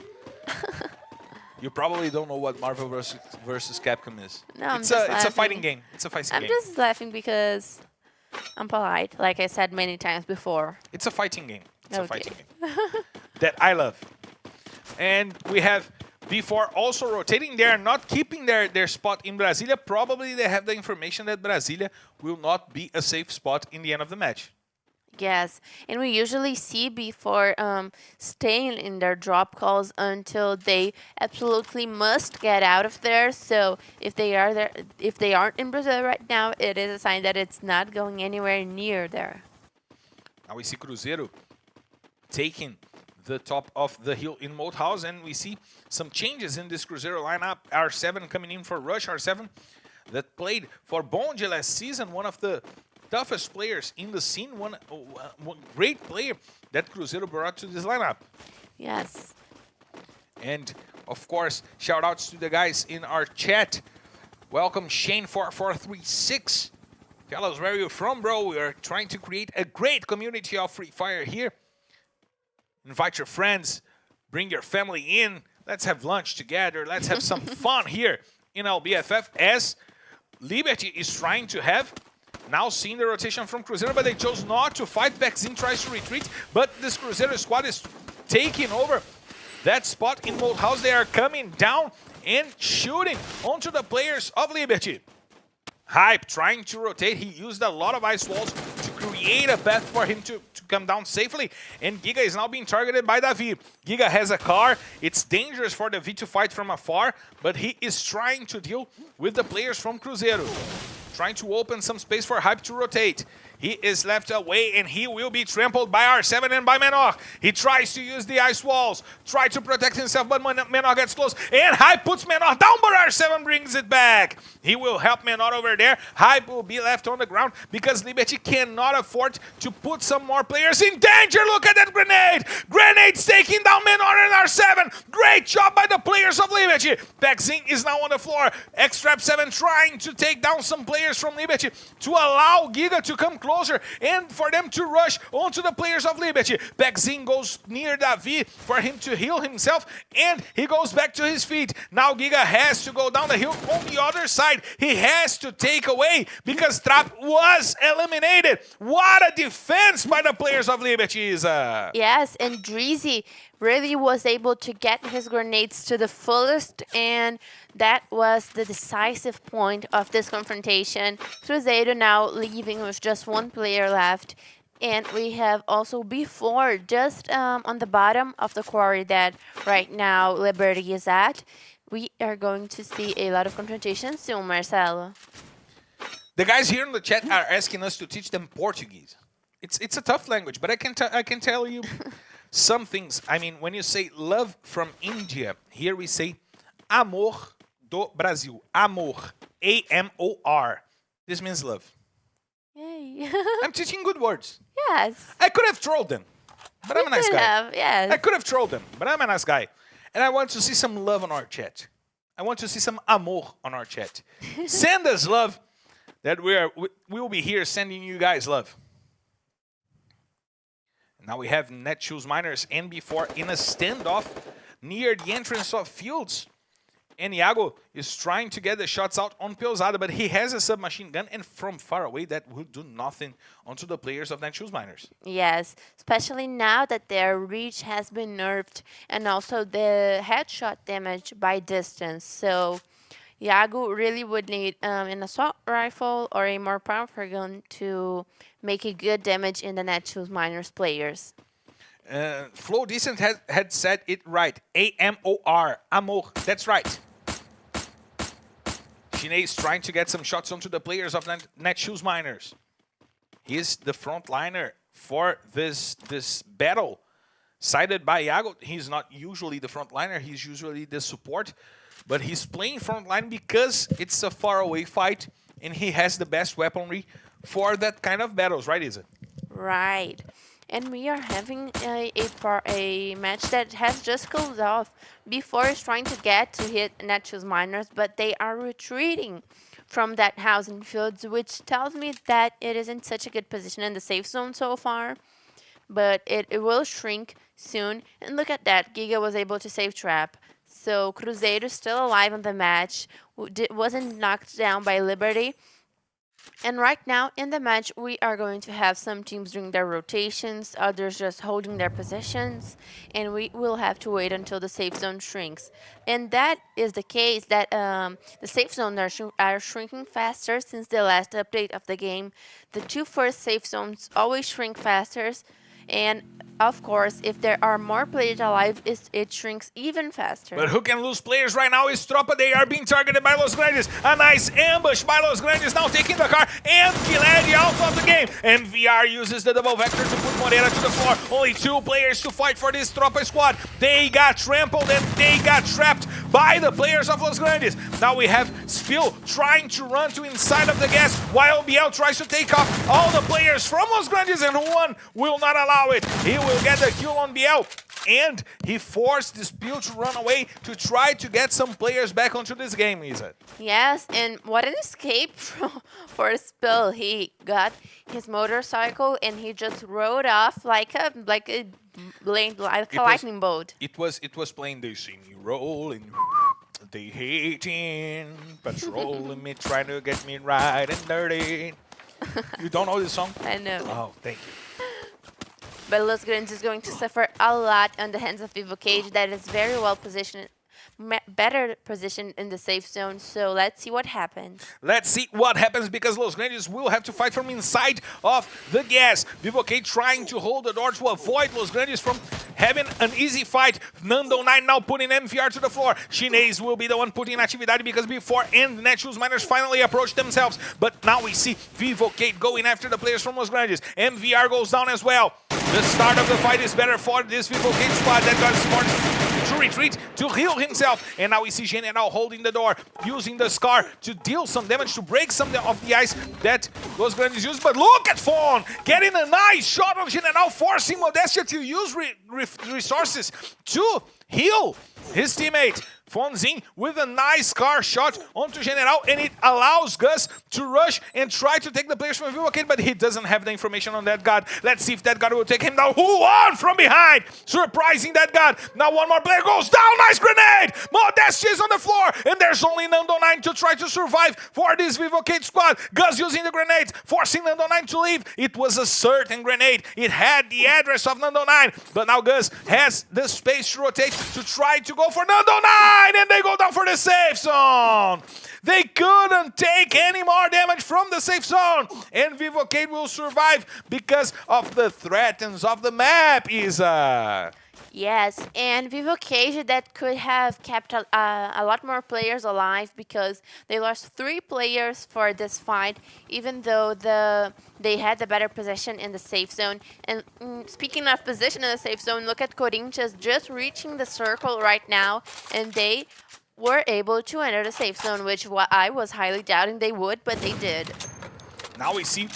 Speaker 1: You probably don't know what Marvel versus Capcom is.
Speaker 2: No,
Speaker 1: it's a fighting game. It's a fighting game.
Speaker 2: I'm just laughing because I'm polite, like I said many times before.
Speaker 1: It's a fighting game. It's
Speaker 2: okay.
Speaker 1: a fighting game that I love. And we have before also rotating. They are not keeping their spot in Brasilia. Probably they have the information that Brasilia will not be a safe spot in the end of the match.
Speaker 2: Yes, and we usually see before staying in their drop calls until they absolutely must get out of there. So if they are there, if they aren't in Brazil right now, it is a sign that it's not going anywhere near there.
Speaker 1: Now we see Cruzeiro taking the top of the hill in Moat House, and we see some changes in this Cruzeiro lineup. R7 coming in for Rush. R7 that played for Bonde last season, one of the toughest players in the scene, one great player that Cruzeiro brought to this lineup.
Speaker 2: Yes.
Speaker 1: And of course, shout outs to the guys in our chat. Welcome Shane4436. Tell us where you're from, bro. We are trying to create a great community of Free Fire here. Invite your friends, bring your family in. Let's have lunch together. Let's have some fun here in LBFF, as Liberty is trying to have. Now seeing the rotation from Cruzeiro, but they chose not to fight. Bexin tries to retreat, but this Cruzeiro squad is taking over that spot in Moat House. They are coming down and shooting onto the players of Liberty. Hype trying to rotate. He used a lot of ice walls to create a path for him to come down safely. And Giga is now being targeted by tThe. Giga has a car. It's dangerous for tThe to fight from afar, but he is trying to deal with the players from Cruzeiro. Trying to open some space for Hype to rotate. He is left away, and he will be trampled by R7 and by Menor. He tries to use the ice walls, try to protect himself, but Menor gets close, and Hype puts Menor down, but R7 brings it back. He will help Menor over there. Hype will be left on the ground because Liberty cannot afford to put some more players in danger. Look at that grenade! Grenade's taking down Menor and R7. Great job by the players of Liberty. Bexin is now on the floor. Xtrap7 trying to take down some players from Liberty to allow Giga to come closer and for them to rush onto the players of Liberty. Bexin goes near tThe for him to heal himself, and he goes back to his feet. Now Giga has to go down the hill on the other side. He has to take away because Trap was eliminated. What a defense by the players of Liberty, Isa.
Speaker 2: Yes, and Dreezy really was able to get his grenades to the fullest, and that was the decisive point of this confrontation. Cruzeiro now leaving with just one player left. And we have also before, just on the bottom of the quarry that right now Liberty is at, we are going to see a lot of confrontations soon, Marcelo.
Speaker 1: The guys here in the chat are asking us to teach them Portuguese. It's a tough language, but I can tell you some things. I mean, when you say love from India, here we say amor do Brasil. Amor. A-M-O-R. This means love.
Speaker 2: Yay.
Speaker 1: I'm teaching good words.
Speaker 2: Yes.
Speaker 1: I could have trolled them, but I'm a nice guy.
Speaker 2: Yes.
Speaker 1: I could have trolled them, but I'm a nice guy. And I want to see some love on our chat. I want to see some amor on our chat. Send us love. That we'll be here sending you guys love. Now we have Netshoes Miners and B4 in a standoff near the entrance of Fields. And Iago is trying to get the shots out on Piozada, but he has a submachine gun, and from far away that will do nothing onto the players of Netshoes Miners.
Speaker 2: Yes, especially now that their reach has been nerfed, and also the headshot damage by distance. So Iago really would need an assault rifle or a more powerful gun to make a good damage in the Netshoes Miners players.
Speaker 1: Flow Decent had said it right. A-M-O-R. Amor. That's right. Shine is trying to get some shots onto the players of Netshoes Miners. He's the frontliner for this battle. Sided by Iago. He's not usually the frontliner. He's usually the support. But he's playing frontline because it's a faraway fight, and he has the best weaponry for that kind of battles, right, Isa?
Speaker 2: Right. And we are having a match that has just cooled off. Before is trying to get to hit Netshoes Miners, but they are retreating from that housing fields, which tells me that it is in such a good position in the safe zone so far. But it will shrink soon. And look at that. Giga was able to save Trap. So Cruzeiro still alive in the match. Wasn't knocked down by Liberty. And right now in the match, we are going to have some teams doing their rotations, others just holding their positions, and we will have to wait until the safe zone shrinks. And that is the case that the safe zones are shrinking faster since the last update of the game. The two first safe zones always shrink faster, and of course, if there are more players alive, it shrinks even faster.
Speaker 1: But who can lose players right now is Tropa. They are being targeted by Los Grandes. A nice ambush by Los Grandes, now taking the car, and Gilad out of the game. And VR uses the double vector to put Moreira to the floor. Only 2 players to fight for this Tropa squad. They got trampled and they got trapped by the players of Los Grandes. Now we have Spill trying to run to inside of the gas, while BL tries to take off all the players from Los Grandes, and one will not allow it. He will get the kill on BL, and he forced the Spill to run away to try to get some players back onto this game, Isa.
Speaker 2: Yes, and what an escape for Spill. He got his motorcycle and he just rode off like a lightning bolt.
Speaker 1: It was playing "They See Me Rolling, they hating, patrolling me, trying to get me right and dirty." You don't know this song?
Speaker 2: I know.
Speaker 1: Oh, thank you.
Speaker 2: But Los Grandes is going to suffer a lot on the hands of Vivo Cage, that is very well positioned, better positioned in the safe zone. So let's see what happens.
Speaker 1: Let's see what happens, because Los Grandes will have to fight from inside of the gas. Vivo Cage trying to hold the door to avoid Los Grandes from having an easy fight. Nando9 now putting MVR to the floor. Chinese will be the one putting Atividade, because before and Netshoes Miners finally approached themselves. But now we see Vivo Cage going after the players from Los Grandes. MVR goes down as well. The start of the fight is better for this Vivo Cage squad that got smart to retreat, to heal himself. And now we see General holding the door, using the Scar to deal some damage, to break some of the ice that Los Grandes used. But look at Fawn getting a nice shot of General, forcing Modestia to use resources to heal his teammate. Fonzin with a nice Scar shot onto General, and it allows Gus to rush and try to take the players from Vivo Cage, but he doesn't have the information on that god. Let's see if that god will take him down. Who won from behind? Surprising that god. Now one more player goes down. Nice grenade. Modestia is on the floor, and there's only Nando9 to try to survive for this Vivo Cage squad. Gus using the grenades, forcing Nando9 to leave. It was a certain grenade. It had the address of Nando9, but now Gus has the space to rotate to try to go for Nando9. And they go down for the safe zone. They couldn't take any more damage from the safe zone. And Vivo Cage will survive because of the threats of the map, Isa.
Speaker 2: Yes, and Vivo Cage that could have kept a lot more players alive, because they lost 3 players for this fight, even though they had the better position in the safe zone. And speaking of position in the safe zone, look at Corinthians just reaching the circle right now, and they were able to enter the safe zone, which I was highly doubting they would, but they did.
Speaker 1: Now we see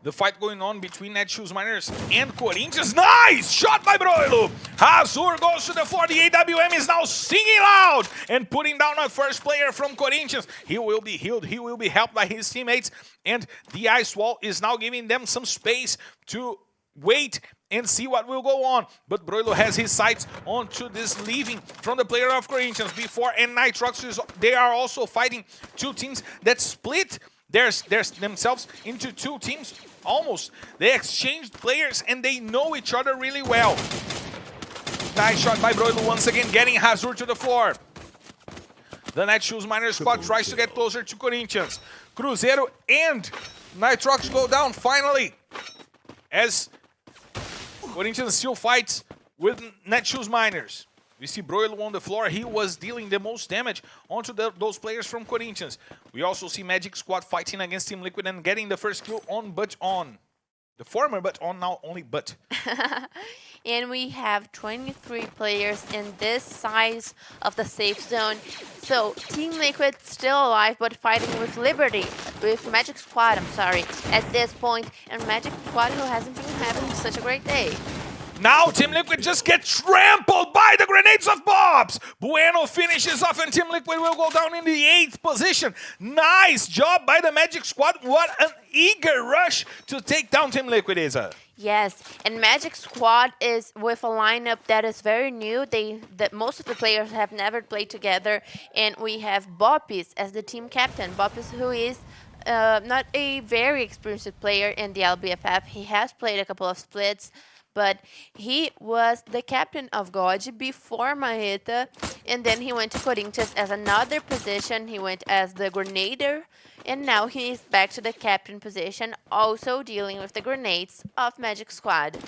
Speaker 1: the fight going on between Netshoes Miners and Corinthians. Nice shot by Broilo. Hazur goes to the floor. The AWM is now singing loud and putting down a first player from Corinthians. He will be healed. He will be helped by his teammates. And the ice wall is now giving them some space to wait and see what will go on. But Broilo has his sights onto this leaving from the player of Corinthians. Before and Nitrox, they are also fighting 2 teams that split themselves into 2 teams almost. They exchanged players and they know each other really well. Nice shot by Broilo once again, getting Hazur to the floor. The Netshoes Miners squad tries to get closer to Corinthians. Cruzeiro and Nitrox go down finally, as Corinthians still fights with Netshoes Miners. We see Broilo on the floor. He was dealing the most damage onto those players from Corinthians. We also see Magic Squad fighting against Team Liquid and getting the first kill on But On. The former But On, now only But.
Speaker 2: And we have 23 players in this size of the safe zone. So Team Liquid still alive, but fighting with Magic Squad, at this point. And Magic Squad, who hasn't been having such a great day.
Speaker 1: Now Team Liquid just get trampled by the grenades of Bobs. Bueno finishes off, and Team Liquid will go down in the 8th position. Nice job by the Magic Squad. What an eager rush to take down Team Liquid, Isa.
Speaker 2: Yes, and Magic Squad is with a lineup that is very new. That most of the players have never played together, and we have Bopis as the team captain. Bopis, who is not a very experienced player in the LBFF. He has played a couple of splits, but he was the captain of God before Marreta, and then he went to Corinthians as another position. He went as the Grenader, and now he is back to the captain position, also dealing with the grenades of Magic Squad.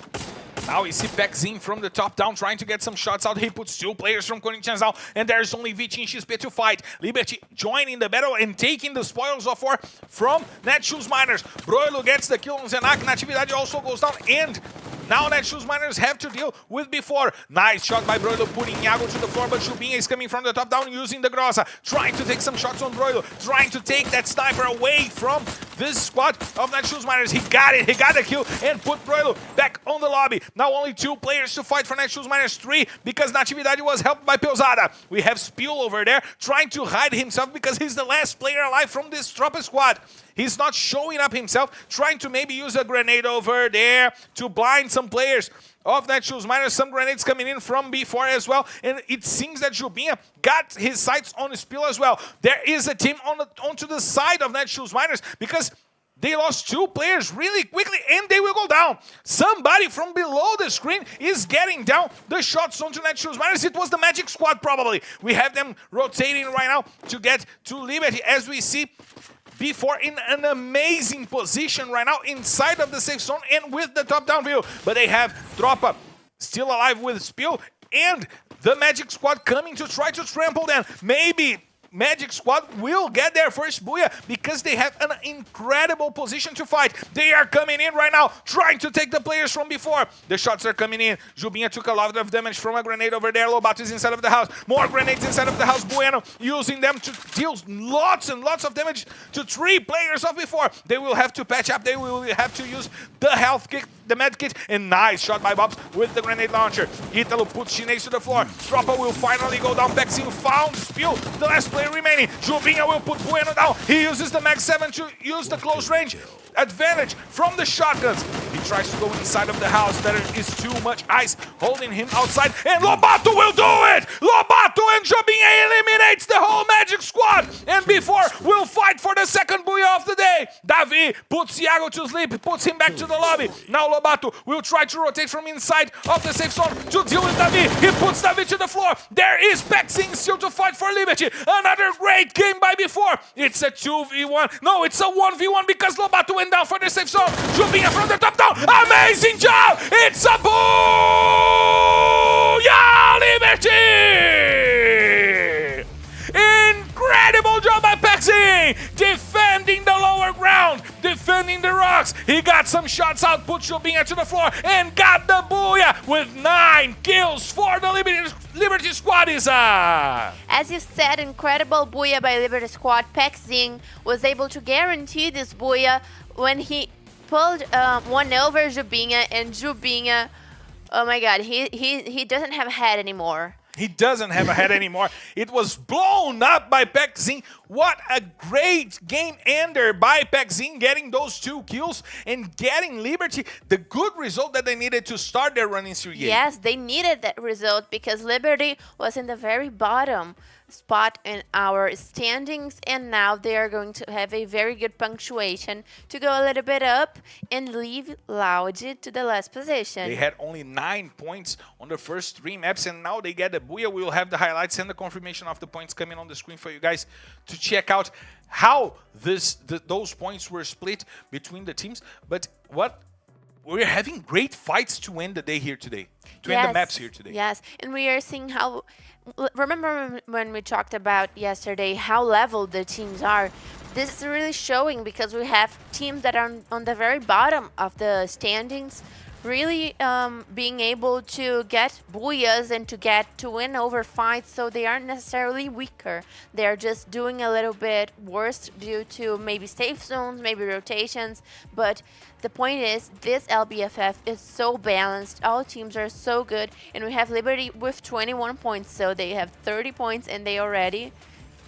Speaker 1: Now we see tThe from the top down trying to get some shots out. He puts 2 players from Corinthians out, and there's only Vici and XP to fight. Liberty joining the battle and taking the spoils of war from Netshoes Miners. Broilo gets the kill on Zenak. Natividade also goes down, and now Netshoes Miners have to deal with before. Nice shot by Broilo, putting Iago to the floor, but Jubinha is coming from the top down using the Grossa, trying to take some shots on Broilo, trying to take that sniper away from this squad of Netshoes Miners. He got it, he got the kill, and put Broilo back on the lobby. Now only 2 players to fight for Netshoes Miners, 3, because Natividade was helped by Peusada. We have Spiel over there trying to hide himself because he's the last player alive from this Tropa squad. He's not showing up himself, trying to maybe use a grenade over there to blind some players of Netshoes Miners. Some grenades coming in from before as well, and it seems that Jubinha got his sights on Spiel as well. There is a team onto the side of Netshoes Miners because they lost 2 players really quickly, and they will go down. Somebody from below the screen is getting down the shots onto Netshoes Miners. It was the Magic Squad probably. We have them rotating right now to get to Liberty, as we see before in an amazing position right now inside of the safe zone and with the top-down view. But they have Tropa still alive with Spiel, and the Magic Squad coming to try to trample them. Maybe Magic Squad will get their first booyah because they have an incredible position to fight. They are coming in right now, trying to take the players from before. The shots are coming in. Jubinha took a lot of damage from a grenade over there. Lobato is inside of the house. More grenades inside of the house. Bueno using them to deal lots and lots of damage to 3 players of before. They will have to patch up. They will have to use the health kit, the med kit, and nice shot by Bobs with the grenade launcher. Italo puts Chinese to the floor. Tropa will finally go down. tThe found Spiel, the last player remaining. Jubinha will put Bueno down. He uses the Mag 7 to use the close range advantage from the shotguns. He tries to go inside of the house. There is too much ice holding him outside, and Lobato will do it! Lobato and Jubinha eliminates the whole Magic Squad, and before will fight for the second booyah of the day. Davi puts Iago to sleep, puts him back to the lobby. Now Lobato will try to rotate from inside of the safe zone to deal with Davi. He puts Davi to the floor. There is tThe still to fight for Liberty. Another great game by before. It's a 2v1. No, it's a 1v1 because Lobato went down for the safe zone. Jubinha from the top down. Amazing job! It's a booyah, Liberty! Incredible job by tThe, defending the lower ground, defending the rocks. He got some shots out, put Jubinha to the floor, and got the booyah with 9 kills for the Liberty Squad.
Speaker 2: As you said, incredible booyah by Liberty Squad. tThe was able to guarantee this booyah when he pulled one over Jubinha, and Jubinha, oh my god, he doesn't have a head anymore.
Speaker 1: He doesn't have a head anymore. It was blown up by tThe. What a great game ender by tThe, getting those 2 kills and getting Liberty the good result that they needed to start their running streak.
Speaker 2: Yes, they needed that result because Liberty was in the very bottom spot in our standings, and now they are going to have a very good punctuation to go a little bit up and leave Loud to the last position.
Speaker 1: They had only 9 points on the first 3 maps, and now they get the booyah. We will have the highlights and the confirmation of the points coming on the screen for you guys to check out how those points were split between the teams. But we're having great fights to end the day here today, to end the maps here today.
Speaker 2: Yes, and we are seeing how, remember when we talked about yesterday how leveled the teams are? This is really showing because we have teams that are on the very bottom of the standings really being able to get booyahs and to win over fights, so they aren't necessarily weaker. They're just doing a little bit worse due to maybe safe zones, maybe rotations, but the point is this LBFF is so balanced, all teams are so good, and we have Liberty with 21 points, so they have 30 points and they already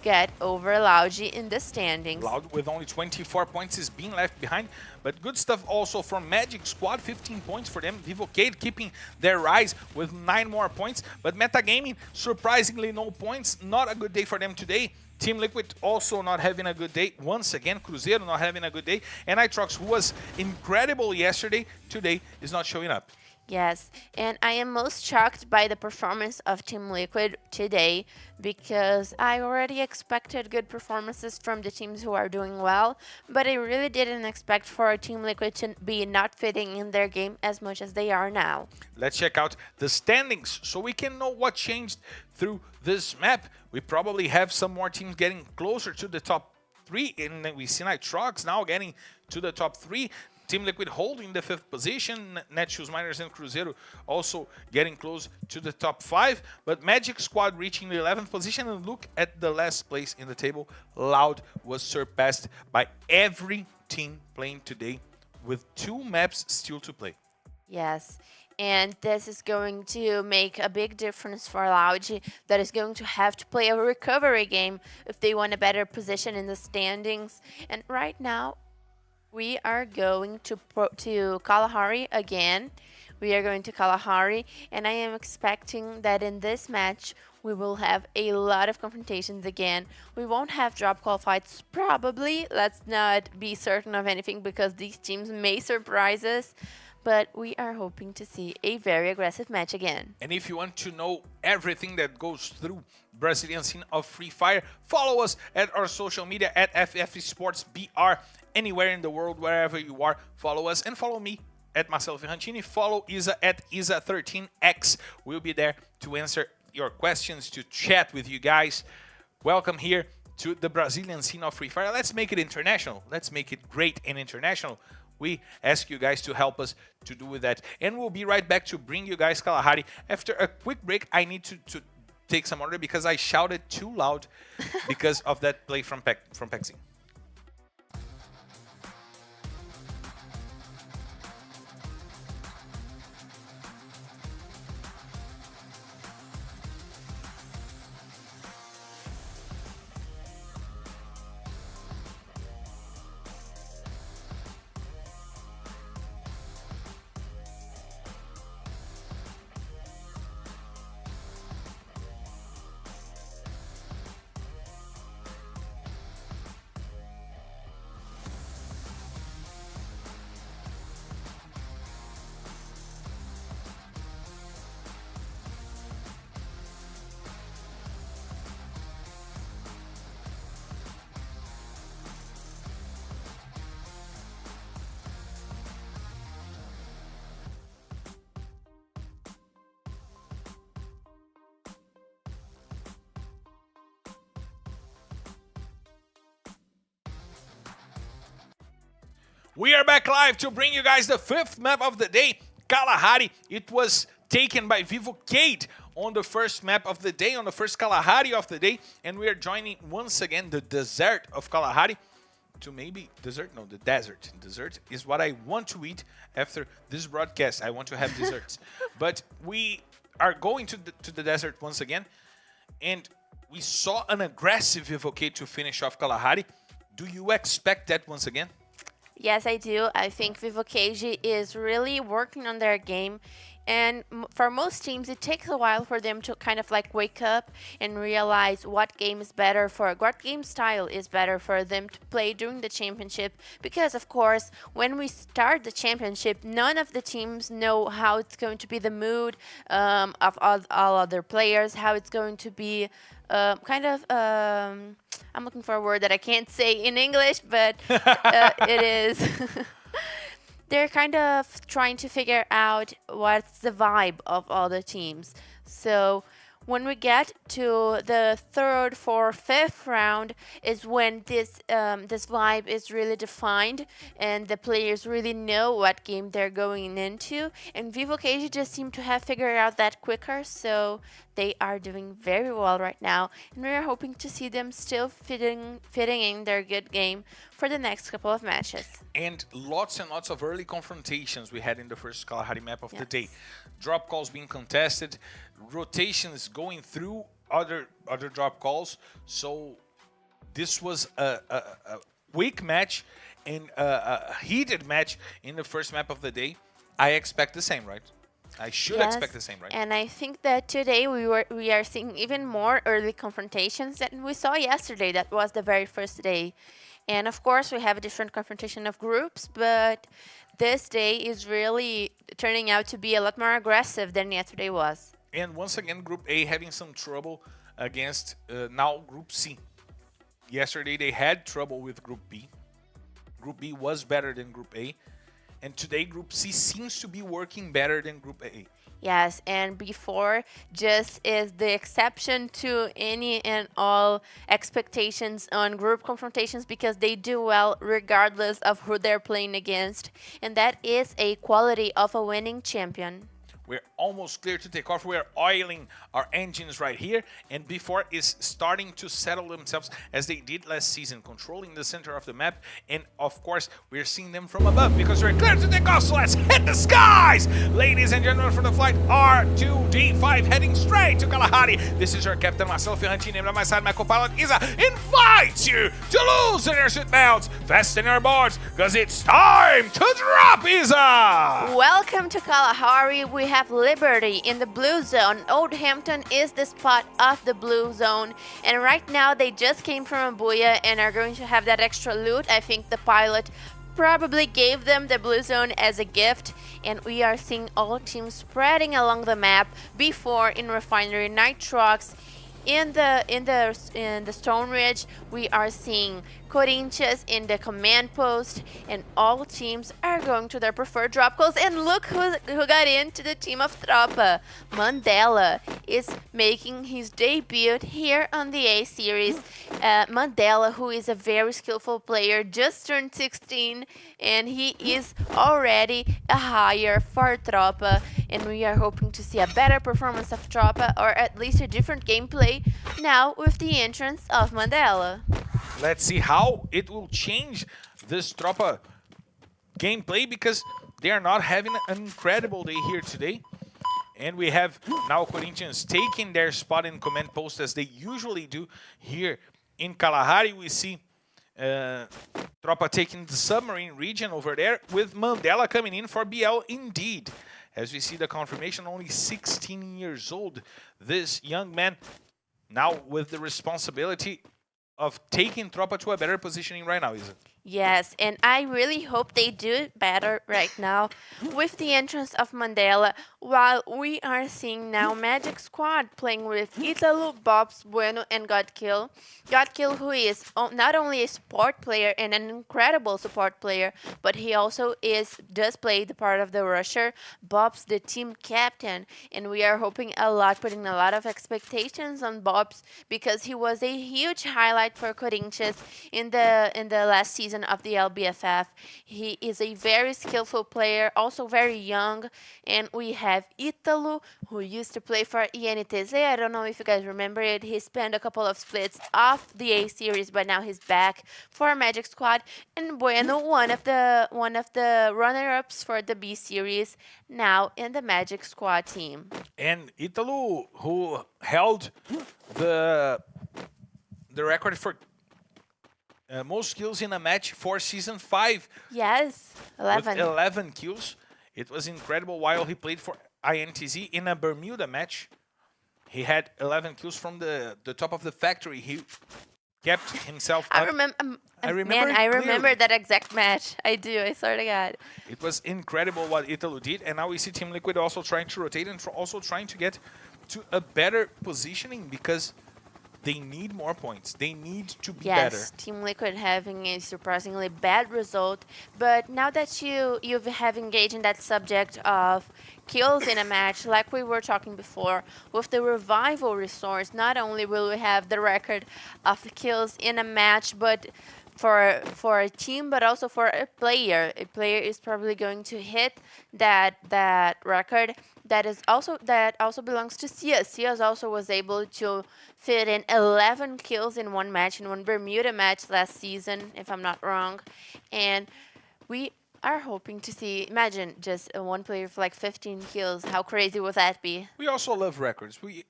Speaker 2: get over Loudgy in the standings.
Speaker 1: Loud with only 24 points is being left behind, but good stuff also from Magic Squad, 15 points for them. Vivocade keeping their rise with 9 more points, but Metagaming, surprisingly no points. Not a good day for them today. Team Liquid also not having a good day. Once again, Cruzeiro not having a good day. And Nitrox, who was incredible yesterday, today is not showing up.
Speaker 2: Yes, and I am most shocked by the performance of Team Liquid today because I already expected good performances from the teams who are doing well, but I really didn't expect for Team Liquid to be not fitting in their game as much as they are now.
Speaker 1: Let's check out the standings so we can know what changed through this map. We probably have some more teams getting closer to the top 3, and then we see Nitrox now getting to the top 3. Team Liquid holding the 5th position, Netshoes Miners and Cruzeiro also getting close to the top 5, but Magic Squad reaching the 11th position, and look at the last place in the table. Loud was surpassed by every team playing today with 2 maps still to play.
Speaker 2: Yes, and this is going to make a big difference for Loud, that is going to have to play a recovery game if they want a better position in the standings. And right now, we are going to Kalahari again. We are going to Kalahari, and I am expecting that in this match we will have a lot of confrontations again. We won't have drop call fights, probably. Let's not be certain of anything because these teams may surprise us, but we are hoping to see a very aggressive match again.
Speaker 1: And if you want to know everything that goes through Brazilian scene of Free Fire, follow us at our social media at FF Esports BR. Anywhere in the world, wherever you are, follow us, and follow me at Marcelo Ferrantini. Follow Isa at Isa13X. We'll be there to answer your questions, to chat with you guys. Welcome here to the Brazilian scene of Free Fire. Let's make it international. Let's make it great and international. We ask you guys to help us to do with that. And we'll be right back to bring you guys Kalahari. After a quick break, I need to take some order because I shouted too loud because of that play from Pexi. We are back live to bring you guys the 5th map of the day, Kalahari. It was taken by Vivocade on the first map of the day, on the first Kalahari of the day, and we are joining once again the desert of Kalahari. To maybe desert? No, the desert. Dessert is what I want to eat after this broadcast. I want to have desserts. But we are going to the desert once again, and we saw an aggressive Vivocade to finish off Kalahari. Do you expect that once again?
Speaker 2: Yes, I do. I think Vivocade is really working on their game. And for most teams, it takes a while for them to kind of like wake up and realize what game is better for, what game style is better for them to play during the championship. Because, of course, when we start the championship, none of the teams know how it's going to be the mood of all other players, how it's going to be I'm looking for a word that I can't say in English, but it is. They're kind of trying to figure out what's the vibe of all the teams. So when we get to the 3rd, 4th, 5th round is when this vibe is really defined and the players really know what game they're going into. And Vivocade just seem to have figured out that quicker, so they are doing very well right now. And we are hoping to see them still fitting in their good game for the next couple of matches.
Speaker 1: And lots of early confrontations we had in the first Kalahari map of the day. Drop calls being contested, rotations going through other drop calls. So this was a weak match and a heated match in the first map of the day. I expect the same, right? I should
Speaker 2: Yes,
Speaker 1: expect the same, right?
Speaker 2: and I think that today we are seeing even more early confrontations than we saw yesterday. That was the very first day, and of course we have a different confrontation of groups, but this day is really turning out to be a lot more aggressive than yesterday was.
Speaker 1: And once again, Group A having some trouble against now Group C. Yesterday they had trouble with Group B. Group B was better than Group A. And today Group C seems to be working better than Group A.
Speaker 2: Yes, and before just is the exception to any and all expectations on group confrontations because they do well regardless of who they're playing against. And that is a quality of a winning champion.
Speaker 1: We're almost clear to take off. We're oiling our engines right here. And before is starting to settle themselves as they did last season, controlling the center of the map. And of course, we're seeing them from above because we're clear to take off. So let's hit the skies. Ladies and gentlemen, for the flight R2D5 heading straight to Kalahari. This is your captain, myself, Fihanti, named on my side, my co-pilot, Isa, invites you to loosen your seatbelts, fasten your boards, because it's time to drop, Isa!
Speaker 2: Welcome to Kalahari. We have Liberty in the blue zone. Oldhampton is the spot of the blue zone. And right now they just came from Abuya and are going to have that extra loot. I think the pilot probably gave them the blue zone as a gift. And we are seeing all teams spreading along the map before in Refinery Nitrox. In the Stone Ridge, we are seeing Corinthians in the command post, and all teams are going to their preferred drop calls. And look who got into the team of Tropa. Mandela is making his debut here on the A series. Mandela, who is a very skillful player, just turned 16, and he is already a hire for Tropa. And we are hoping to see a better performance of Tropa, or at least a different gameplay now with the entrance of Mandela.
Speaker 1: Let's see how it will change this Tropa gameplay because they are not having an incredible day here today. And we have now Corinthians taking their spot in command post as they usually do here in Kalahari. We see Tropa taking the submarine region over there with Mandela coming in for BL indeed. As we see the confirmation, only 16 years old, this young man now with the responsibility of taking Tropa to a better positioning right now, is it?
Speaker 2: Yes, and I really hope they do it better right now with the entrance of Mandela, while we are seeing now Magic Squad playing with Italo, Bobs, Bueno, and Godkill. Godkill, who is not only a support player and an incredible support player, but he also does play the part of the rusher. Bobs, the team captain, and we are hoping a lot, putting a lot of expectations on Bobs because he was a huge highlight for Corinthians in the last season of the LBFF. He is a very skillful player, also very young, and we have Italo, who used to play for ENG. I don't know if you guys remember it. He spent a couple of splits off the A series, but now he's back for Magic Squad. And Bueno, one of the runner-ups for the B series, now in the Magic Squad team.
Speaker 1: And Italo, who held the record for most kills in a match for Season 5.
Speaker 2: Yes, 11.
Speaker 1: With 11 kills. It was incredible while he played for INTZ in a Bermuda match. He had 11 kills from the top of the factory. He kept himself up.
Speaker 2: I remember
Speaker 1: clearly.
Speaker 2: that exact match. I do, I swear to God.
Speaker 1: It was incredible what Italo did. And now we see Team Liquid also trying to rotate and also trying to get to a better positioning because they need more points. They need to be better.
Speaker 2: Yes, Team Liquid having a surprisingly bad result. But now that you have engaged in that subject of kills in a match, like we were talking before, with the revival resource, not only will we have the record of kills in a match, but for a team, but also for a player. A player is probably going to hit that record. That also belongs to Cias. Cias also was able to fit in 11 kills in one match, in one Bermuda match last season, if I'm not wrong. And we are hoping to see, imagine just one player for like 15 kills. How crazy would that be?
Speaker 1: We also love records. We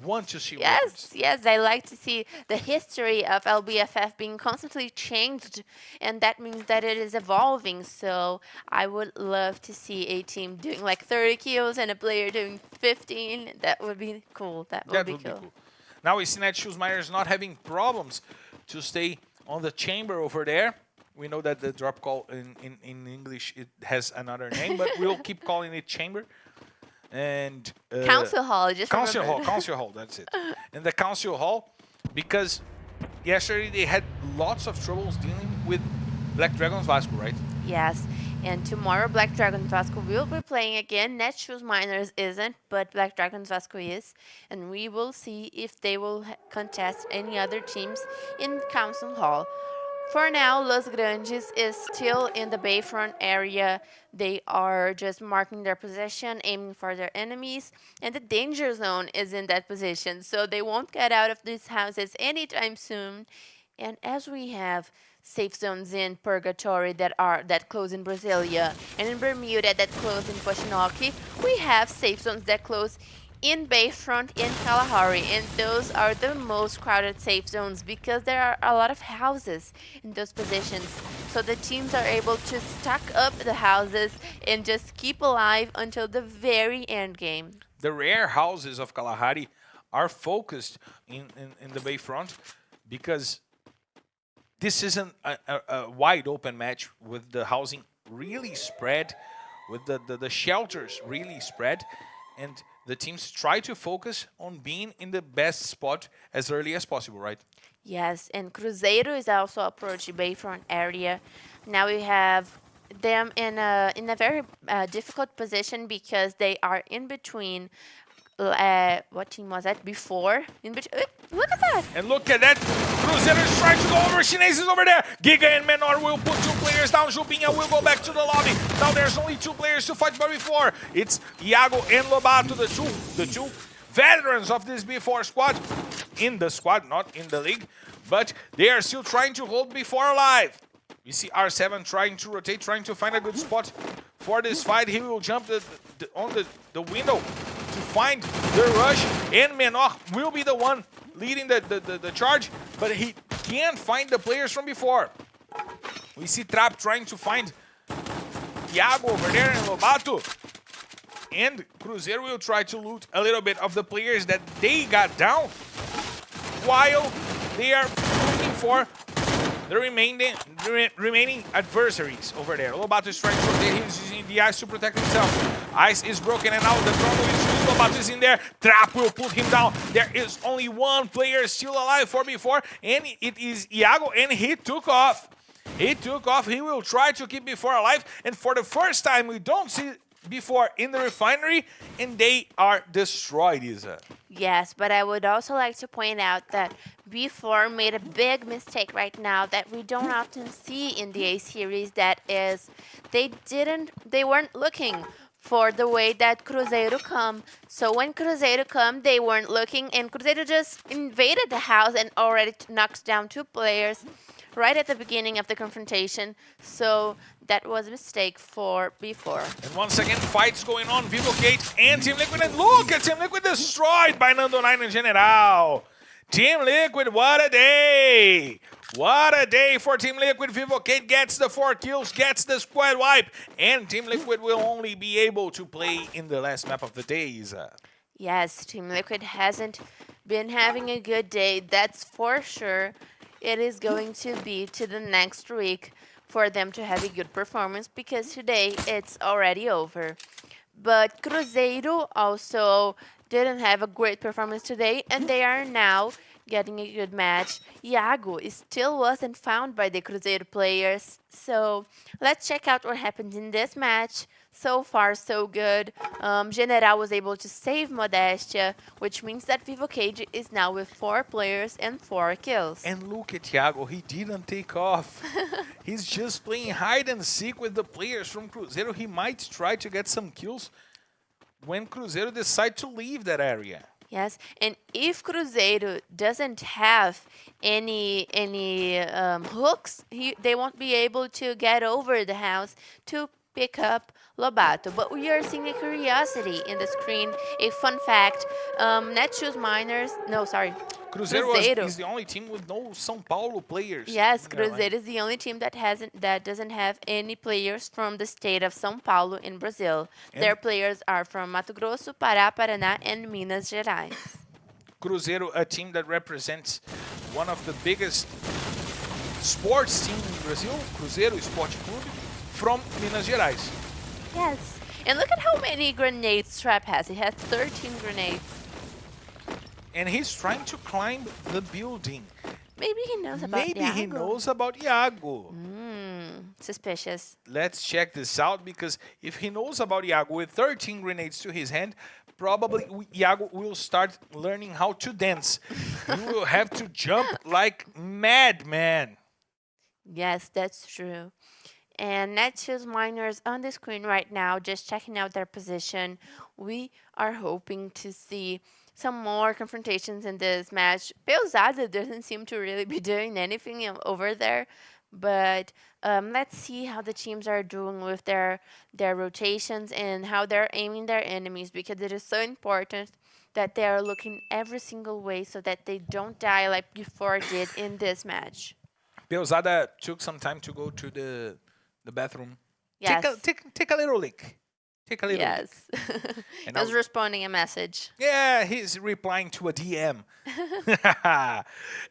Speaker 1: want to see
Speaker 2: Yes,
Speaker 1: records.
Speaker 2: yes, I like to see the history of LBFF being constantly changed, and that means that it is evolving. So I would love to see a team doing like 30 kills and a player doing 15. That would be cool. That would
Speaker 1: That
Speaker 2: be
Speaker 1: would be
Speaker 2: cool.
Speaker 1: cool. Now we see Netshoes Miners not having problems to stay on the chamber over there. We know that the drop call in English, it has another name, but we'll keep calling it chamber. And
Speaker 2: Council Hall, just
Speaker 1: Council Hall,
Speaker 2: remember.
Speaker 1: Council Hall, that's it. In the Council Hall, because yesterday they had lots of troubles dealing with Black Dragons Vasco, right?
Speaker 2: Yes, and tomorrow Black Dragons Vasco will be playing again. Netshoes Miners isn't, but Black Dragons Vasco is. And we will see if they will contest any other teams in Council Hall. For now, Los Grandes is still in the Bayfront area. They are just marking their position, aiming for their enemies, and the danger zone is in that position, so they won't get out of these houses anytime soon. And as we have safe zones in Purgatory that close in Brasilia, and in Bermuda that close in Pochinoki, we have safe zones that close in Bayfront, in Kalahari, and those are the most crowded safe zones because there are a lot of houses in those positions. So the teams are able to stack up the houses and just keep alive until the very end game.
Speaker 1: The rare houses of Kalahari are focused in the Bayfront because this isn't a wide open match with the housing really spread, with the shelters really spread, and the teams try to focus on being in the best spot as early as possible, right?
Speaker 2: Yes, and Cruzeiro is also approaching Bayfront area. Now we have them in a very difficult position because they are in between. What team was that before? In between. Look at that!
Speaker 1: And look at that. Cruzeiro is trying to go over. Chinese is over there. Giga and Menor will put two players down. Jupinha will go back to the lobby. Now there's only two players to fight but before. It's Iago and Lobato, the two veterans of this B4 squad. In the squad, not in the league. But they are still trying to hold B4 alive. We see R7 trying to rotate, trying to find a good spot for this fight. He will jump on the window to find the rush, and Menor will be the one leading the charge, but he can't find the players from before. We see Trap trying to find Iago over there and Lobato, and Cruzeiro will try to loot a little bit of the players that they got down while they are looking for the remaining adversaries over there. Lobato is trying to rotate. He's using the ice to protect himself. Ice is broken and now the drone is used. Lobato is in there. Trap will put him down. There is only one player still alive for before, and it is Iago, and he took off. He took off. He will try to keep before alive, and for the first time we don't see before in the refinery, and they are destroyed, Isa.
Speaker 2: Yes, but I would also like to point out that B4 made a big mistake right now that we don't often see in the A series. That is, they weren't looking for the way that Cruzeiro come. So when Cruzeiro come, they weren't looking, and Cruzeiro just invaded the house and already knocks down two players right at the beginning of the confrontation. So that was a mistake for B4.
Speaker 1: And once again, fights going on. Vivocate and Team Liquid. And look at Team Liquid destroyed by Nando 9 and General. Team Liquid, what a day. What a day for Team Liquid. Vivocate gets the 4 kills, gets the squad wipe. And Team Liquid will only be able to play in the last map of the day, Isa.
Speaker 2: Yes, Team Liquid hasn't been having a good day, that's for sure. It is going to be to the next week for them to have a good performance because today it's already over. But Cruzeiro also didn't have a great performance today, and they are now getting a good match. Iago still wasn't found by the Cruzeiro players, so let's check out what happened in this match. So far, so good. General was able to save Modestia, which means that Vivocade is now with 4 players and 4 kills.
Speaker 1: And look at Thiago, he didn't take off. He's just playing hide and seek with the players from Cruzeiro. He might try to get some kills when Cruzeiro decide to leave that area.
Speaker 2: Yes, and if Cruzeiro doesn't have any hooks, they won't be able to get over the house to pick up Lobato. But we are seeing a curiosity in the screen, a fun fact. Netshoes Miners, no, sorry.
Speaker 1: Cruzeiro is the only team with no São Paulo players.
Speaker 2: Yes,
Speaker 1: in their line.
Speaker 2: Cruzeiro is the only team that doesn't have any players from the state of São Paulo in Brazil. Their players are from Mato Grosso, Pará, Paraná, and Minas Gerais.
Speaker 1: Cruzeiro, a team that represents one of the biggest sports teams in Brazil, Cruzeiro Esporte Clube, from Minas Gerais.
Speaker 2: Yes, and look at how many grenades Trap has. He has 13 grenades.
Speaker 1: And he's trying to climb the building.
Speaker 2: Maybe he knows about
Speaker 1: Maybe
Speaker 2: Iago.
Speaker 1: he knows about Iago.
Speaker 2: Suspicious.
Speaker 1: Let's check this out, because if he knows about Iago with 13 grenades to his hand, probably Iago will start learning how to dance. He will have to jump like madman.
Speaker 2: Yes, that's true. And Netshoes Miners on the screen right now, just checking out their position. We are hoping to see some more confrontations in this match. Peusada doesn't seem to really be doing anything over there, but let's see how the teams are doing with their rotations and how they're aiming their enemies, because it is so important that they are looking every single way so that they don't die like before did in this match.
Speaker 1: Peusada took some time to go to the bathroom.
Speaker 2: Yes.
Speaker 1: Take a little leak. Take a little leak.
Speaker 2: Yes.
Speaker 1: And
Speaker 2: I was
Speaker 1: now-
Speaker 2: responding a message.
Speaker 1: Yeah, he's replying to a DM.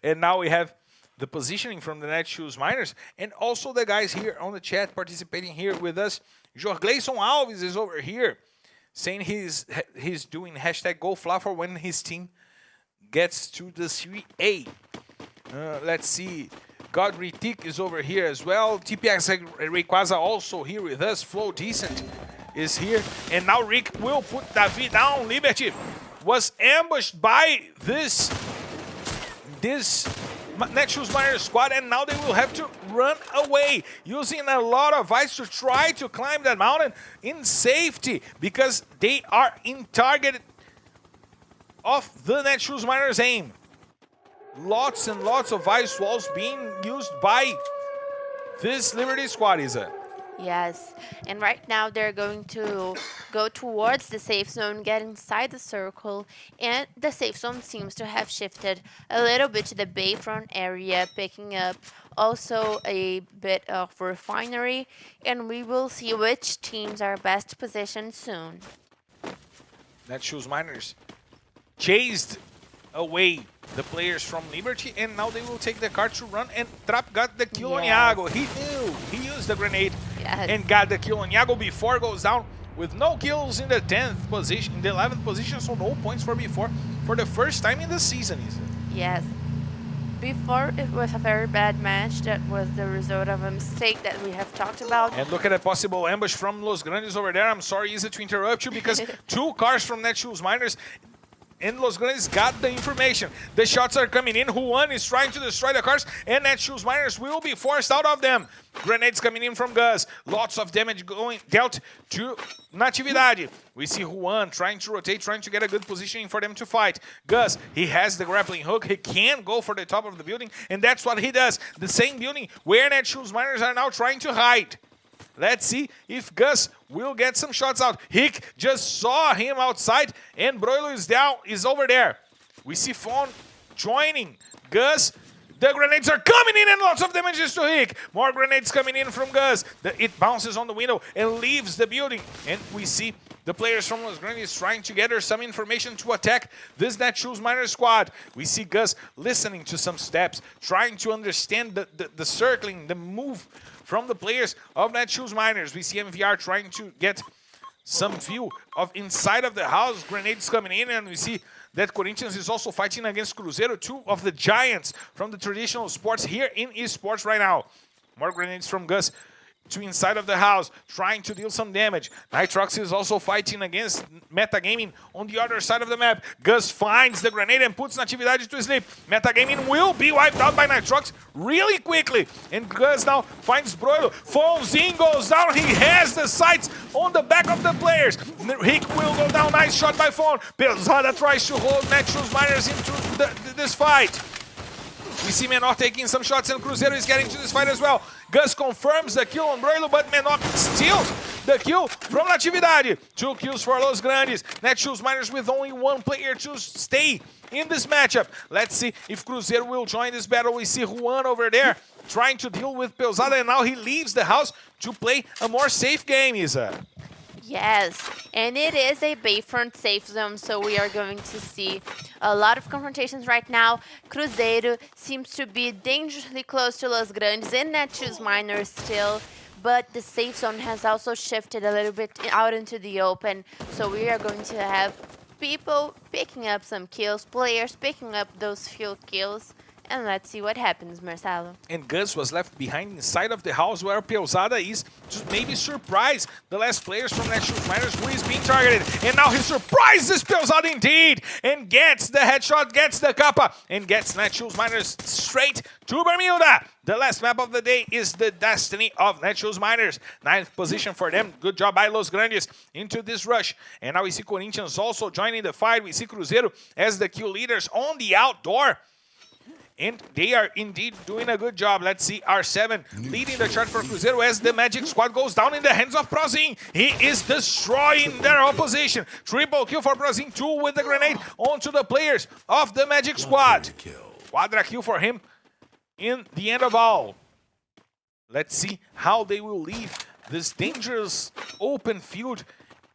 Speaker 1: And now we have the positioning from the Netshoes Miners, and also the guys here on the chat participating here with us. Jorgleison Alves is over here saying he's doing hashtag GoFla for when his team gets to the Serie A. Let's see. God Ritik is over here as well. TPX Rayquaza also here with us. Flow Decent is here. And now Rick will put tThe down. Liberty was ambushed by this Netshoes Miners squad, and now they will have to run away using a lot of ice to try to climb that mountain in safety, because they are in target of the Netshoes Miners aim. Lots and lots of ice walls being used by this Liberty squad, Isa.
Speaker 2: Yes, and right now they're going to go towards the safe zone, get inside the circle, and the safe zone seems to have shifted a little bit to the Bayfront area, picking up also a bit of refinery, and we will see which teams are best positioned soon.
Speaker 1: Netshoes Miners chased away the players from Liberty, and now they will take the card to run, and Trap got the kill on Iago. He knew. He used the grenade and got the kill on Iago before goes down with no kills in the 10th position, in the 11th position, so no points for before for the first time in the season.
Speaker 2: Yes. Before, it was a very bad match. That was the result of a mistake that we have talked about.
Speaker 1: And look at a possible ambush from Los Grandes over there. I'm sorry, Isa, to interrupt you, because two cars from Netshoes Miners and Los Grandes got the information. The shots are coming in. Juan is trying to destroy the cars, and Netshoes Miners will be forced out of them. Grenades coming in from Gus. Lots of damage going dealt to Natividade. We see Juan trying to rotate, trying to get a good positioning for them to fight. Gus, he has the grappling hook. He can go for the top of the building, and that's what he does. The same building where Netshoes Miners are now trying to hide. Let's see if Gus will get some shots out. Hick just saw him outside, and Broilo is over there. We see Fawn joining Gus. The grenades are coming in, and lots of damages to Hick. More grenades coming in from Gus. It bounces on the window and leaves the building. And we see the players from Los Grandes trying to gather some information to attack this Netshoes Miners squad. We see Gus listening to some steps, trying to understand the circling, the move from the players of Netshoes Miners. We see MVR trying to get some view of inside of the house, grenades coming in, and we see that Corinthians is also fighting against Cruzeiro, two of the giants from the traditional sports here in esports right now. More grenades from Gus to inside of the house, trying to deal some damage. Nitrox is also fighting against Metagaming on the other side of the map. Gus finds the grenade and puts Natividade to sleep. Metagaming will be wiped out by Nitrox really quickly. And Gus now finds Broilo. Fonzin goes down. He has the sights on the back of the players. Rick will go down. Nice shot by Fawn. Pesada tries to hold Netshoes Miners into this fight. We see Menor taking some shots, and Cruzeiro is getting to this fight as well. Gus confirms the kill on Broilo, but Menor steals the kill from Natividade. 2 kills for Los Grandes. Netshoes Miners with only 1 player to stay in this matchup. Let's see if Cruzeiro will join this battle. We see Juan over there trying to deal with Peusada, and now he leaves the house to play a more safe game, Isa.
Speaker 2: Yes, and it is a Bayfront safe zone, so we are going to see a lot of confrontations right now. Cruzeiro seems to be dangerously close to Los Grandes and Netshoes Miners still, but the safe zone has also shifted a little bit out into the open, so we are going to have people picking up some kills, players picking up those few kills. And let's see what happens, Marcelo.
Speaker 1: And Gus was left behind inside of the house where Peusada is to maybe surprise the last players from Netshoes Miners who is being targeted. And now he surprises Peusada indeed and gets the headshot, gets the kappa, and gets Netshoes Miners straight to Bermuda. The last map of the day is the destiny of Netshoes Miners. 9th position for them. Good job by Los Grandes into this rush. And now we see Corinthians also joining the fight. We see Cruzeiro as the kill leaders on the outdoor. And they are indeed doing a good job. Let's see R7 leading the chart for Cruzeiro as the Magic Squad goes down in the hands of Prozin. He is destroying their opposition. Triple kill for Prozin, 2 with the grenade onto the players of the Magic Squad. Quadra kill for him in the end of all. Let's see how they will leave this dangerous open field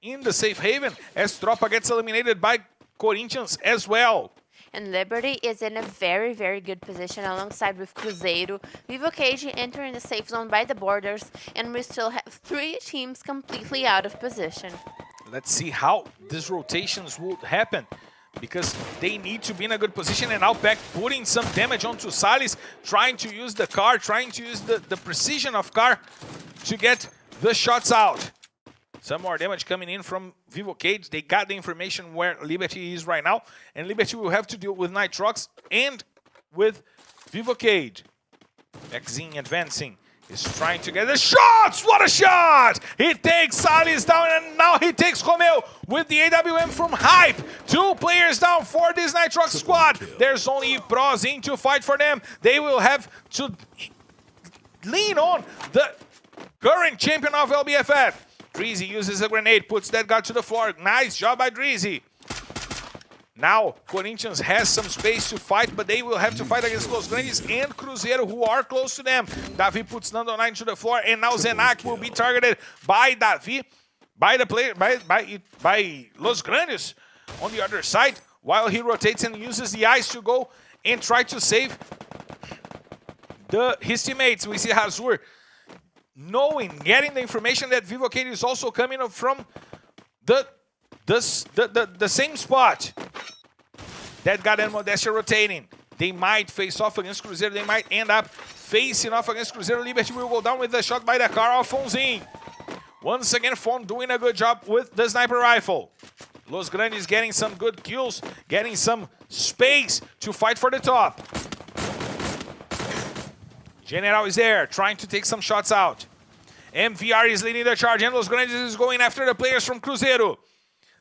Speaker 1: in the safe haven as Tropa gets eliminated by Corinthians as well.
Speaker 2: And Liberty is in a very, very good position alongside with Cruzeiro. Vivo Cage entering the safe zone by the borders, and we still have 3 teams completely out of position.
Speaker 1: Let's see how these rotations will happen, because they need to be in a good position. And Outback putting some damage onto Salles, trying to use the car, trying to use the precision of car to get the shots out. Some more damage coming in from Vivo Cage. They got the information where Liberty is right now, and Liberty will have to deal with Nitrox and with Vivo Cage. Exing advancing. Is trying to get the shots! What a shot! He takes Salles down, and now he takes Romeo with the AWM from Hype. 2 players down for this Nitrox squad. There's only Prozin to fight for them. They will have to lean on the current champion of LBFF. Drizzy uses a grenade, puts that guy to the floor. Nice job by Drizzy. Now, Corinthians has some space to fight, but they will have to fight against Los Grandes and Cruzeiro, who are close to them. Davi puts Nando 9 to the floor, and now Zenak will be targeted by Davi, by the player, by Los Grandes on the other side, while he rotates and uses the ice to go and try to save his teammates. We see Hazur getting the information that Vivo Cage is also coming up from the same spot that got Modestia rotating. They might face off against Cruzeiro. They might end up facing off against Cruzeiro. Liberty will go down with the shot by the car of Fonzin. Once again, Fon doing a good job with the sniper rifle. Los Grandes getting some good kills, getting some space to fight for the top. General is there, trying to take some shots out. MVR is leading the charge, and Los Grandes is going after the players from Cruzeiro.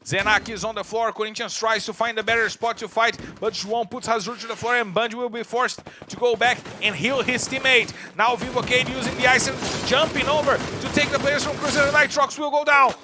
Speaker 1: Zenak is on the floor. Corinthians tries to find a better spot to fight, but João puts Hazur to the floor, and Bundy will be forced to go back and heal his teammate. Now Vivo Cage using the ice and jumping over to take the players from Cruzeiro. Nitrox will go down.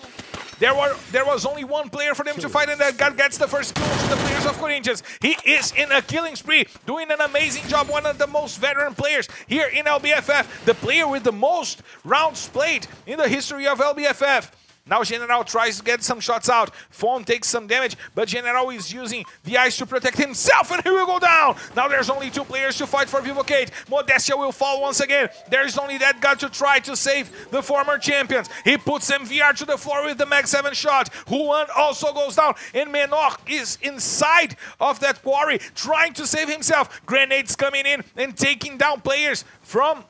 Speaker 1: There was only 1 player for them to fight, and that guy gets the first kill to the players of Corinthians. He is in a killing spree, doing an amazing job. One of the most veteran players here in LBFF. The player with the most rounds played in the history of LBFF. Now General tries to get some shots out. Fon takes some damage, but General is using the ice to protect himself, and he will go down. Now there's only 2 players to fight for Vivo Cage. Modestia will fall once again. There's only that guy to try to save the former champions. He puts MVR to the floor with the Mag 7 shot. Juan also goes down, and Menor is inside of that quarry trying to save himself. Grenades coming in and taking down players from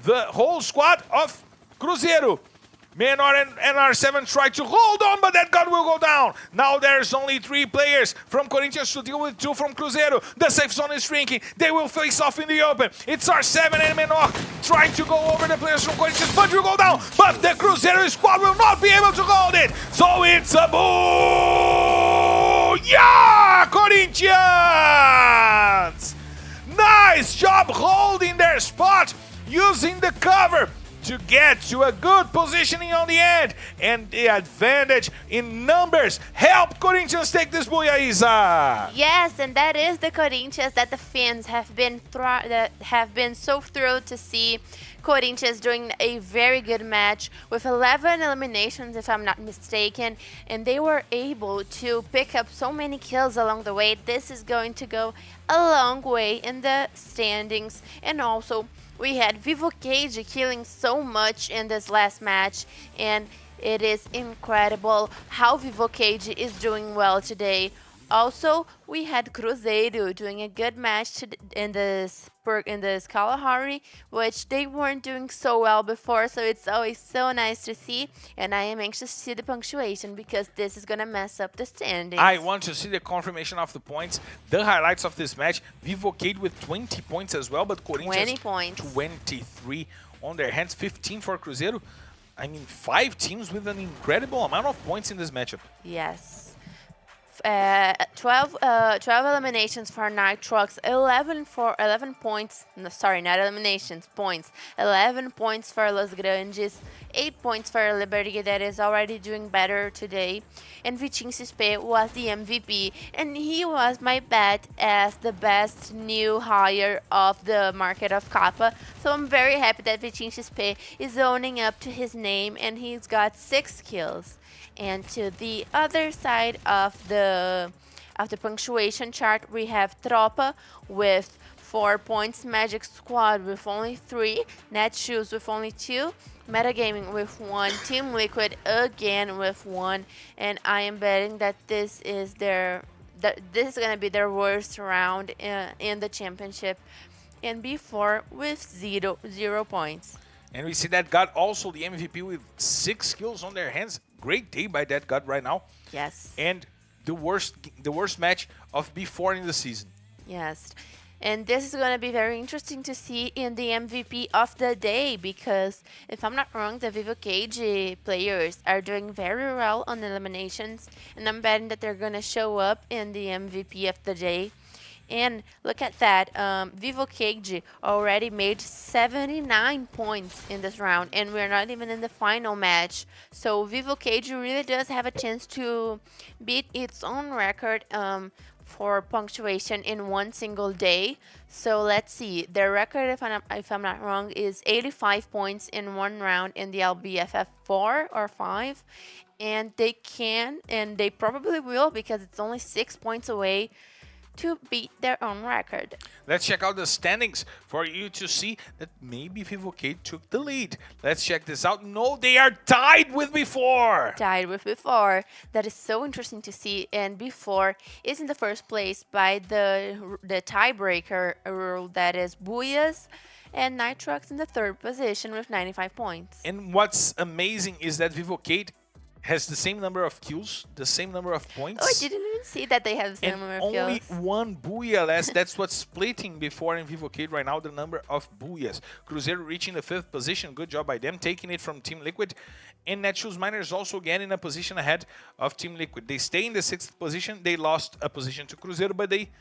Speaker 1: the whole squad of Cruzeiro. Menor and R7 try to hold on, but that gun will go down. Now there's only 3 players from Corinthians to deal with 2 from Cruzeiro. The safe zone is shrinking. They will face off in the open. It's R7 and Menor trying to go over the players from Corinthians, but will go down. But the Cruzeiro squad will not be able to hold it. So it's a boo! Yeah, Corinthians! Nice job holding their spot, using the cover to get to a good positioning on the end. And the advantage in numbers helped Corinthians take this booyah, Isa.
Speaker 2: Yes, and that is the Corinthians that the fans have been so thrilled to see. Corinthians doing a very good match with 11 eliminations, if I'm not mistaken, and they were able to pick up so many kills along the way. This is going to go a long way in the standings. And also, we had Vivo Cage killing so much in this last match, and it is incredible how Vivo Cage is doing well today. Also, we had Cruzeiro doing a good match in this Kalahari, which they weren't doing so well before, so it's always so nice to see, and I am anxious to see the punctuation because this is gonna mess up the standings.
Speaker 1: I want to see the confirmation of the points, the highlights of this match. Vivo Cade with 20 points as well, but Corinthians
Speaker 2: 20 points.
Speaker 1: 23 on their hands, 15 for Cruzeiro. I mean, 5 teams with an incredible amount of points in this matchup.
Speaker 2: Yes. 12 eliminations for Nitrox, 11 points, no, sorry, not eliminations, points. 11 points for Los Grandes, 8 points for Liberty, that is already doing better today. And Vitinho Cispe was the MVP, and he was my bet as the best new hire of the market of Kappa. So I'm very happy that Vitinho Cispe is owning up to his name, and he's got 6 kills. And to the other side of the punctuation chart, we have Tropa with 4 points, Magic Squad with only 3, Netshoes with only 2, Metagaming with 1, Team Liquid again with 1, and I am betting that this is gonna be their worst round in the championship. And B4 with 0 points.
Speaker 1: And we see that God also the MVP with 6 kills on their hands. Great day by that God right now.
Speaker 2: Yes.
Speaker 1: And the worst match of B4 in the season.
Speaker 2: Yes. And this is going to be very interesting to see in the MVP of the day because, if I'm not wrong, the Vivo Cage players are doing very well on eliminations. And I'm betting that they're going to show up in the MVP of the day. And look at that, Vivo Cage already made 79 points in this round, and we're not even in the final match. So Vivo Cage really does have a chance to beat its own record for punctuation in one single day. So let's see, their record, if I'm not wrong, is 85 points in one round in the LBFF 4 or 5. And they can, and they probably will, because it's only 6 points away to beat their own record.
Speaker 1: Let's check out the standings for you to see that maybe Vivo Cade took the lead. Let's check this out. No, they are tied with before.
Speaker 2: Tied with before. That is so interesting to see. And before is in the first place by the tiebreaker rule, that is Buyas, and Nitrox in the third position with 95 points.
Speaker 1: And what's amazing is that Vivo Cade has the same number of kills, the same number of points.
Speaker 2: Oh, I didn't even see that they have the same number of kills.
Speaker 1: Only one booyah less. That's what's splitting before in Vivo Cade right now, the number of booyahs. Cruzeiro reaching the 5th position. Good job by them, taking it from Team Liquid. And Netshoes Miners also again in a position ahead of Team Liquid. They stay in the 6th position. They lost a position to Cruzeiro, but they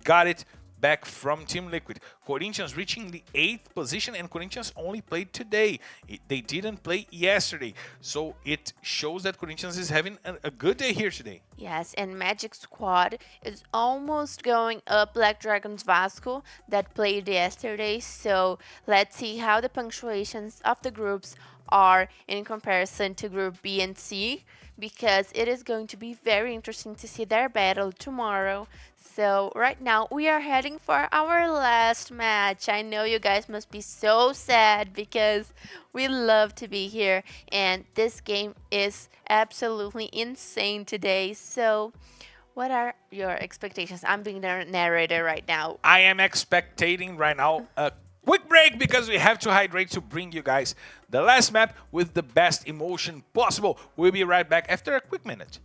Speaker 1: got it back from Team Liquid. Corinthians reaching the 8th position, and Corinthians only played today. They didn't play yesterday. So it shows that Corinthians is having a good day here today.
Speaker 2: Yes, and Magic Squad is almost going up like Dragons Vasco that played yesterday. So let's see how the punctuations of the groups are in comparison to Group B and C, because it is going to be very interesting to see their battle tomorrow. So right now we are heading for our last match. I know you guys must be so sad because we love to be here, and this game is absolutely insane today. So what are your expectations? I'm being the narrator right now.
Speaker 1: I am expectating right now a quick break because we have to hydrate to bring you guys the last map with the best emotion possible. We'll be right back after a quick minute.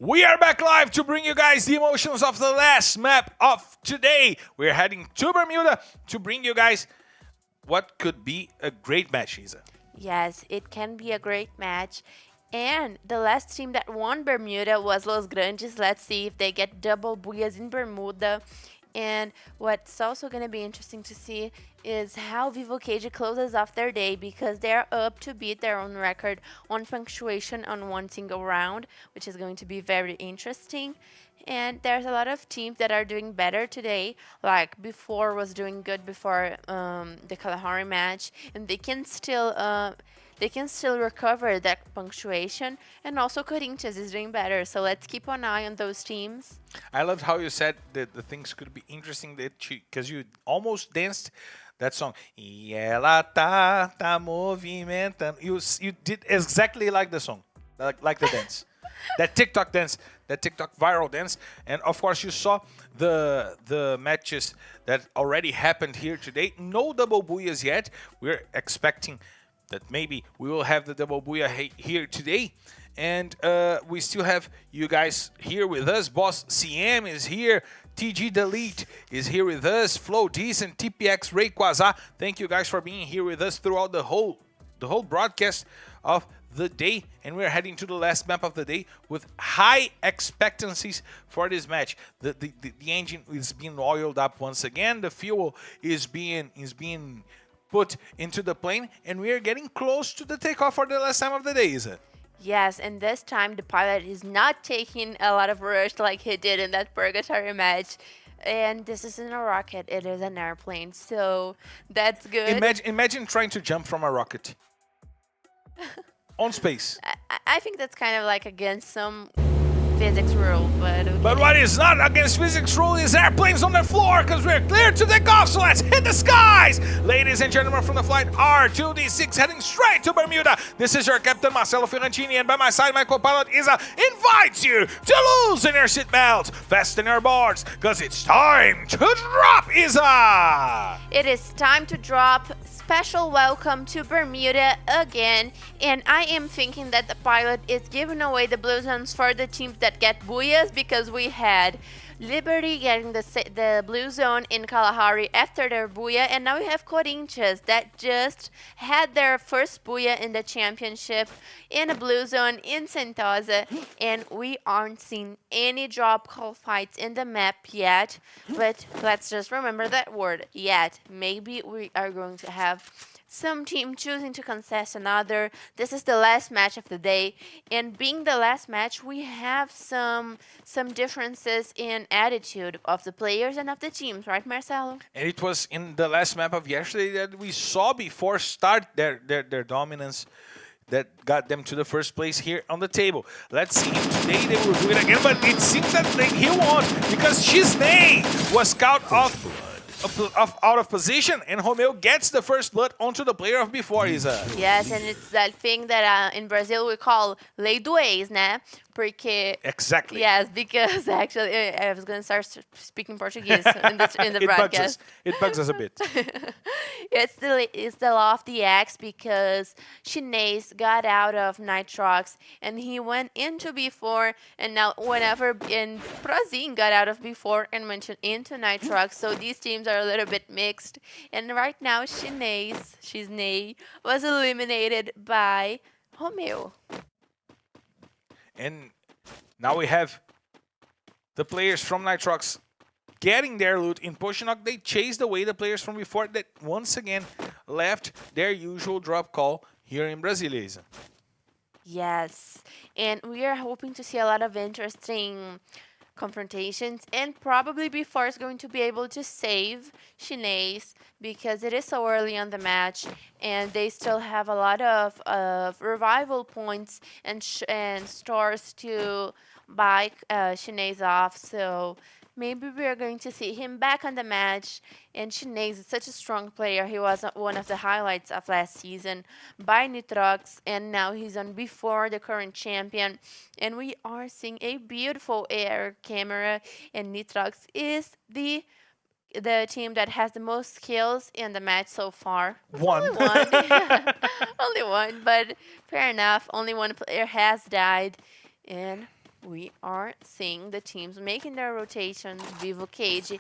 Speaker 1: We are back live to bring you guys the emotions of the last map of today. We're heading to Bermuda to bring you guys what could be a great match, Isa.
Speaker 2: Yes, it can be a great match. And the last team that won Bermuda was Los Grandes. Let's see if they get double booyahs in Bermuda. And what's also going to be interesting to see is how Vivo Cage closes off their day, because they're up to beat their own record on punctuation on one single round, which is going to be very interesting. And there's a lot of teams that are doing better today, like before was doing good before the Kalahari match, and they can still recover that punctuation. And also Corinthians is doing better, so let's keep an eye on those teams.
Speaker 1: I loved how you said that the things could be interesting, because you almost danced that song. E ela tá movimentando. You did exactly like the song, like the dance. That TikTok dance, that TikTok viral dance. And of course you saw the matches that already happened here today. No double booyahs yet. We're expecting that maybe we will have the double booyah here today. And we still have you guys here with us. Boss CM is here. TG Delete is here with us. Flow Decent, TPX Rayquaza. Thank you guys for being here with us throughout the whole broadcast of the day. And we're heading to the last map of the day with high expectancies for this match. The engine is being oiled up once again. The fuel is being put into the plane, and we are getting close to the takeoff for the last time of the day, is it?
Speaker 2: Yes, and this time the pilot is not taking a lot of rush like he did in that Purgatory match. And this isn't a rocket, it is an airplane, so that's good.
Speaker 1: Imagine trying to jump from a rocket on space.
Speaker 2: I think that's kind of like against some physics rule, but okay.
Speaker 1: But what is not against physics rule is airplanes on the floor, because we're clear to take off, so let's hit the skies! Ladies and gentlemen, from the flight R2D6 heading straight to Bermuda. This is your captain Marcelo Fiorentini, and by my side my co-pilot Isa invites you to loosen your seatbelts, fasten your boards, because it's time to drop, Isa!
Speaker 2: It is time to drop. Special welcome to Bermuda again, and I am thinking that the pilot is giving away the blue zones for the teams that get booyahs, because we had Liberty getting the blue zone in Kalahari after their booyah, and now we have Corinthians that just had their first booyah in the championship in a blue zone in tThe, and we aren't seeing any drop call fights in the map yet. But let's just remember that word, yet. Maybe we are going to have some team choosing to contest another. This is the last match of the day, and being the last match, we have some differences in attitude of the players and of the teams, right, Marcelo?
Speaker 1: And it was in the last map of yesterday that we saw before start their dominance that got them to the first place here on the table. Let's see if today they will do it again, but it seems that he won't, because Chisney was out of position, and Romeo gets the first blood onto the player of before, Isa.
Speaker 2: Yes, and it's that thing that in Brazil we call lei do ex, né? Porque...
Speaker 1: Exactly.
Speaker 2: Yes, because actually I was going to start speaking Portuguese in the broadcast.
Speaker 1: It bugs us a bit.
Speaker 2: It's the law of the X, because Chinese got out of Nitrox and he went into B4, and now Brazil got out of B4 and went into Nitrox, so these teams are a little bit mixed. And right now Chisney was eliminated by Romeo.
Speaker 1: And now we have the players from Nitrox getting their loot in Potionok. They chased away the players from before that once again left their usual drop call here in Brasilia.
Speaker 2: Yes, and we are hoping to see a lot of interesting confrontations, and probably before is going to be able to save Chinese, because it is so early on the match and they still have a lot of revival points and stores to buy Chinese off, so maybe we are going to see him back on the match. And Chinese is such a strong player. He was one of the highlights of last season by Nitrox, and now he's on before the current champion. And we are seeing a beautiful air camera, and Nitrox is the team that has the most kills in the match so far.
Speaker 1: One.
Speaker 2: Only one. Only one, but fair enough. Only one player has died. And We are seeing the teams making their rotations. Vivo Cage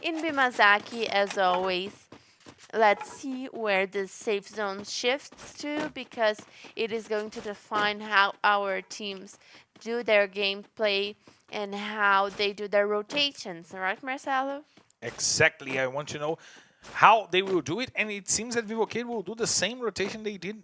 Speaker 2: in Bimazaki as always. Let's see where the safe zone shifts to, because it is going to define how our teams do their gameplay and how they do their rotations, right, Marcelo?
Speaker 1: Exactly. I want to know how they will do it, and it seems that Vivocade will do the same rotation they did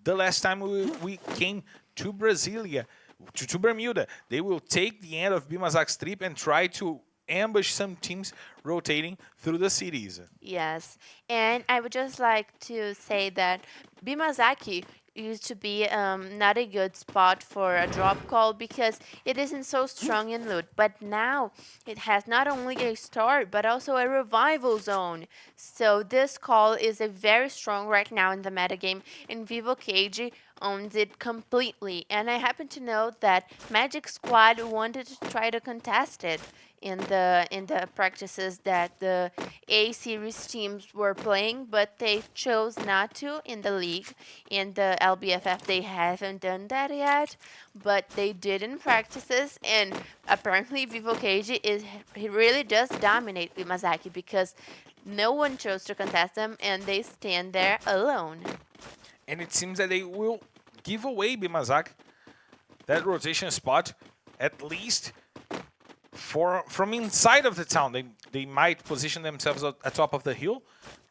Speaker 1: the last time we came to Brasilia, to Bermuda. They will take the end of Bimazak's trip and try to ambush some teams rotating through the cities.
Speaker 2: Yes, and I would just like to say that Bimazaki used to be not a good spot for a drop call because it isn't so strong in loot. But now it has not only a start but also a revival zone. So this call is a very strong right now in the metagame, and Vivo Cage owns it completely. And I happen to know that Magic Squad wanted to try to contest it in the practices that the A series teams were playing, but they chose not to in the league. In the LBFF, they haven't done that yet, but they did in practices. And apparently, Vivo Cage he really does dominate Imazaki because no one chose to contest them, and they stand there alone.
Speaker 1: And it seems that they will give away Bimazak that rotation spot, at least from inside of the town. They might position themselves atop of the hill,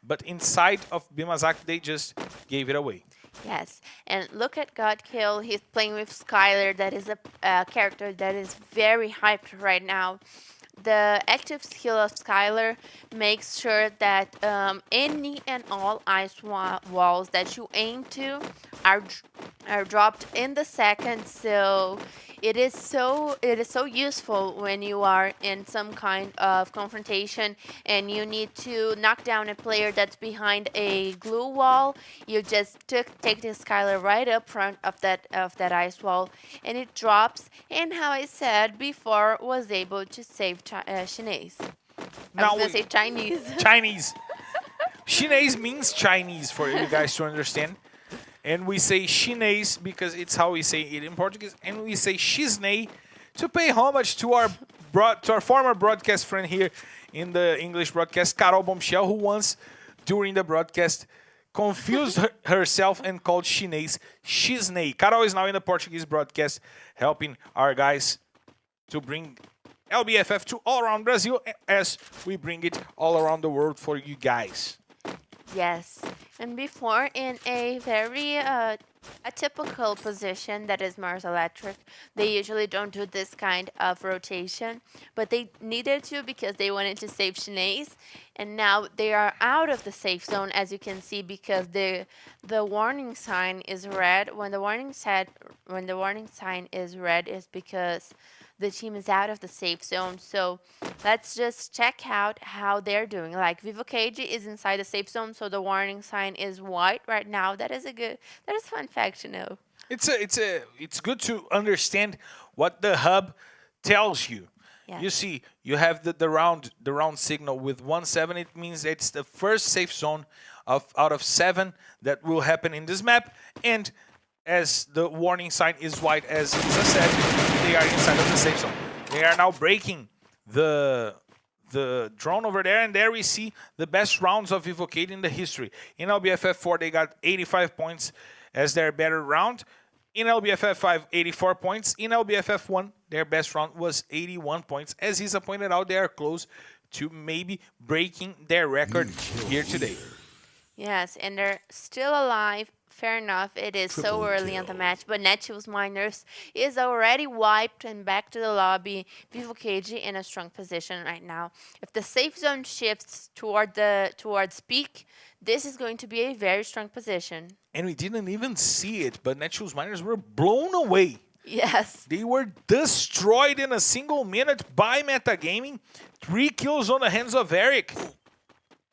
Speaker 1: but inside of Bimazak, they just gave it away.
Speaker 2: Yes, and look at Godkill. He's playing with Skylar. That is a character that is very hyped right now. The active skill of Skylar makes sure that any and all ice walls that you aim to are dropped in the second. So it is so useful when you are in some kind of confrontation and you need to knock down a player that's behind a glue wall. You just take the Skylar right up front of that ice wall, and it drops. And how I said before, was able to save Chinese. I was gonna say Chinese.
Speaker 1: Chinese. Chinese means Chinese, for you guys to understand. And we say Chinese because it's how we say it in Portuguese. And we say Xnei to pay homage to our former broadcast friend here in the English broadcast, Carol Bombshell, who once, during the broadcast, confused herself and called Chinese Xnei. Carol is now in the Portuguese broadcast, helping our guys to bring LBFF to all around Brazil as we bring it all around the world for you guys.
Speaker 2: Yes, and before in a very atypical position that is Mars Electric, they usually don't do this kind of rotation, but they needed to because they wanted to save Shanae, and now they are out of the safe zone, as you can see, because the warning sign is red. When the warning sign is red, is because the team is out of the safe zone. So let's just check out how they're doing. Like Vivo Cage is inside the safe zone, so the warning sign is white right now. That is a fun fact to know.
Speaker 1: It's good to understand what the hub tells you.
Speaker 2: Yeah.
Speaker 1: You see, you have the round signal with 1-7. It means it's the first safe zone out of 7 that will happen in this map. And as the warning sign is white, as Isa said, they are inside of the safe zone. They are now breaking the drone over there, and there we see the best rounds of Evocade in the history. In LBFF 4, they got 85 points as their better round. In LBFF 5, 84 points. In LBFF 1, their best round was 81 points. As Isa pointed out, they are close to maybe breaking their record here today.
Speaker 2: Yes, and they're still alive. Fair enough, it is so early in the match, but Netshoes Miners is already wiped and back to the lobby. Vivo Cage in a strong position right now. If the safe zone shifts towards peak, this is going to be a very strong position.
Speaker 1: And we didn't even see it, but Netshoes Miners were blown away.
Speaker 2: Yes.
Speaker 1: They were destroyed in a single minute by Metagaming. 3 kills on the hands of Eric.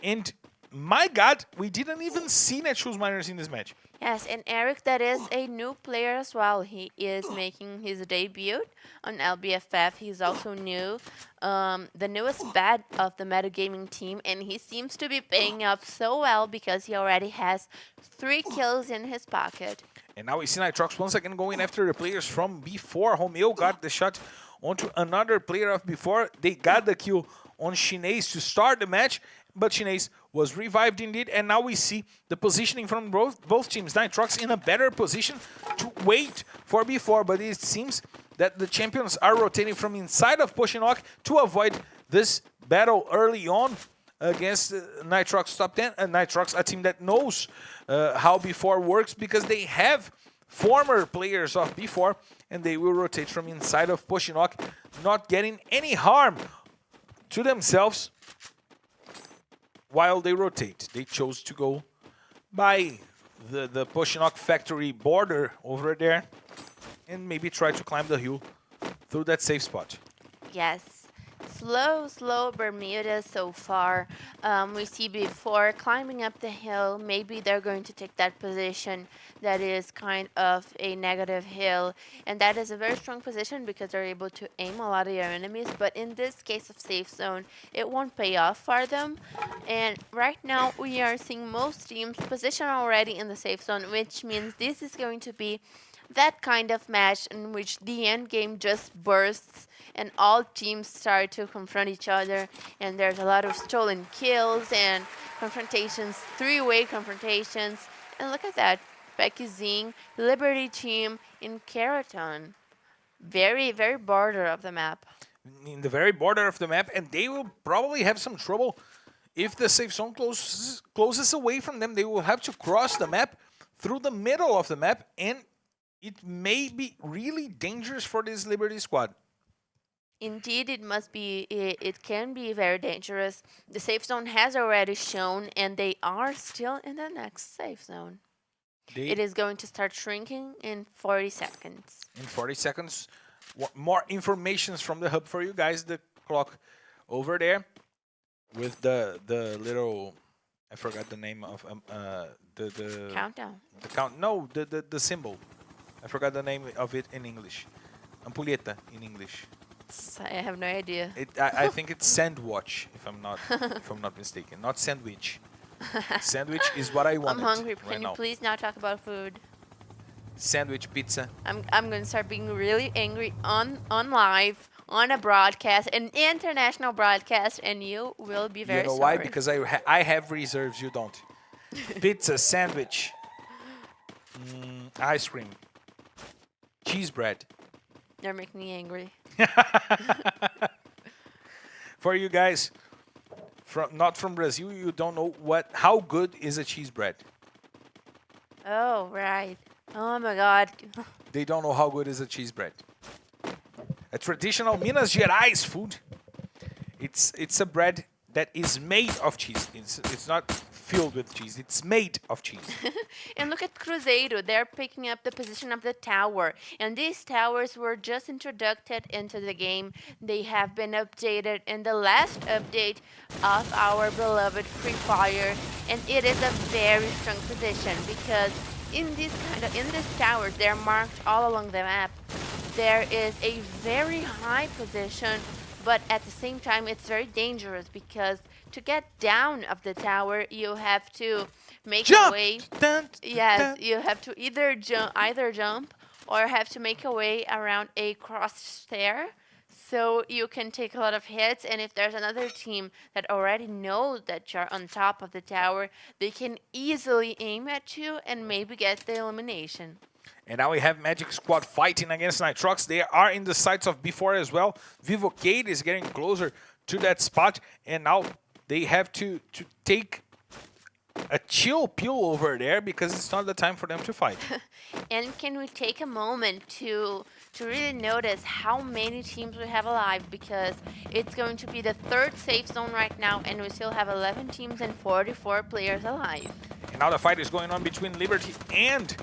Speaker 1: And my God, we didn't even see Netshoes Miners in this match.
Speaker 2: Yes, and Eric, that is a new player as well. He is making his debut on LBFF. He's also new, the newest bat of the metagaming team, and he seems to be paying up so well because he already has 3 kills in his pocket.
Speaker 1: And now we see Nitrox once again going after the players from B4. Romeo got the shot onto another player of B4. They got the kill on Shinase to start the match, but Shinase was revived indeed. And now we see the positioning from both teams. Nitrox in a better position to wait for B4, but it seems that the champions are rotating from inside of Pushinok to avoid this battle early on against Nitrox top 10. And Nitrox, a team that knows how B4 works because they have former players of B4, and they will rotate from inside of Pushinok, not getting any harm to themselves while they rotate. They chose to go by the Pushinok factory border over there and maybe try to climb the hill through that safe spot.
Speaker 2: Yes. Slow Bermuda so far. We see before climbing up the hill, maybe they're going to take that position that is kind of a negative hill. And that is a very strong position because they're able to aim a lot of your enemies. But in this case of safe zone, it won't pay off for them. And right now we are seeing most teams position already in the safe zone, which means this is going to be that kind of match in which the end game just bursts and all teams start to confront each other, and there's a lot of stolen kills and confrontations, three-way confrontations. And look at that, Becky Zing, Liberty team in Keraton. Very border of the map.
Speaker 1: In the very border of the map, and they will probably have some trouble if the safe zone closes away from them. They will have to cross the map through the middle of the map, and it may be really dangerous for this Liberty squad.
Speaker 2: Indeed, it can be very dangerous. The safe zone has already shown, and they are still in the next safe zone. It is going to start shrinking in 40 seconds.
Speaker 1: In 40 seconds, more informations from the hub for you guys. The clock over there with the little, I forgot the name of the
Speaker 2: countdown.
Speaker 1: The symbol. I forgot the name of it in English. Ampulheta in English.
Speaker 2: I have no idea.
Speaker 1: I think it's sandwich, if I'm not mistaken. Not sandwich. Sandwich is what I wanted.
Speaker 2: I'm hungry.
Speaker 1: Right
Speaker 2: Can you
Speaker 1: now.
Speaker 2: please not talk about food?
Speaker 1: Sandwich pizza.
Speaker 2: I'm going to start being really angry on live, on a broadcast, an international broadcast, and you will be very sorry.
Speaker 1: You know why? Because I have reserves, you don't. Pizza, sandwich, ice cream, cheese bread.
Speaker 2: They're making me angry.
Speaker 1: For you guys, not from Brazil, you don't know how good is a cheese bread.
Speaker 2: Oh, right. Oh my God.
Speaker 1: They don't know how good is a cheese bread. A traditional Minas Gerais food. It's a bread that is made of cheese. It's not filled with cheese. It's made of cheese.
Speaker 2: And look at Cruzeiro. They're picking up the position of the tower. And these towers were just introduced into the game. They have been updated in the last update of our beloved Free Fire. And it is a very strong position because in these towers, they're marked all along the map. There is a very high position, but at the same time, it's very dangerous because to get down of the tower, you have to make a way. You have to either jump or have to make a way around a cross stair, so you can take a lot of hits. And if there's another team that already knows that you're on top of the tower, they can easily aim at you and maybe get the elimination.
Speaker 1: And now we have Magic Squad fighting against Nitrox. They are in the sights of B4 as well. Vivocade is getting closer to that spot. And now they have to take a chill pill over there because it's not the time for them to fight.
Speaker 2: And can we take a moment to really notice how many teams we have alive, because it's going to be the third safe zone right now, and we still have 11 teams and 44 players alive.
Speaker 1: And now the fight is going on between Liberty and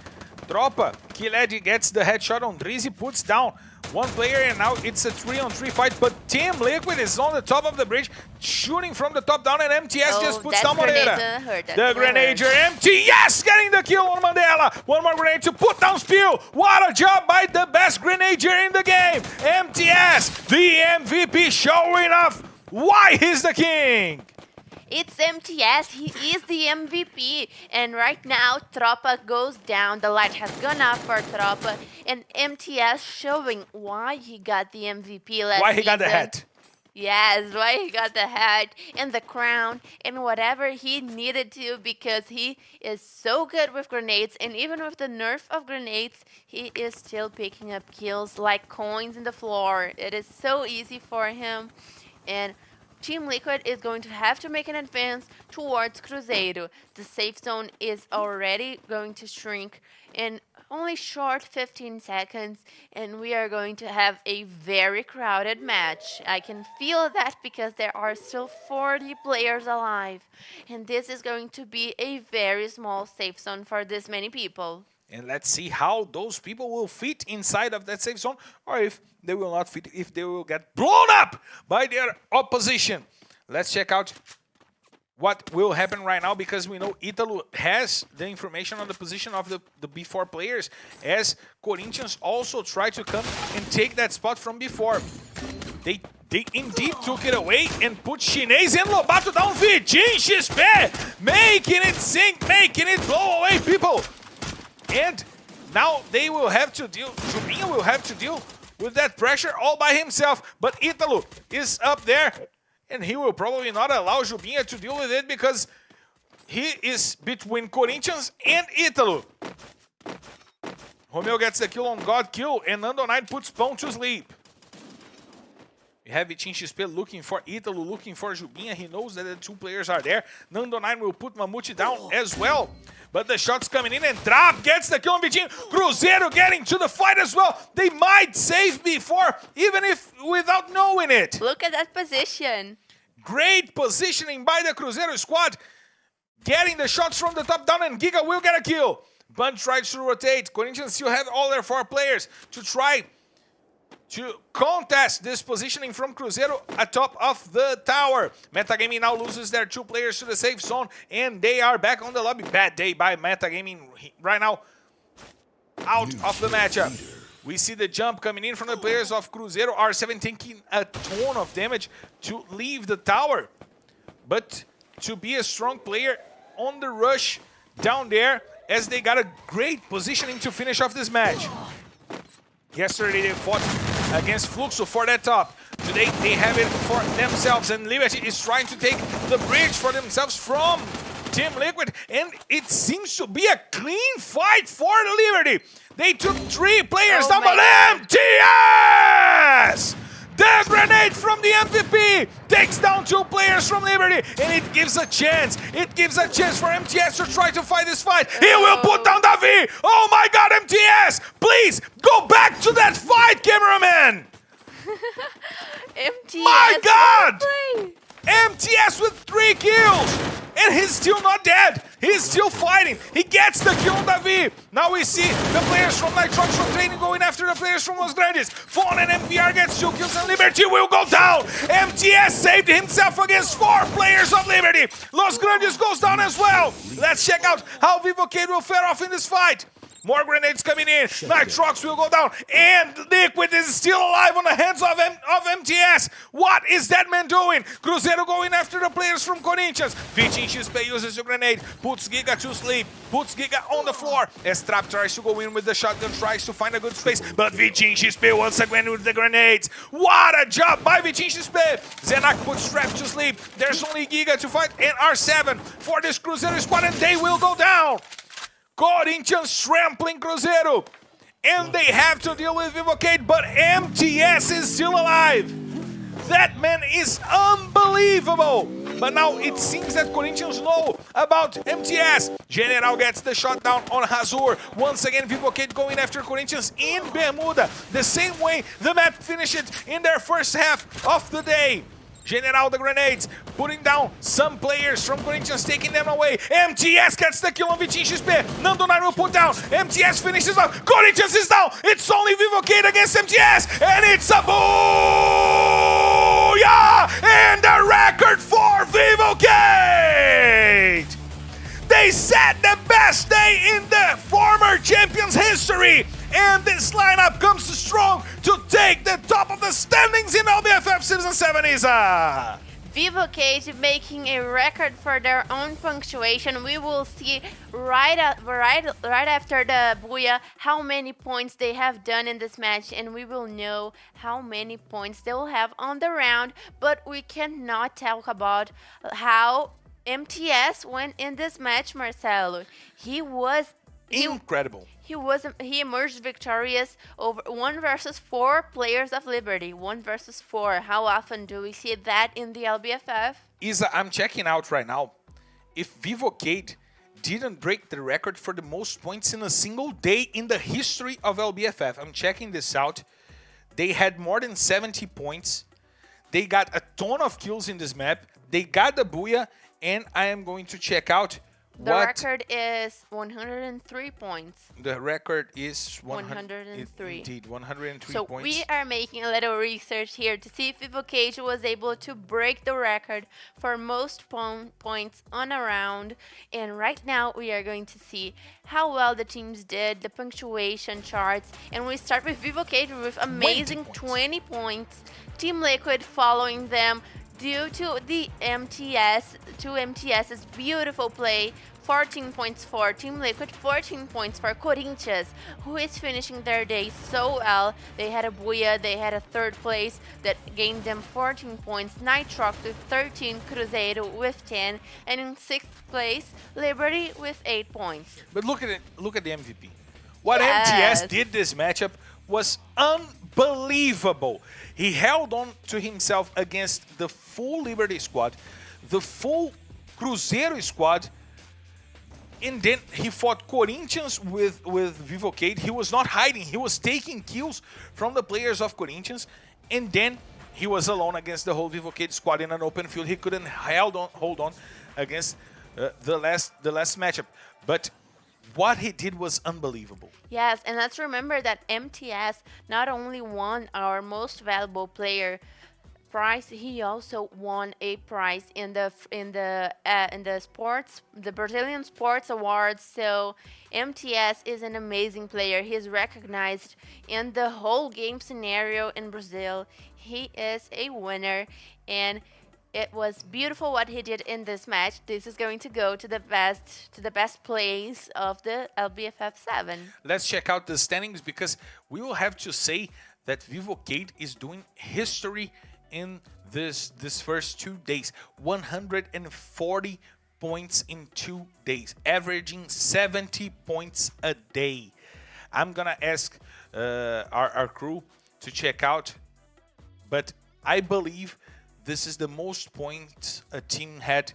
Speaker 1: Tropa. Kiled gets the headshot on Drizzy, puts down one player, and now it's a 3-on-3 fight. But Team Liquid is on the top of the bridge, shooting from the top down, and MTS just puts down Moreira. The Grenadier, MTS getting the kill on Mandela. One more grenade to put down Spill. What a job by the best Grenadier in the game. MTS, the MVP, showing off why he's the king.
Speaker 2: It's MTS. He is the MVP. And right now, Tropa goes down. The light has gone up for Tropa. And MTS showing why he got the MVP last
Speaker 1: Why he got the
Speaker 2: season.
Speaker 1: hat?
Speaker 2: Yes, why he got the hat and the crown and whatever he needed to, because he is so good with grenades, and even with the nerf of grenades, he is still picking up kills like coins in the floor. It is so easy for him, and Team Liquid is going to have to make an advance towards Cruzeiro. The safe zone is already going to shrink in only short 15 seconds, and we are going to have a very crowded match. I can feel that because there are still 40 players alive, and this is going to be a very small safe zone for this many people.
Speaker 1: And let's see how those people will fit inside of that safe zone, or if they will not fit, if they will get blown up by their opposition. Let's check out what will happen right now, because we know Ítalo has the information on the position of the B4 players, as Corinthians also try to come and take that spot from before. They indeed took it away and put Chinês and Lobato down. Vitinho XP, making it sink, making it blow away people. And now they will have to deal, Jubinha will have to deal with that pressure all by himself. But Ítalo is up there, and he will probably not allow Jubinha to deal with it, because he is between Corinthians and Ítalo. Romeo gets the kill on God Kill, and Nando Knight puts Pão to sleep. We have Vitinho XP looking for Ítalo, looking for Jubinha. He knows that the two players are there. Nando Knight will put Mamute down as well. But the shot's coming in, and Trap gets the kill on Vitinho. Cruzeiro getting to the fight as well. They might save before, even if without knowing it.
Speaker 2: Look at that position.
Speaker 1: Great positioning by the Cruzeiro squad. Getting the shots from the top down, and Giga will get a kill. Bunch tries to rotate. Corinthians still have all their 4 players to try to contest this positioning from Cruzeiro atop of the tower. Metagaming now loses their 2 players to the safe zone, and they are back on the lobby. Bad day by Metagaming right now, out of the matchup. We see the jump coming in from the players of Cruzeiro. R7 taking a ton of damage to leave the tower, but to be a strong player on the rush down there, as they got a great positioning to finish off this match. Yesterday they fought against Fluxo for that top. Today they have it for themselves, and Liberty is trying to take the bridge for themselves from Team Liquid, and it seems to be a clean fight for Liberty. They took 3 players down, but MTS! The grenade from the MVP takes down 2 players from Liberty, and it gives a chance. It gives a chance for MTS to try to fight this fight. He will put down tThe. Oh my God, MTS! Please go back to that fight, cameraman!
Speaker 2: MTS.
Speaker 1: My God!
Speaker 2: Play.
Speaker 1: MTS with 3 kills! And he's still not dead. He's still fighting. He gets the kill on tThe. Now we see the players from Nitrox from training going after the players from Los Grandes. Fawn and MPR gets 2 kills, and Liberty will go down. MTS saved himself against 4 players of Liberty. Los Grandes goes down as well. Let's check out how Vivocade will fare off in this fight. More grenades coming in. Nitrox will go down. And Liquid is still alive on the hands of MTS. What is that man doing? Cruzeiro going after the players from Corinthians. Vitinho XP uses the grenade. Puts Giga to sleep. Puts Giga on the floor. As Trap tries to go in with the shotgun. Tries to find a good space. But Vitinho XP once again with the grenades. What a job by Vitinho XP. Zenak puts Trap to sleep. There's only Giga to fight. And R7 for this Cruzeiro squad. And they will go down. Corinthians trampling Cruzeiro, and they have to deal with Vivocade, but MTS is still alive. That man is unbelievable. But now it seems that Corinthians know about MTS. General gets the shot down on Hazur. Once again, Vivocade going after Corinthians in Bermuda. The same way the map finished in their first half of the day. General the grenades, putting down some players from Corinthians, taking them away. MTS gets the kill on Vitinho XP. Nando Knight will put down. MTS finishes off. Corinthians is down. It's only Vivocade against MTS, and it's a booyah! And a record for Vivocade! They set the best day in the former champions' history, and this lineup comes strong to take the top of the standings in LBFF Season 7, Isa!
Speaker 2: Vivo Cage making a record for their own punctuation. We will see right after the Booyah how many points they have done in this match, and we will know how many points they will have on the round. But we cannot talk about how MTS went in this match, Marcelo. He
Speaker 1: Incredible.
Speaker 2: He emerged victorious over 1 versus 4 players of Liberty. 1 versus 4. How often do we see that in the LBFF?
Speaker 1: Isa, I'm checking out right now. If Vivocade didn't break the record for the most points in a single day in the history of LBFF, I'm checking this out. They had more than 70 points. They got a ton of kills in this map. They got the Booyah, and I am going to check out
Speaker 2: the record is 103 points.
Speaker 1: The record is
Speaker 2: 103.
Speaker 1: Indeed, 103
Speaker 2: so
Speaker 1: points.
Speaker 2: We are making a little research here to see if Vivocage was able to break the record for most points on a round. And right now we are going to see how well the teams did, the punctuation charts. And we start with Vivocage with amazing 20 points. Team Liquid following them due to the MTS's beautiful play. 14 points for Team Liquid, 14 points for Corinthians, who is finishing their day so well. They had a Booyah, they had a 3rd place that gained them 14 points. Nitrox with 13, Cruzeiro with 10, and in 6th place, Liberty with 8 points.
Speaker 1: But look at it, look at the MVP. What
Speaker 2: Yes.
Speaker 1: MTS did this matchup was unbelievable. He held on to himself against the full Liberty squad, the full Cruzeiro squad, and then he fought Corinthians with Vivocade. He was not hiding. He was taking kills from the players of Corinthians, and then he was alone against the whole Vivocade squad in an open field. He couldn't hold on against the last matchup. But what he did was unbelievable.
Speaker 2: Yes, and let's remember that MTS not only won our most valuable player prize, he also won a prize in the sports, the Brazilian Sports Awards. So MTS is an amazing player. He is recognized in the whole game scenario in Brazil. He is a winner, and it was beautiful what he did in this match. This is going to go to the best plays of the LBFF 7.
Speaker 1: Let's check out the standings, because we will have to say that Vivocade is doing history in this first 2 days. 140 points in 2 days, averaging 70 points a day. I'm gonna ask our crew to check out, but I believe this is the most points a team had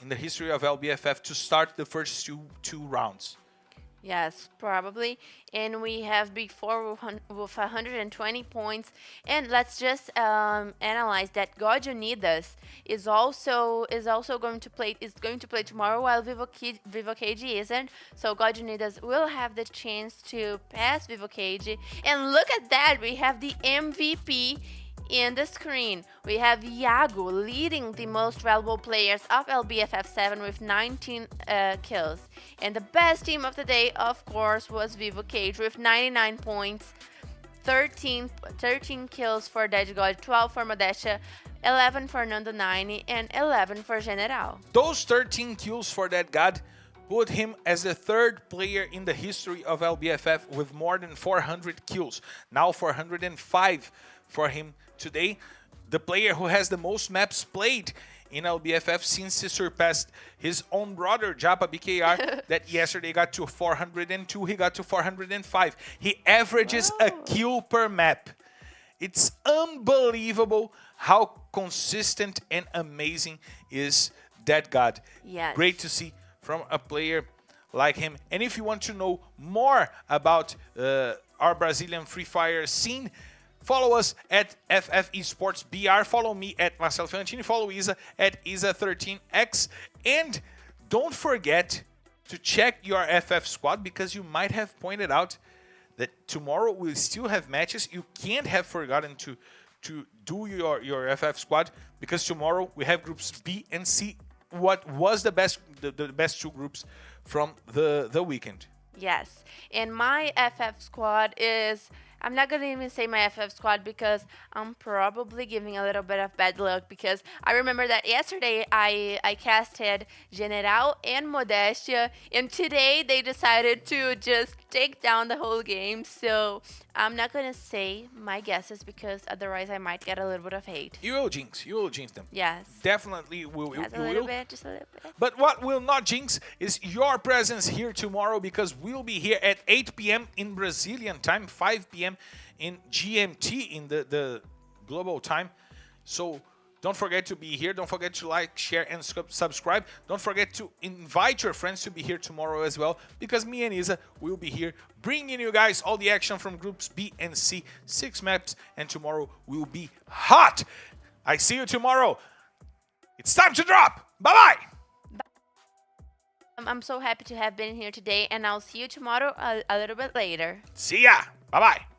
Speaker 1: in the history of LBFF to start the first two rounds.
Speaker 2: Yes, probably. And we have before with 120 points. And let's just analyze that God Unidas is also going to play tomorrow, while Vivocade isn't. So God Unidas will have the chance to pass Vivocade. And look at that, we have the MVP in the screen. We have Iago leading the most valuable players of LBFF 7 with 19 kills. And the best team of the day, of course, was Vivocade with 99 points, 13 kills for Dead God, 12 for Modestia, 11 for Nando 90, and 11 for General.
Speaker 1: Those 13 kills for that God put him as the 3rd player in the history of LBFF with more than 400 kills. Now 405 for him today. The player who has the most maps played in LBFF since he surpassed his own brother, Japa BKR, that yesterday got to 402. He got to 405. He averages a kill per map. It's unbelievable how consistent and amazing is that God.
Speaker 2: Yes.
Speaker 1: Great to see from a player like him. And if you want to know more about our Brazilian Free Fire scene, follow us at FF Esports BR. Follow me at Marcelo Fiorentini. Follow Isa at Isa13X. And don't forget to check your FF squad, because you might have pointed out that tomorrow we'll still have matches. You can't have forgotten to do your FF squad, because tomorrow we have groups B and C. What was the best 2 groups from the weekend?
Speaker 2: Yes, and my FF squad is I'm not gonna even say my FF squad because I'm probably giving a little bit of bad luck because I remember that yesterday I casted General and Modestia, and today they decided to just take down the whole game. So I'm not gonna say my guesses because otherwise I might get a little bit of hate.
Speaker 1: You will jinx them.
Speaker 2: Yes.
Speaker 1: Definitely will.
Speaker 2: Just
Speaker 1: You
Speaker 2: a little
Speaker 1: will.
Speaker 2: bit, just a little bit.
Speaker 1: But what will not jinx is your presence here tomorrow, because we'll be here at 8 p.m. in Brazilian time, 5 p.m. in GMT, in the global time. So don't forget to be here. Don't forget to like, share, and subscribe. Don't forget to invite your friends to be here tomorrow as well, because me and Isa will be here bringing you guys all the action from groups B and C, 6 maps, and tomorrow will be hot. I see you tomorrow. It's time to drop. Bye-bye.
Speaker 2: I'm so happy to have been here today, and I'll see you tomorrow a little bit later.
Speaker 1: See ya. Bye-bye.